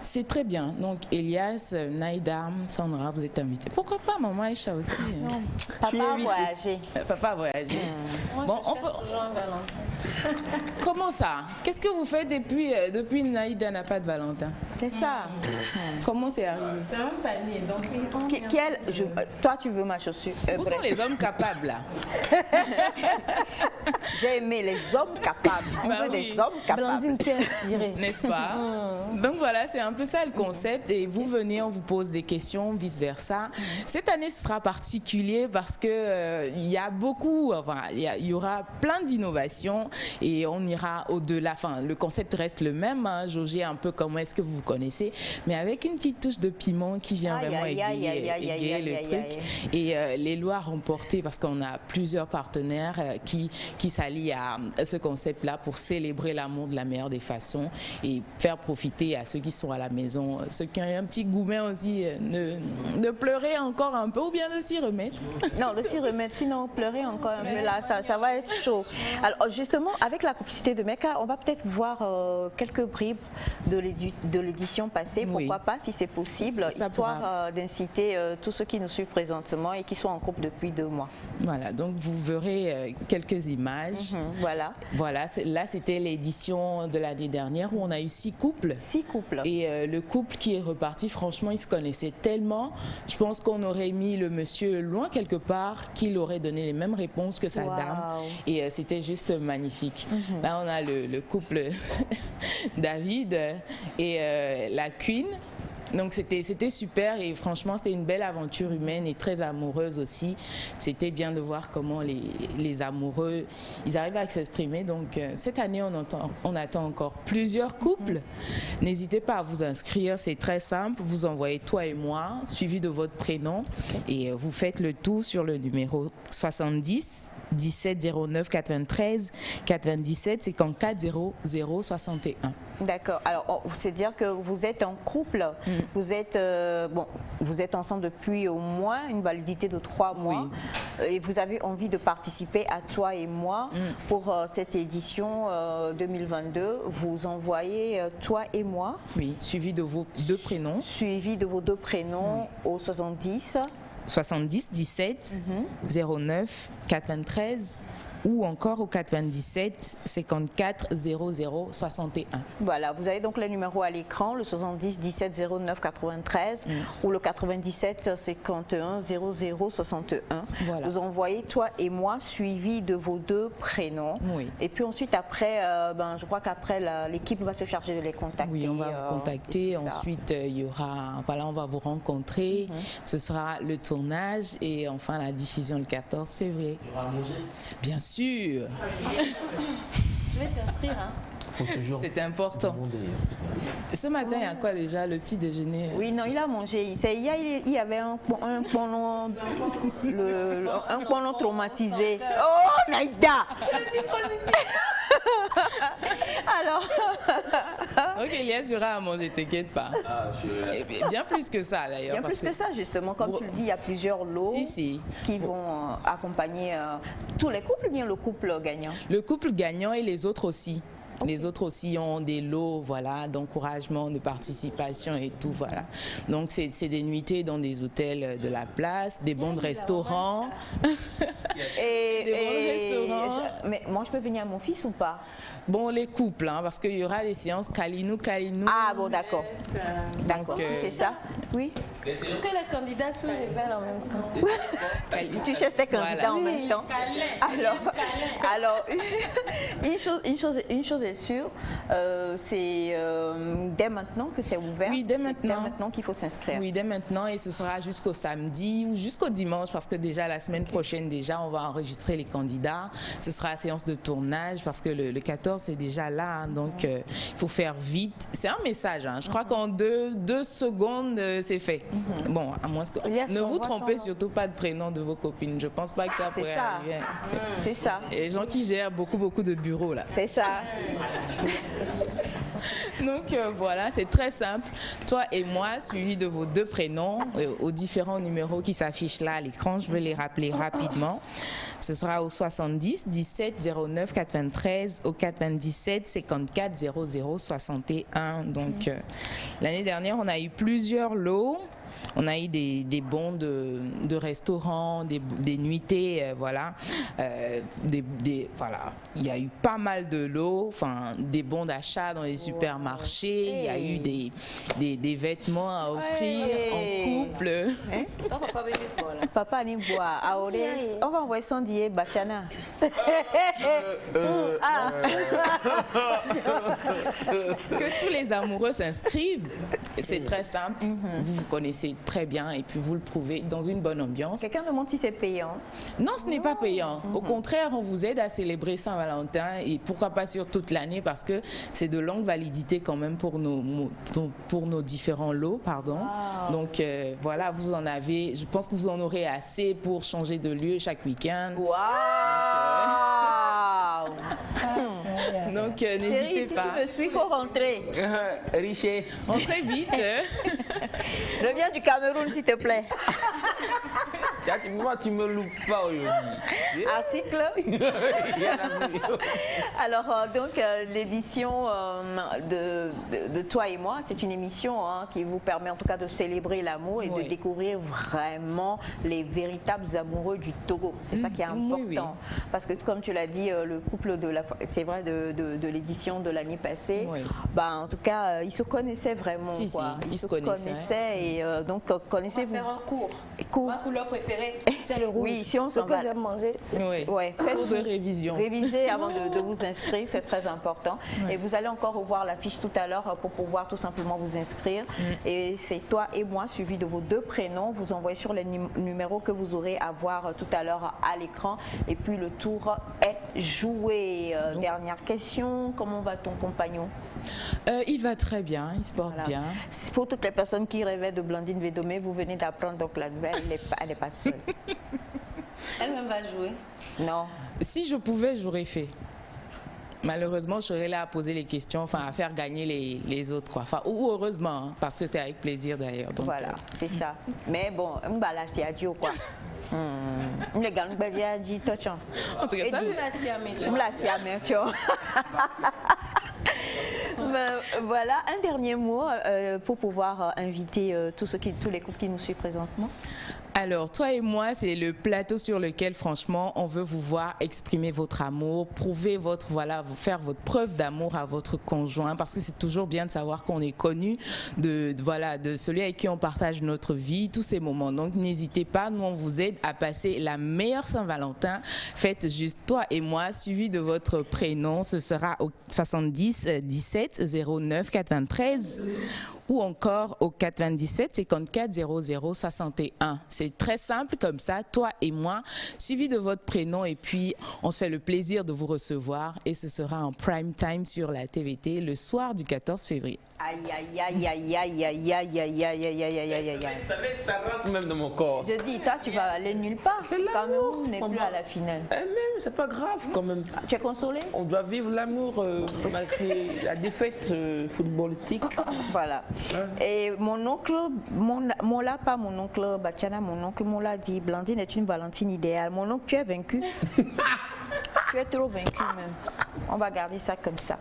C'est très bien. Donc, Elias, Naïda, Sandra, vous êtes invités. Pourquoi pas maman Aïcha aussi? Non. Papa a voyagé. Papa a voyagé. Bon, on peut... Comment ça? Qu'est-ce que vous faites depuis Naïda n'a pas de Valentin? C'est ça. Comment c'est arrivé? C'est un panier. Donc, toi, tu veux ma chaussure? Où sont les hommes capables, là? J'ai aimé les hommes capables. On veut des hommes capables. N'est-ce pas? Donc, voilà, c'est un peu ça le concept. Et vous venez, on vous pose des questions, vice-versa. Cette année, ce sera particulier parce que il y a beaucoup, enfin, il y aura plein d'innovations et on ira au-delà. Enfin, le concept reste le même, hein, jauger un peu comment est-ce que vous vous connaissez, mais avec une petite touche de piment qui vient vraiment égayer le truc. Et les lois à remporter, parce qu'on a plusieurs partenaires qui s'allient à ce concept-là pour célébrer l'amour de la meilleure des façons et faire profiter à ceux qui sont à la maison, ceux qui ont un petit gourmet aussi, de pleurer encore un peu ou bien de s'y remettre. Non, de s'y remettre, sinon pleurer encore un peu là, ça va être chaud. Alors justement, avec la complicité de Mecca, on va peut-être voir quelques bribes de l'édition passée, pourquoi pas, si c'est possible, histoire d'inciter tous ceux qui nous suivent présentement et qui sont en couple depuis 2 mois. Voilà, donc vous verrez quelques images. Voilà. Voilà, là c'était l'édition de l'année dernière où on a eu 6 couples. 6 couples. Et le couple qui est reparti, franchement, il se connaissait tellement. Je pense qu'on aurait mis le monsieur loin quelque part, qu'il aurait donné les mêmes réponses que sa dame. Et c'était juste magnifique. Là, on a le couple David et la Queen. Donc c'était super et franchement c'était une belle aventure humaine et très amoureuse aussi. C'était bien de voir comment les amoureux, ils arrivent à s'exprimer. Donc cette année on attend encore plusieurs couples. N'hésitez pas à vous inscrire, c'est très simple. Vous envoyez toi et moi, suivi de votre prénom et vous faites le tout sur le numéro 70 17 09 93 97 54 00 61. D'accord. Alors, c'est dire que vous êtes en couple, vous êtes ensemble depuis au moins une validité de 3 mois et vous avez envie de participer à toi et moi pour cette édition 2022. Vous envoyez toi et moi. Oui, suivi de vos 2 prénoms. Suivi de vos 2 prénoms au 70 17 09 93 ou encore au 97 54 00 61. Voilà, vous avez donc les numéros à l'écran, le 70 17 09 93 ou le 97 51 00 61. Voilà. Vous envoyez toi et moi suivi de vos 2 prénoms. Et puis ensuite après, je crois qu'après l'équipe va se charger de les contacter. Oui, on va vous contacter. Ensuite, il y aura, voilà, on va vous rencontrer. Ce sera le tournage et enfin la diffusion le 14 février. Il y aura à manger. Bien sûr. Je vais t'inscrire. C'est important. Ce matin, il y a quoi déjà? Le petit déjeuner? Oui, non, il a mangé. Hier, il y avait un pono traumatisé. Oh, Naïda! Alors. Ok, Elias, il y aura à manger, t'inquiète pas. Et bien plus que ça d'ailleurs. Bien plus que ça, justement. Comme tu le dis, il y a plusieurs lots qui vont accompagner tous les couples, bien le couple gagnant. Le couple gagnant et les autres aussi. Okay. Les autres aussi ont des lots, voilà, d'encouragement, de participation et tout, voilà. Donc c'est des nuitées dans des hôtels de la place, des bons de restaurants. Des bons restaurants. Mais moi, je peux venir à mon fils ou pas? Bon, les couples, hein, parce qu'il y aura des séances Kalinou. Ah bon, d'accord. D'accord, si c'est ça. Oui. Que les candidats se révèlent en même temps. Tu cherches tes candidats en même temps. Alors, une chose est sûre, c'est dès maintenant que c'est ouvert. Oui, dès maintenant. Dès maintenant qu'il faut s'inscrire. Oui, dès maintenant, et ce sera jusqu'au samedi ou jusqu'au dimanche, parce que déjà la semaine prochaine, déjà, on va enregistrer les candidats. Ce sera la séance de tournage, parce que le 14, c'est déjà là, hein, donc il faut faire vite. C'est un message, hein. Je crois qu'en deux secondes, c'est fait. Bon, à moins que... Ne vous trompez surtout pas de prénom de vos copines. Je pense pas que ça pourrait arriver. C'est ça. Et les gens qui gèrent beaucoup de bureaux, là. C'est ça. Donc voilà, c'est très simple. Toi et moi, suivi de vos deux prénoms, aux différents numéros qui s'affichent là à l'écran. Je vais les rappeler rapidement. Ce sera au 70 17 09 93, au 97 54 00 61. Donc l'année dernière, on a eu plusieurs lots. On a eu des bons de restaurants, des nuitées, voilà. Voilà. Il y a eu pas mal de lots, enfin, des bons d'achat dans les supermarchés. Il y a eu des vêtements à offrir en couple. Papa n'est bois. On va envoyer son dié Bachana. Que tous les amoureux s'inscrivent. C'est très simple. Vous vous connaissez très bien et puis vous le prouvez dans une bonne ambiance. Quelqu'un demande si c'est payant? Non, ce n'est pas payant. Au contraire, on vous aide à célébrer Saint-Valentin et pourquoi pas sur toute l'année parce que c'est de longue validité quand même pour nos différents lots, pardon. Wow. Donc voilà, vous en avez, je pense que vous en aurez assez pour changer de lieu chaque week-end. Wow. Donc n'hésitez pas. Si tu me suis, il faut rentrer. Richer. Entrez vite. Reviens du Cameroun, s'il te plaît. Moi, tu me loupes pas aujourd'hui. Article. Alors, donc, l'édition de Toi et moi, c'est une émission qui vous permet en tout cas de célébrer l'amour et de découvrir vraiment les véritables amoureux du Togo. C'est ça qui est important. Parce que, comme tu l'as dit, le couple c'est vrai, de l'édition de l'année passée, bah, en tout cas, ils se connaissaient vraiment. Ils se connaissaient et donc, connaissez-vous. On va faire un cours. Ma couleur préférée, c'est le rouge. Oui, si on s'en va. Que j'aime manger. Oui, cours de révision. Révisez avant de vous inscrire, c'est très important. Et vous allez encore revoir l'affiche tout à l'heure pour pouvoir tout simplement vous inscrire. Et c'est Toi et moi, suivi de vos deux prénoms. Vous envoyez sur les numéros que vous aurez à voir tout à l'heure à l'écran. Et puis le tour est joué. Dernière question, comment va ton compagnon? Il va très bien, il se porte bien. Pour toutes les personnes qui rêvaient de Blandine Védomé, vous venez d'apprendre donc la nouvelle, elle n'est pas seule. Elle-même va jouer? Non. Si je pouvais, j'aurais fait. Malheureusement, je serais là à poser les questions, enfin à faire gagner les autres, quoi. Enfin, ou heureusement, hein, parce que c'est avec plaisir d'ailleurs. Voilà, c'est ça. Mais bon, là, c'est adieu, quoi. Les gars, nous dit touchant. En tout cas, ça, voilà, un dernier mot pour pouvoir inviter tous les couples qui nous suivent présentement. Alors, Toi et moi, c'est le plateau sur lequel, franchement, on veut vous voir exprimer votre amour, prouver faire votre preuve d'amour à votre conjoint, parce que c'est toujours bien de savoir qu'on est connu de celui avec qui on partage notre vie, tous ces moments. Donc, n'hésitez pas, nous, on vous aide à passer la meilleure Saint-Valentin. Faites juste Toi et moi, suivi de votre prénom. Ce sera au 70 17 09 93. ou encore au 97 54 00 61. C'est très simple comme ça, toi et moi, suivi de votre prénom et puis on se fait le plaisir de vous recevoir et ce sera en prime time sur la TVT le soir du 14 février. Aïe, aïe, aïe, aïe, aïe, aïe, aïe, aïe, aïe, aïe, aïe, aïe, aïe. Ça rentre même dans mon corps. Je dis, toi, tu vas aller nulle part. Cameroun n'est plus à la finale. Même, c'est pas grave quand même. Tu es consolé? On doit vivre l'amour malgré la défaite footballistique. Voilà. Et mon oncle, Mola, pas mon oncle Bachana, mon oncle Mola dit, Blandine est une Valentine idéale. Mon oncle, tu es vaincu. Tu es trop vaincu même. On va garder ça comme ça.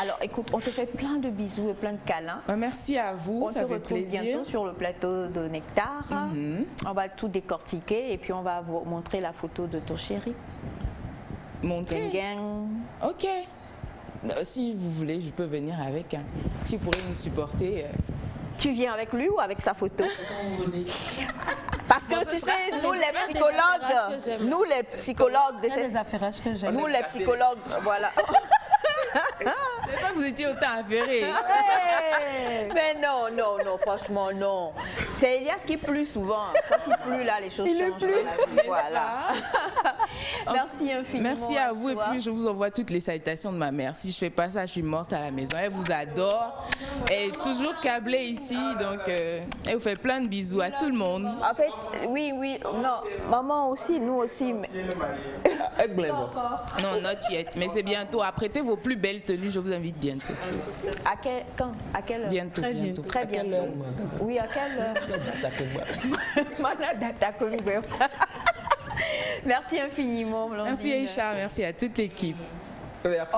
Alors écoute, on te fait plein de bisous et plein de câlins. Merci à vous, ça fait plaisir. On te retrouve bientôt sur le plateau de Nectar. On va tout décortiquer et puis on va vous montrer la photo de ton chéri. Montrer. Gang. Ok. Si vous voulez, je peux venir avec. Si vous pourrez nous supporter. Tu viens avec lui ou avec sa photo? Parce que tu sais, nous les psychologues, nous les psychologues de ces affaires que j'aime. Nous les psychologues, voilà. C'est pas que vous étiez autant affairés. Mais non, non, non, franchement, non. C'est Elias qui pleut souvent. Quand il pleut, là, les choses changent. Voilà. Merci infiniment. Merci à vous et puis je vous envoie toutes les salutations de ma mère. Si je fais pas ça, je suis morte à la maison. Elle vous adore. Elle est toujours câblée ici, donc elle vous fait plein de bisous à tout le monde. En fait, oui, oui, non, maman aussi, nous aussi. Mais... Non, not yet, mais c'est bientôt. Apprêtez vos plus belles tenues, je vous invite bientôt. À quelle, quand? À quelle heure? Bientôt, très bientôt. Très bientôt. Oui, à quelle heure? Merci infiniment, Blandine. Merci Aïcha, merci à toute l'équipe. Merci.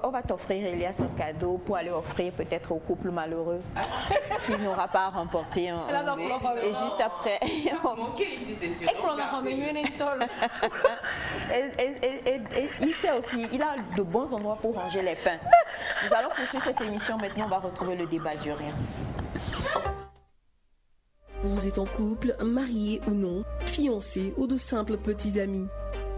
On va t'offrir, Elias, un cadeau pour aller offrir peut-être au couple malheureux qui n'aura pas remporté un et juste après. Et il sait aussi, il a de bons endroits pour ranger les pains. Nous allons poursuivre cette émission. Maintenant, on va retrouver le débat du rien. Vous êtes en couple, marié ou non, fiancé ou de simples petits amis.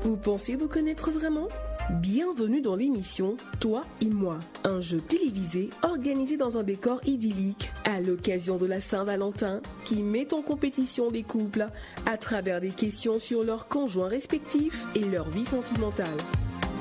Vous pensez vous connaître vraiment? Bienvenue dans l'émission Toi et moi, un jeu télévisé organisé dans un décor idyllique à l'occasion de la Saint-Valentin qui met en compétition des couples à travers des questions sur leurs conjoints respectifs et leur vie sentimentale.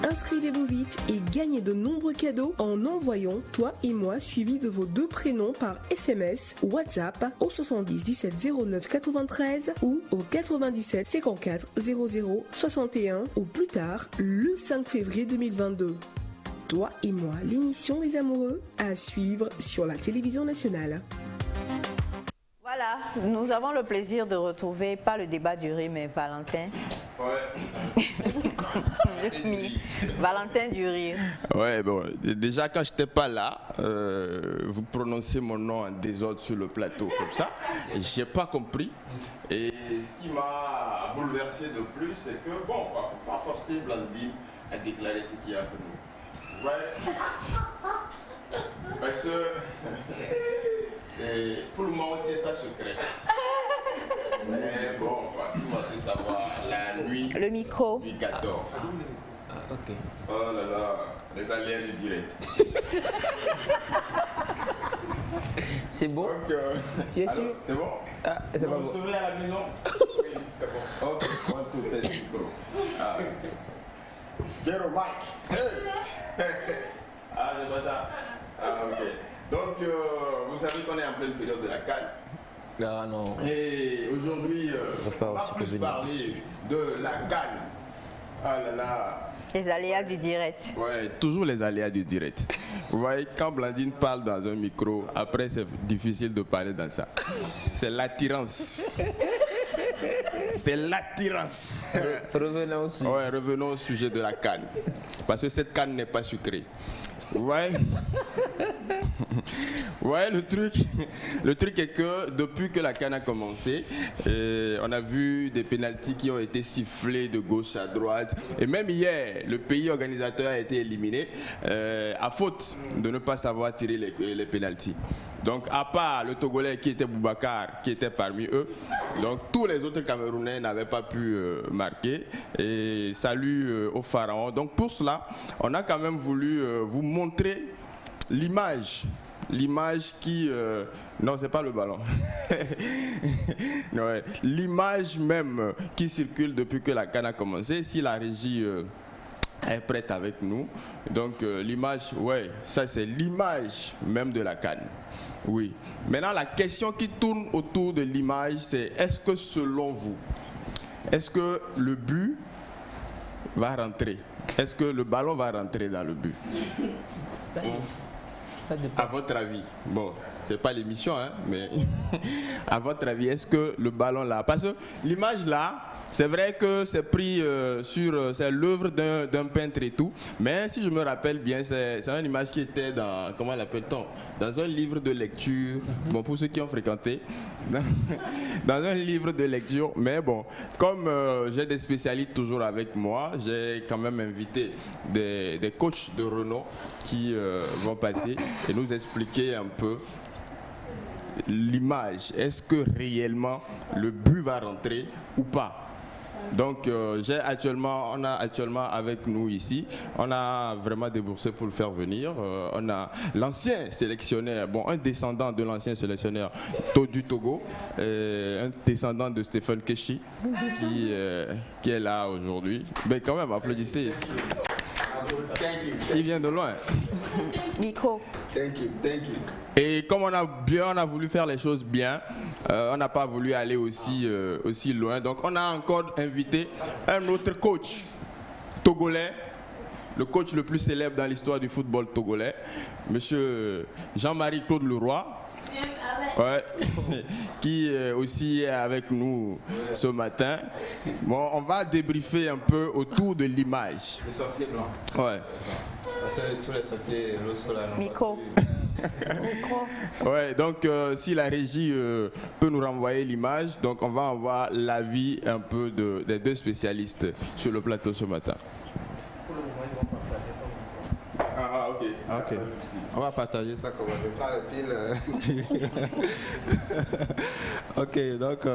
Inscrivez-vous vite et gagnez de nombreux cadeaux en envoyant Toi et moi suivi de vos deux prénoms par SMS, WhatsApp au 70 17 09 93 ou au 97 54 00 61 ou plus tard le 5 février 2022. Toi et moi, l'émission des amoureux à suivre sur la télévision nationale. Voilà, nous avons le plaisir de retrouver, pas le débat du riz, mais Valentin. Ouais. Valentin du rire. Ouais, bon, déjà quand je n'étais pas là, vous prononcez mon nom en désordre sur le plateau comme ça. Je n'ai pas compris. Et ce qui m'a bouleversé de plus, c'est que, bon, il ne faut pas forcer Blandine à déclarer ce qu'il y a entre nous. Ouais. Parce que tout le monde tient ça secret. Mais bon, tout va se savoir la nuit. Le micro. Du 14. Ok. Oh là là, les aléas du direct. C'est bon? Donc, tu es sûr? C'est bon? Ah, c'est pas bon. Vous recevez à la maison? Oui, c'est bon. Ok, on tout fait le micro. Ah. Get a mic. Hey. Ah, c'est pas ça. Ah, ok. Donc, vous savez qu'on est en pleine période de la CAN. Ah non. Et aujourd'hui, on va plus parler de la CAN. Ah là là. Les aléas du direct. Ouais, toujours les aléas du direct. Vous voyez, quand Blandine parle dans un micro, après c'est difficile de parler dans ça. C'est l'attirance. C'est l'attirance. Revenons aussi. Ouais, revenons au sujet de la CAN. Parce que cette CAN n'est pas sucrée. Ouais. Ouais, le truc est que depuis que la CAN a commencé, on a vu des pénaltys qui ont été sifflés de gauche à droite. Et même hier, le pays organisateur a été éliminé à faute de ne pas savoir tirer les pénaltys. Donc, à part le Togolais qui était Boubacar, qui était parmi eux, donc tous les autres Camerounais n'avaient pas pu marquer. Et salut au Pharaon. Donc, pour cela, on a quand même voulu vous montrer l'image qui... non, c'est pas le ballon. Ouais. L'image même qui circule depuis que la CAN a commencé, si la régie est prête avec nous. Donc l'image, ouais, ça c'est l'image même de la CAN. Oui. Maintenant, la question qui tourne autour de l'image, c'est est-ce que selon vous, est-ce que le but va rentrer? Est-ce que le ballon va rentrer dans le but? À votre avis, bon, c'est pas l'émission, hein, mais à votre avis, est-ce que le ballon là, parce que l'image là, c'est vrai que c'est pris c'est l'œuvre d'un peintre et tout, mais si je me rappelle bien, c'est une image qui était dans, comment l'appelle-t-on, dans un livre de lecture, bon, pour ceux qui ont fréquenté, dans un livre de lecture, mais bon, comme j'ai des spécialistes toujours avec moi, j'ai quand même invité des coachs de renom qui vont passer et nous expliquer un peu l'image. Est-ce que réellement le but va rentrer ou pas? Donc on a actuellement avec nous ici, on a vraiment déboursé pour le faire venir. On a l'ancien sélectionneur, bon, un descendant de l'ancien sélectionneur du Togo, un descendant de Stephen Keshi qui est là aujourd'hui. Mais quand même, applaudissez. Il vient de loin. Nico. Thank you. Et comme on a voulu faire les choses bien, on n'a pas voulu aller aussi loin. Donc on a encore invité un autre coach togolais, le coach le plus célèbre dans l'histoire du football togolais, monsieur Jean-Marie Claude Leroy. Ouais, qui aussi est avec nous ce matin. Bon, on va débriefer un peu autour de l'image. Les sorciers blancs. Ouais. Parce que tous les sorciers, Micro. Ouais, donc si la régie peut nous renvoyer l'image, donc on va avoir l'avis un peu des deux spécialistes sur le plateau ce matin. Ok. On va partager ça comme je prends les piles. Ok, donc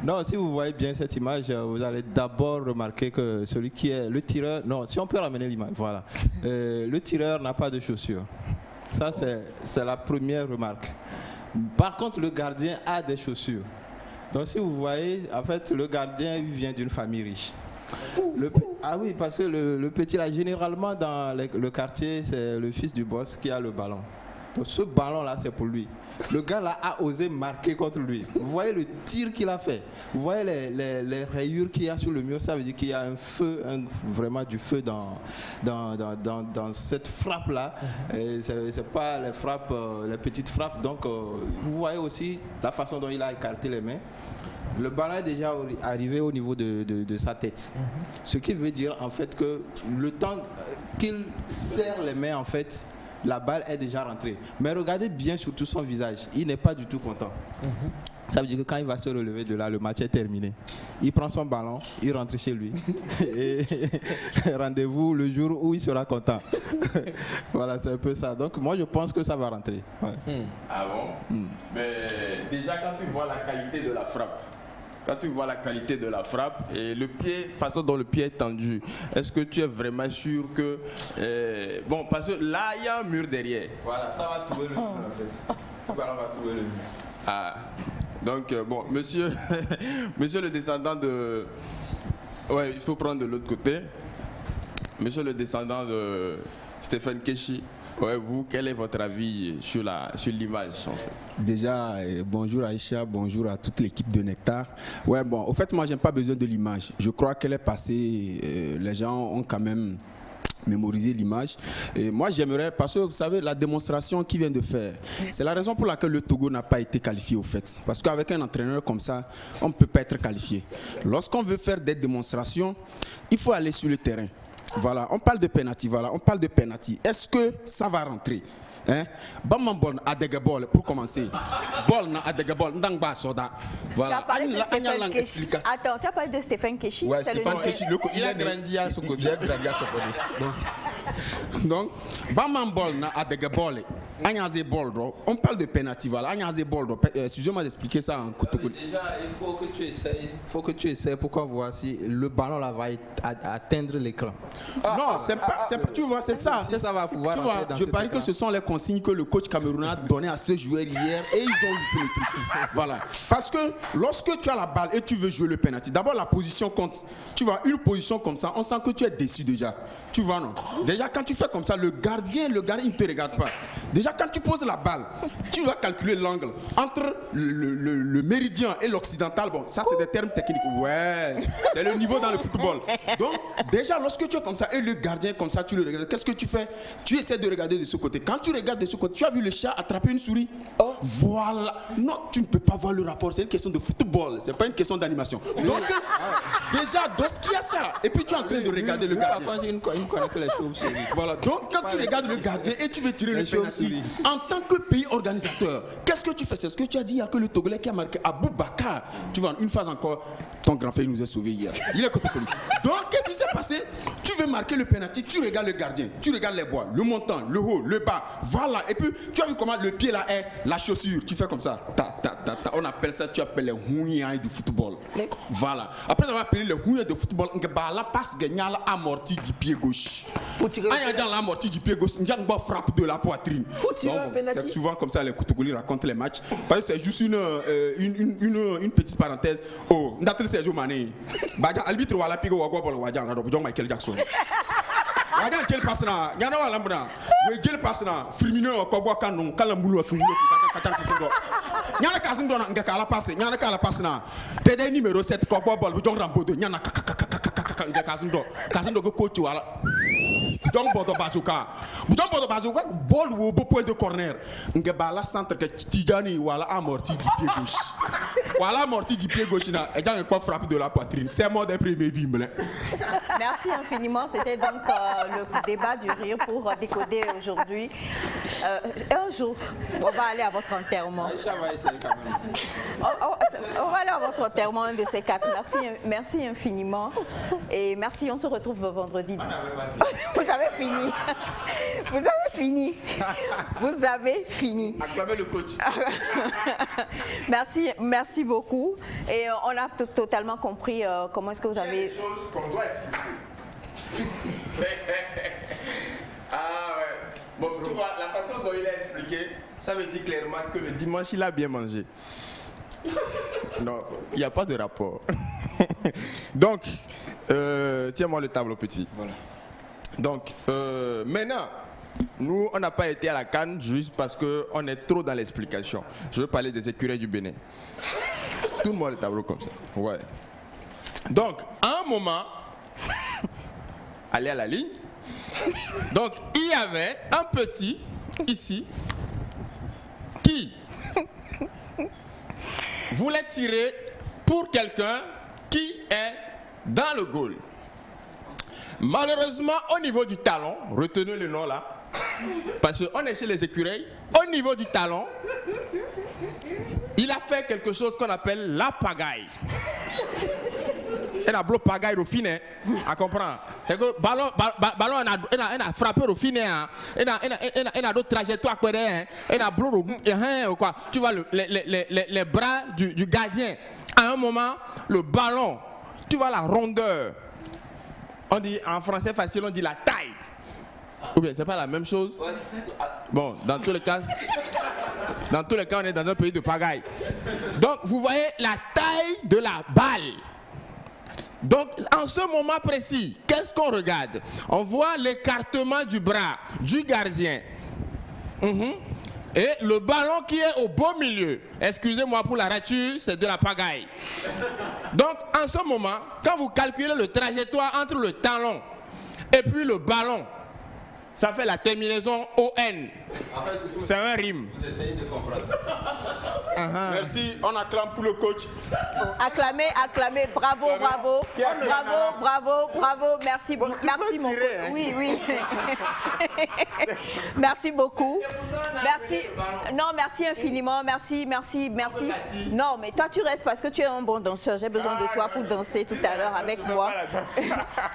non, si vous voyez bien cette image, vous allez d'abord remarquer que celui qui est le tireur, non, si on peut ramener l'image, voilà. Le tireur n'a pas de chaussures. Ça, c'est la première remarque. Par contre, le gardien a des chaussures. Donc si vous voyez, en fait, le gardien vient d'une famille riche. Ah oui, parce que le petit là, généralement dans le quartier, c'est le fils du boss qui a le ballon. Donc ce ballon là, c'est pour lui. Le gars là a osé marquer contre lui. Vous voyez le tir qu'il a fait. Vous voyez les rayures qu'il y a sur le mur. Ça veut dire qu'il y a un feu, vraiment du feu dans cette frappe là. C'est pas les frappes, les petites frappes. Donc vous voyez aussi la façon dont il a écarté les mains. Le ballon est déjà arrivé au niveau de sa tête. Ce qui veut dire en fait que le temps qu'il serre les mains, en fait, la balle est déjà rentrée. Mais regardez bien surtout son visage. Il n'est pas du tout content. Ça veut dire que quand il va se relever de là, le match est terminé. Il prend son ballon, il rentre chez lui. Et rendez-vous le jour où il sera content. Voilà, c'est un peu ça. Donc moi, je pense que ça va rentrer. Ouais. Ah bon? Mais déjà, quand tu vois la qualité de la frappe, et le pied, façon dont le pied est tendu, est-ce que tu es vraiment sûr que... bon, parce que là, il y a un mur derrière. Voilà, ça va trouver le mur en fait. Le ballon va trouver le mur. Ah, donc bon, monsieur le descendant de... Ouais, il faut prendre de l'autre côté. Monsieur le descendant de Stephen Keshi. Ouais, vous, quel est votre avis sur l'image en fait? Déjà, bonjour Aïcha, bonjour à toute l'équipe de Nectar. Ouais, bon, au fait, moi, j'aime pas besoin de l'image. Je crois qu'elle est passée. Les gens ont quand même mémoriser l'image. Et moi, j'aimerais, parce que vous savez, la démonstration qu'il vient de faire, c'est la raison pour laquelle le Togo n'a pas été qualifié au fait. Parce qu'avec un entraîneur comme ça, on ne peut pas être qualifié. Lorsqu'on veut faire des démonstrations, il faut aller sur le terrain. Voilà, on parle de penalty, Est-ce que ça va rentrer? Bamman bol a dega bol pour commencer. Bol na a dega bol ndang ba soda. Voilà. Attends, tu as parlé de Stephen Keshi. Ouais, Stephen Keshi, il a grandi à ce côté. Donc, Bamman bol na a dega bol. On parle de penalty, voilà. Excusez-moi d'expliquer ça en Kotokoli. Déjà, il faut que tu essayes pour qu'on voit si le ballon là va atteindre l'écran. Non, tu vois, c'est ça. Si ça va pouvoir rentrer dans je parie que ce sont les consignes que le coach camerounais a donné à ce joueur hier et ils ont loupé le truc. Voilà. Parce que lorsque tu as la balle et tu veux jouer le penalty, d'abord la position compte. Tu vois, une position comme ça, on sent que tu es déçu déjà. Tu vois, non? Déjà, quand tu fais comme ça, le gardien, il ne te regarde pas. Déjà, quand tu poses la balle, tu dois calculer l'angle entre le méridien et l'occidental. Bon, ça, c'est des termes techniques. Ouais, c'est le niveau dans le football. Donc, déjà, lorsque tu es comme ça et le gardien, comme ça, tu le regardes, qu'est-ce que tu fais? Tu essaies de regarder de ce côté. Quand tu regardes de ce côté, tu as vu le chat attraper une souris? Voilà. Non, tu ne peux pas voir le rapport. C'est une question de football. C'est pas une question d'animation. Donc, déjà, dans ce qu'il y a ça, et puis tu es en train de regarder le gardien. Il ne connaît que les chauves-souris. Voilà. Donc, quand tu regardes le gardien et tu veux tirer le penalty, en tant que pays organisateur, qu'est-ce que tu fais? C'est ce que tu as dit. Il n'y a que le Togolais qui a marqué Aboubakar. Tu vois, une phase encore, ton grand frère nous a sauvés hier. Il est Kotokoli. Donc, qu'est-ce qui s'est passé? Tu veux marquer le penalty, tu regardes le gardien, tu regardes les bois, le montant, le haut, le bas. Voilà. Et puis, tu as vu comment le pied là est, la chaussure. Tu fais comme ça. On appelle ça, tu appelles les houilles du football. Voilà. Après avoir appelé les houilles du football, on la passe gagnante amortie du pied gauche. Dans l'amorti du pied gauche, on frappe de la poitrine. C'est souvent comme ça les Kotokoli racontent les matchs. Parce que c'est juste une petite parenthèse. Oh, Ndatel Sergio Mané. Arbitre wala pigo wagwa bol wajan na do Michael Jackson. Wajan jël passe na, nyana wala mbna. We jël passe na, Firmino ko bwa kanon, kala mbulu ak mbulu kata kasindo. Nyana kasindo na ngaka la passe, nyana kala passe na. Tede numéro 7 ko bwa bol bu jong rambodo, nyana kaka kasindo ko coach wala. Donc bodo bazooka bol ou beau point de corner ngeba centre que Tidjani wala amorti du pied gauche voilà amorti du pied gauche na et pas frappé de la poitrine c'est mort des premiers bimbes. Merci infiniment, c'était donc le débat du rire pour décoder aujourd'hui. Un jour on va aller à votre enterrement. Aïcha va essayer quand même. On va aller à votre enterrement, un de ces quatre. Merci infiniment et merci, on se retrouve vendredi. Vous avez fini. Vous avez fini. Vous avez fini. Acclamez le coach. Merci beaucoup. Et on a totalement compris comment est-ce que vous avez... Il y a des choses qu'on doit Ah ouais. Bon, tu vois, la façon dont il a expliqué, ça veut dire clairement que le dimanche, il a bien mangé. Non, il n'y a pas de rapport. Donc, tiens-moi le tableau petit. Voilà. Donc, maintenant, nous, on n'a pas été à la CAN juste parce qu'on est trop dans l'explication. Je veux parler des écureuils du Bénin. Tout le monde le tableau comme ça. Ouais. Donc, à un moment, allez à la ligne. Donc, il y avait un petit, ici, qui voulait tirer pour quelqu'un qui est dans le goal. Malheureusement, au niveau du talon, retenez le nom là, parce qu'on est chez les écureuils, au niveau du talon, il a fait quelque chose qu'on appelle la pagaille. Il a bloqué pagaille au finet, à comprendre. C'est que ballon a frappé au finet, il a d'autres trajectoires, il a bloqué, quoi. Tu vois les bras du gardien. À un moment, le ballon, tu vois la rondeur. On dit en français facile, on dit la taille. Ou bien c'est pas la même chose. Bon, dans tous les cas, on est dans un pays de pagaille. Donc vous voyez la taille de la balle. Donc en ce moment précis, qu'est-ce qu'on regarde? On voit l'écartement du bras du gardien. Et le ballon qui est au beau milieu, excusez-moi pour la rature, c'est de la pagaille. Donc en ce moment, quand vous calculez le trajectoire entre le talon et puis le ballon, ça fait la terminaison ON. C'est un rime. Vous essayez de comprendre. Merci, on acclame pour le coach. Acclamez, bravo. Merci, bon, merci mon coach. Hein. Oui. Merci beaucoup. Merci. Non, merci infiniment. Merci. Non, mais toi tu restes parce que tu es un bon danseur. J'ai besoin de toi pour danser tout à l'heure avec moi.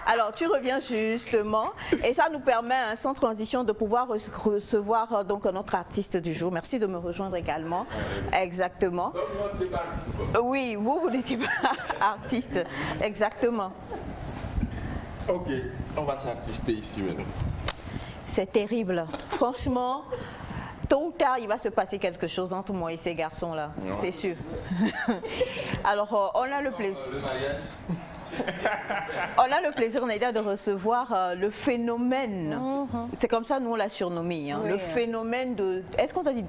Alors tu reviens justement et ça nous permet sans transition de pouvoir recevoir recevoir donc notre artiste du jour. Merci de me rejoindre également. Exactement. Oui, vous n'étiez pas artiste. Exactement. Ok, on va s'artister ici maintenant. C'est terrible. Franchement, tôt ou tard, il va se passer quelque chose entre moi et ces garçons-là. C'est sûr. Alors, on a le plaisir. On a le plaisir, Naïda, de recevoir le phénomène. C'est comme ça, nous, on l'a surnommé. Hein, oui, le phénomène de... Est-ce qu'on t'a dit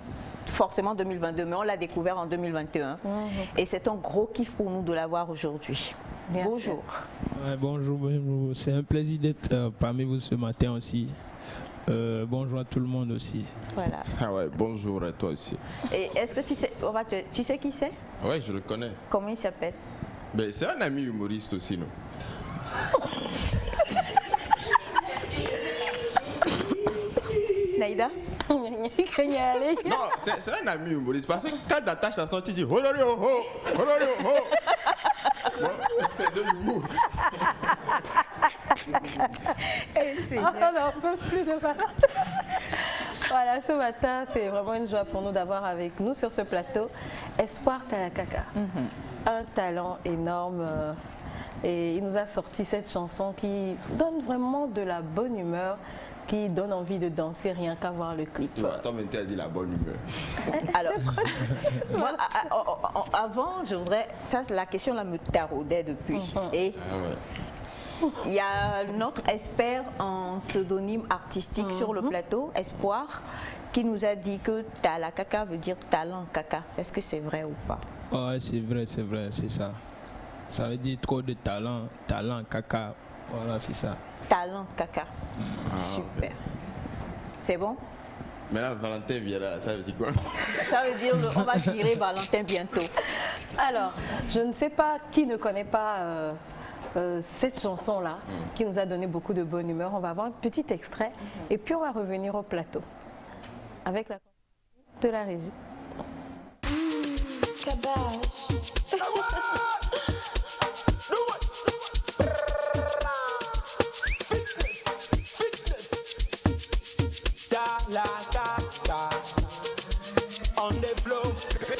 forcément 2022, mais on l'a découvert en 2021. Et c'est un gros kiff pour nous de l'avoir aujourd'hui. Bonjour. Ouais, bonjour. C'est un plaisir d'être parmi vous ce matin aussi. Bonjour à tout le monde aussi. Voilà. Ah ouais, bonjour à toi aussi. Et est-ce que tu sais qui c'est? Ouais, je le connais. Comment il s'appelle? Ben, c'est un ami humoriste aussi, non? Naïda? Non, c'est un ami humoriste. Parce que quand dans ta chanson, tu dis Holori ho ho, Holori ho ho. Bon, c'est de l'humour. On n'en peut plus de parler. Voilà, ce matin, c'est vraiment une joie pour nous d'avoir avec nous sur ce plateau Espoir Talakaka. Un talent énorme. Et il nous a sorti cette chanson qui donne vraiment de la bonne humeur, qui donne envie de danser rien qu'à voir le clip. Attends, mais tu as dit la bonne humeur. Alors, moi, avant, je voudrais... Ça, la question là me taraudait depuis. Et il y a notre expert en pseudonyme artistique sur le plateau, Espoir, qui nous a dit que Talakaka veut dire talent caca. Est-ce que c'est vrai ou pas? Ouais, c'est vrai, c'est ça. Ça veut dire trop de talent, talent caca. Voilà, c'est ça. Talent caca. Super. C'est bon? Maintenant, Valentin viendra, ça veut dire quoi? Ça veut dire on va virer Valentin bientôt. Alors, je ne sais pas qui ne connaît pas cette chanson-là, qui nous a donné beaucoup de bonne humeur. On va avoir un petit extrait et puis on va revenir au plateau avec la de la régie. On the floor,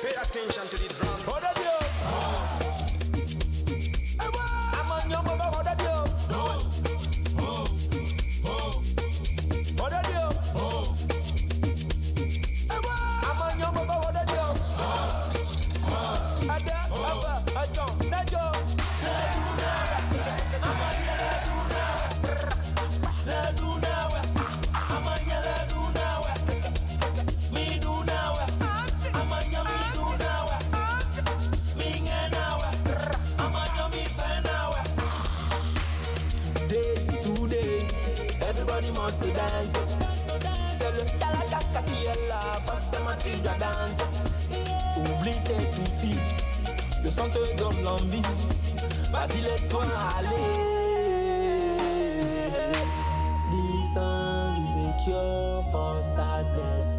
pay attention to the drums. What are you? I'm on your mother. What are you? What are you? I'm on your mother. What are you? Must dance. C'est le Talakaka qui est là, passe ma fille à danse. Oublie tes soucis, le son te donne l'envie. Vas-y, laisse-toi aller. This song is a cure for sadness.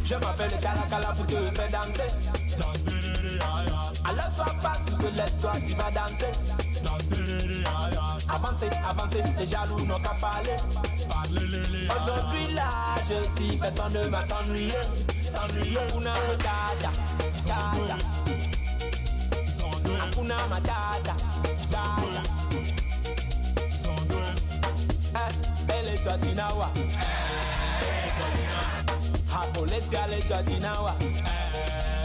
Je m'appelle Kalakala pour te faire danser. Alors sois pas sous ce lève-toi, tu vas danser. Avancez, avancez, les jaloux n'ont qu'à parler. Aujourd'hui là, je dis personne ne va s'ennuyer. S'ennuyer, Hakuna Matata, Tata. Hakuna Matata, Tata. Elle est toi Tinawa. Hapolesia le Tinawa.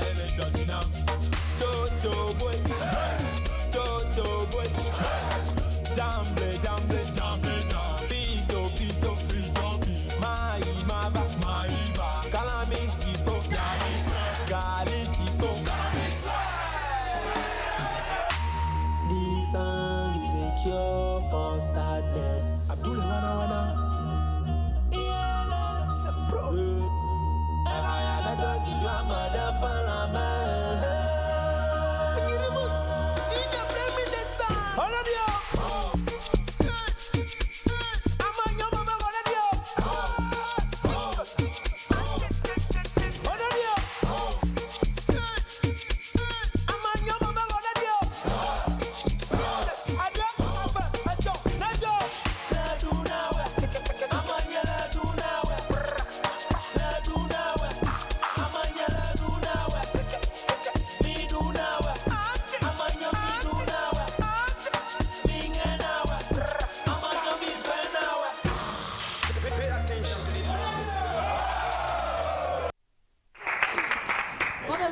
Elle est toi Tinawa. Toto boy, Toto boy. Jamble, jamble, jamble, jamble. Pito, pito, pito, pito. This song is a cure for sadness. Abdul Wana. C'est pro. I thought you are Madame Palama.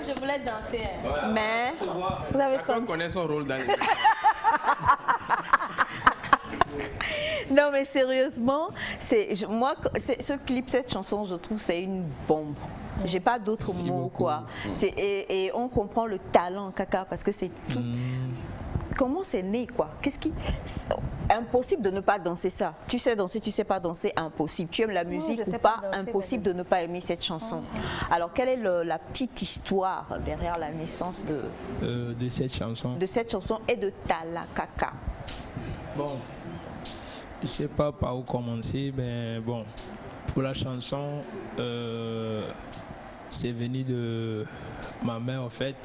Je voulais danser, mais vous avez Chacun connaît son rôle dans les... Non mais sérieusement, ce clip, cette chanson, je trouve c'est une bombe. J'ai pas d'autres mots quoi. Et on comprend le talent Kaka parce que c'est tout. Comment c'est né quoi? Qu'est-ce qui impossible de ne pas danser ça? Tu sais danser, tu sais pas danser, impossible. Tu aimes la musique ou pas, impossible de ne pas aimer cette chanson. Alors quelle est la petite histoire derrière la naissance de cette chanson? De cette chanson et de Tala Kaka. Bon, je sais pas par où commencer, mais bon, pour la chanson, c'est venu de ma mère en fait.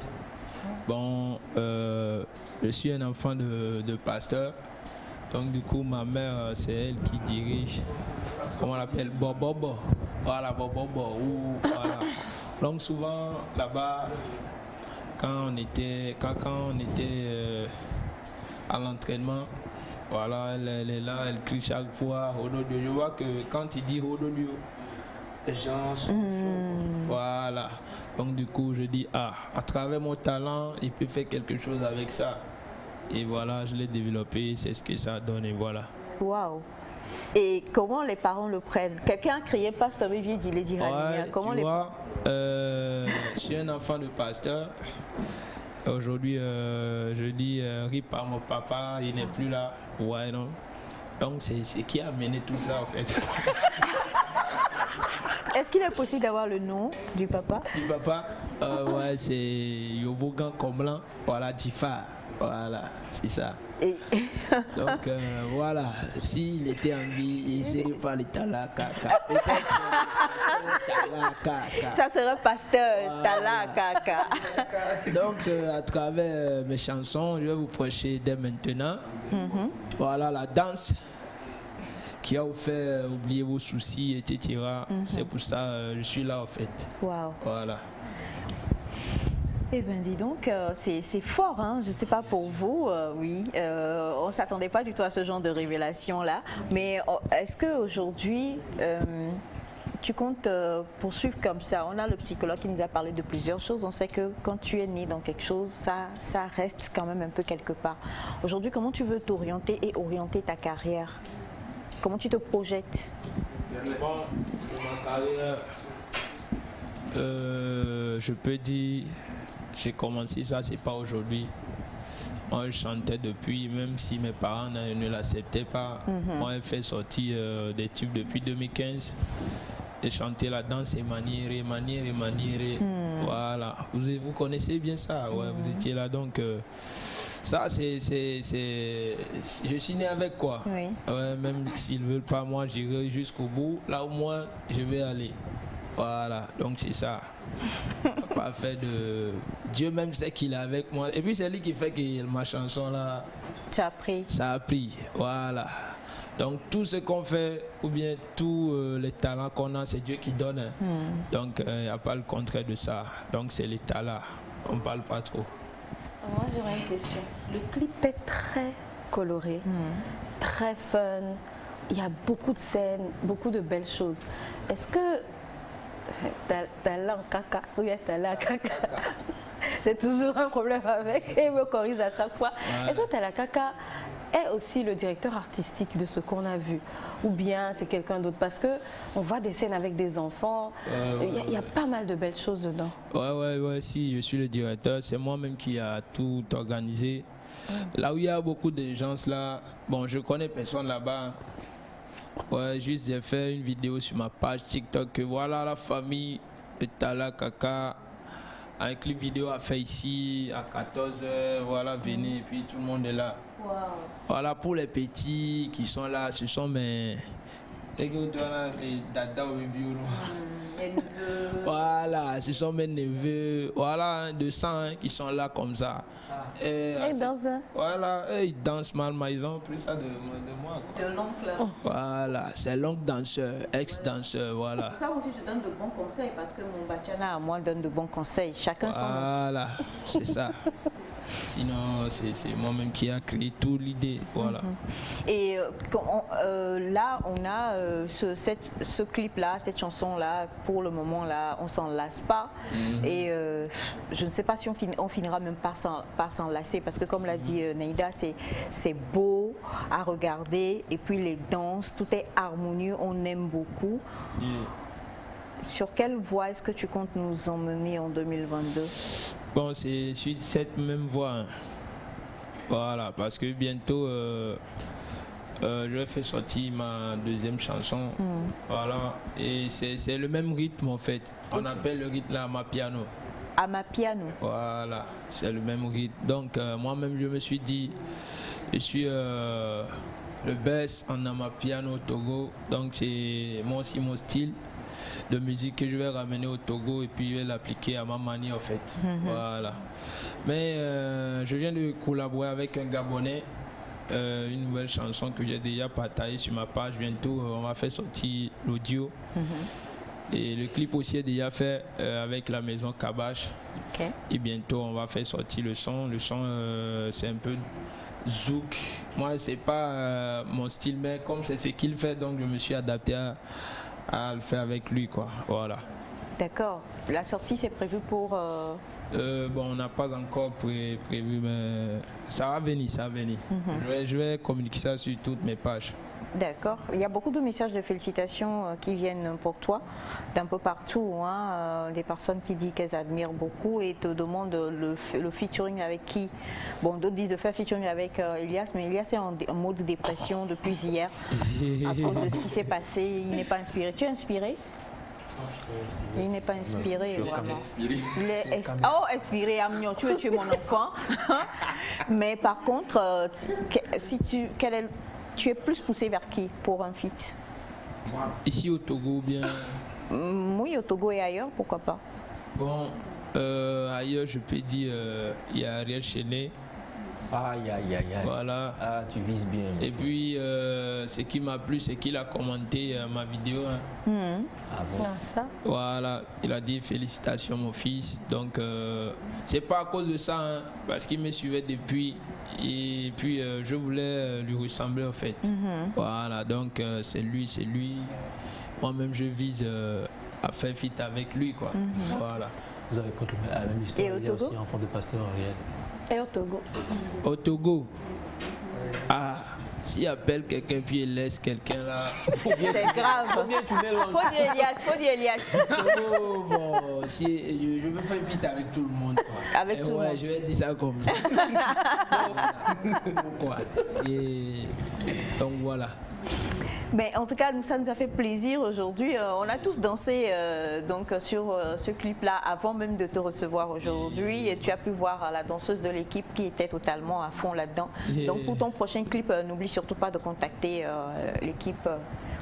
Bon, je suis un enfant de pasteur, donc du coup ma mère c'est elle qui dirige, comment on l'appelle, Bobobo, voilà Bobobo, voilà. Donc souvent là-bas, quand on était à l'entraînement, voilà, elle est là, elle crie chaque fois, Hododio. Je vois que quand il dit Hododio, les gens sont chauds, voilà. Donc du coup je dis à travers mon talent il peut faire quelque chose avec ça et voilà je l'ai développé, c'est ce que ça donne et voilà. Waouh. Et comment les parents le prennent? Quelqu'un a crié pasteur Vivier Diledi Rania. Comment les parents? Je suis un enfant de pasteur. Aujourd'hui je dis rip par mon papa, il n'est plus là. Ouais non. Donc c'est qui a amené tout ça en fait. Est-ce qu'il est possible d'avoir le nom du papa? Du papa, ouais, c'est Yovogan Komlan, voilà, Difa, voilà, c'est ça. Donc voilà, s'il était en vie, il serait pas le Tala Kaka. Ça serait pasteur Tala Kaka. Donc à travers mes chansons, je vais vous prêcher dès maintenant. Voilà la danse qui a vous fait oublier vos soucis, etc. C'est pour ça je suis là en fait. Wow. Voilà. Eh bien dis donc, c'est fort, hein? Je ne sais pas pour vous, oui, on ne s'attendait pas du tout à ce genre de révélation-là, mais est-ce qu'aujourd'hui, tu comptes poursuivre comme ça? On a le psychologue qui nous a parlé de plusieurs choses, on sait que quand tu es né dans quelque chose, ça reste quand même un peu quelque part. Aujourd'hui, comment tu veux t'orienter et orienter ta carrière? Comment tu te projettes? Bon, pour ma carrière, je peux dire, j'ai commencé ça, c'est pas aujourd'hui. Moi, je chantais depuis, même si mes parents ne l'acceptaient pas. Moi, j'ai fait sortir des tubes depuis 2015. J'ai chanté la danse et maniéré. Voilà. Vous connaissez bien ça, ouais, vous étiez là, donc... ça, je suis né avec quoi. Oui. Ouais, même s'ils ne veulent pas, moi, j'irai jusqu'au bout. Là, au moins, je vais aller. Voilà, donc c'est ça. Pas fait de... Dieu même sait qu'il est avec moi. Et puis, c'est lui qui fait que ma chanson, là... Ça a pris. Ça a pris, voilà. Donc, tout ce qu'on fait, ou bien tous les talents qu'on a, c'est Dieu qui donne. Donc, il n'y a pas le contraire de ça. Donc, c'est les talents. On ne parle pas trop. Moi, j'aurais une question. Le clip est très coloré, très fun. Il y a beaucoup de scènes, beaucoup de belles choses. Est-ce que Tala Kaka, oui, Tala Kaka, j'ai toujours un problème avec et il me corrige à chaque fois. Est-ce que Tala Kaka est aussi le directeur artistique de ce qu'on a vu, ou bien c'est quelqu'un d'autre, parce que on voit des scènes avec des enfants, il y a pas mal de belles choses dedans. Ouais, si, je suis le directeur, c'est moi-même qui a tout organisé. Là où il y a beaucoup de gens là, bon, je connais personne là-bas. Ouais, juste j'ai fait une vidéo sur ma page TikTok que voilà la famille de Tala Kaka. Un clip vidéo a fait ici à 14h, voilà, venez, et puis tout le monde est là. Wow. Voilà, pour les petits qui sont là, ce sont mes... Voilà, ce sont mes neveux, voilà, de sang qui sont là comme ça. Et ils dansent. Voilà, ils dansent mal, mais ils ont pris ça de moi. De l'oncle. Voilà, c'est l'oncle danseur, ex-danseur, voilà. Pour ça aussi, je donne de bons conseils parce que mon Bachana à moi donne de bons conseils. Chacun son nom. Voilà, c'est ça. Sinon, c'est moi-même qui a créé toute l'idée. Voilà. Et là, on a ce clip-là, cette chanson-là, pour le moment, là, on s'en lasse pas. Et je ne sais pas si on finira même par s'en lasser, parce que comme l'a dit Naïda, c'est beau à regarder. Et puis les danses, tout est harmonieux, on aime beaucoup. Sur quelle voie est-ce que tu comptes nous emmener en 2022? Bon, c'est sur cette même voie. Hein. Voilà, parce que bientôt, je vais faire sortir ma deuxième chanson. Voilà, et c'est le même rythme en fait. On appelle le rythme là Amapiano. Amapiano. Voilà, c'est le même rythme. Donc, moi-même, je me suis dit, je suis le best en Amapiano au Togo. Donc, c'est moi aussi mon style de musique que je vais ramener au Togo et puis je vais l'appliquer à ma manière en fait. Voilà. Mais je viens de collaborer avec un Gabonais, une nouvelle chanson que j'ai déjà partagée sur ma page. Bientôt on va faire sortir l'audio. Et le clip aussi est déjà fait avec la maison Kabash. Et bientôt on va faire sortir le son. Le son c'est un peu zouk. Moi c'est pas mon style, mais comme c'est ce qu'il fait, donc je me suis adapté à le faire avec lui, quoi. Voilà. D'accord. La sortie, c'est prévu pour... Bon, on n'a pas encore prévu, mais ça va venir, ça va venir. Je vais communiquer ça sur toutes mes pages. D'accord. Il y a beaucoup de messages de félicitations qui viennent pour toi, d'un peu partout. Hein, des personnes qui disent qu'elles admirent beaucoup et te demandent le featuring avec qui. Bon, d'autres disent de faire featuring avec Elias, mais Elias est en mode dépression depuis hier à cause de ce qui s'est passé. Il n'est pas inspiré. Tu es inspiré? Il n'est pas inspiré, vraiment. Il est inspiré, Amnion, tu veux tuer mon enfant. Mais par contre, tu es plus poussé vers qui pour un feat? Ici au Togo ou bien? Oui, au Togo et ailleurs, pourquoi pas? Bon, ailleurs, je peux dire, il y a Ariel Chenet. Aïe. Voilà. Ah, tu vises bien. Et puis, ce qui m'a plu, c'est qu'il a commenté ma vidéo. Hein. Ah bon? Ça. Voilà, il a dit félicitations mon fils. Donc, c'est pas à cause de ça, hein, parce qu'il me suivait depuis. Et puis, je voulais lui ressembler en fait. Voilà, donc c'est lui. Moi-même, je vise à faire fit avec lui, quoi. Voilà. Vous avez pris la même histoire. Et au il y a Togo aussi enfant de pasteur Ariel. Et au Togo? Au Togo, s'il appelle quelqu'un puis il laisse quelqu'un là, c'est grave. Faut dire Elias. Bon, si, je veux faire vite avec tout le monde. Quoi. Avec tout le monde. Je vais dire ça comme ça. Pourquoi? Et donc voilà. Mais en tout cas, ça nous a fait plaisir aujourd'hui. On a tous dansé donc, sur ce clip-là avant même de te recevoir aujourd'hui. Et tu as pu voir la danseuse de l'équipe qui était totalement à fond là-dedans. Donc pour ton prochain clip, n'oublie surtout pas de contacter l'équipe.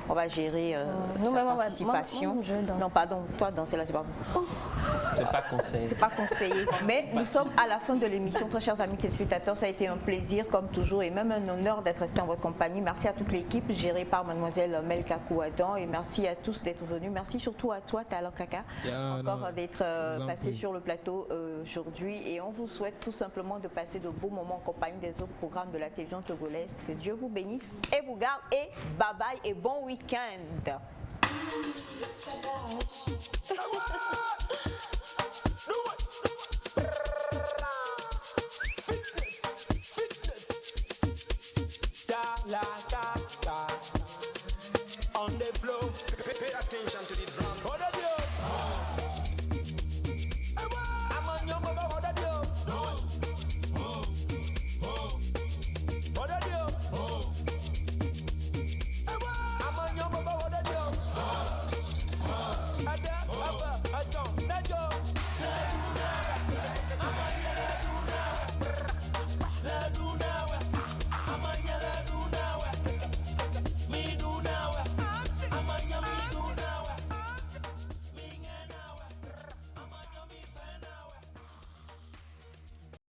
On va gérer sa participation. Non, pardon, toi danser là, c'est pas bon. C'est pas conseillé. C'est pas conseillé. Mais nous sommes à la fin de l'émission. Très chers amis téléspectateurs, ça a été un plaisir comme toujours et même un honneur d'être resté en votre compagnie. Merci à toute l'équipe gérée par mademoiselle Melka Kouadan et merci à tous d'être venus. Merci surtout à toi, Talent Kaka, encore d'être passé sur le plateau aujourd'hui et on vous souhaite tout simplement de passer de beaux moments en compagnie des autres programmes de la télévision togolaise. Que Dieu vous bénisse et vous garde et bye bye et bon week-end. attention to the drums.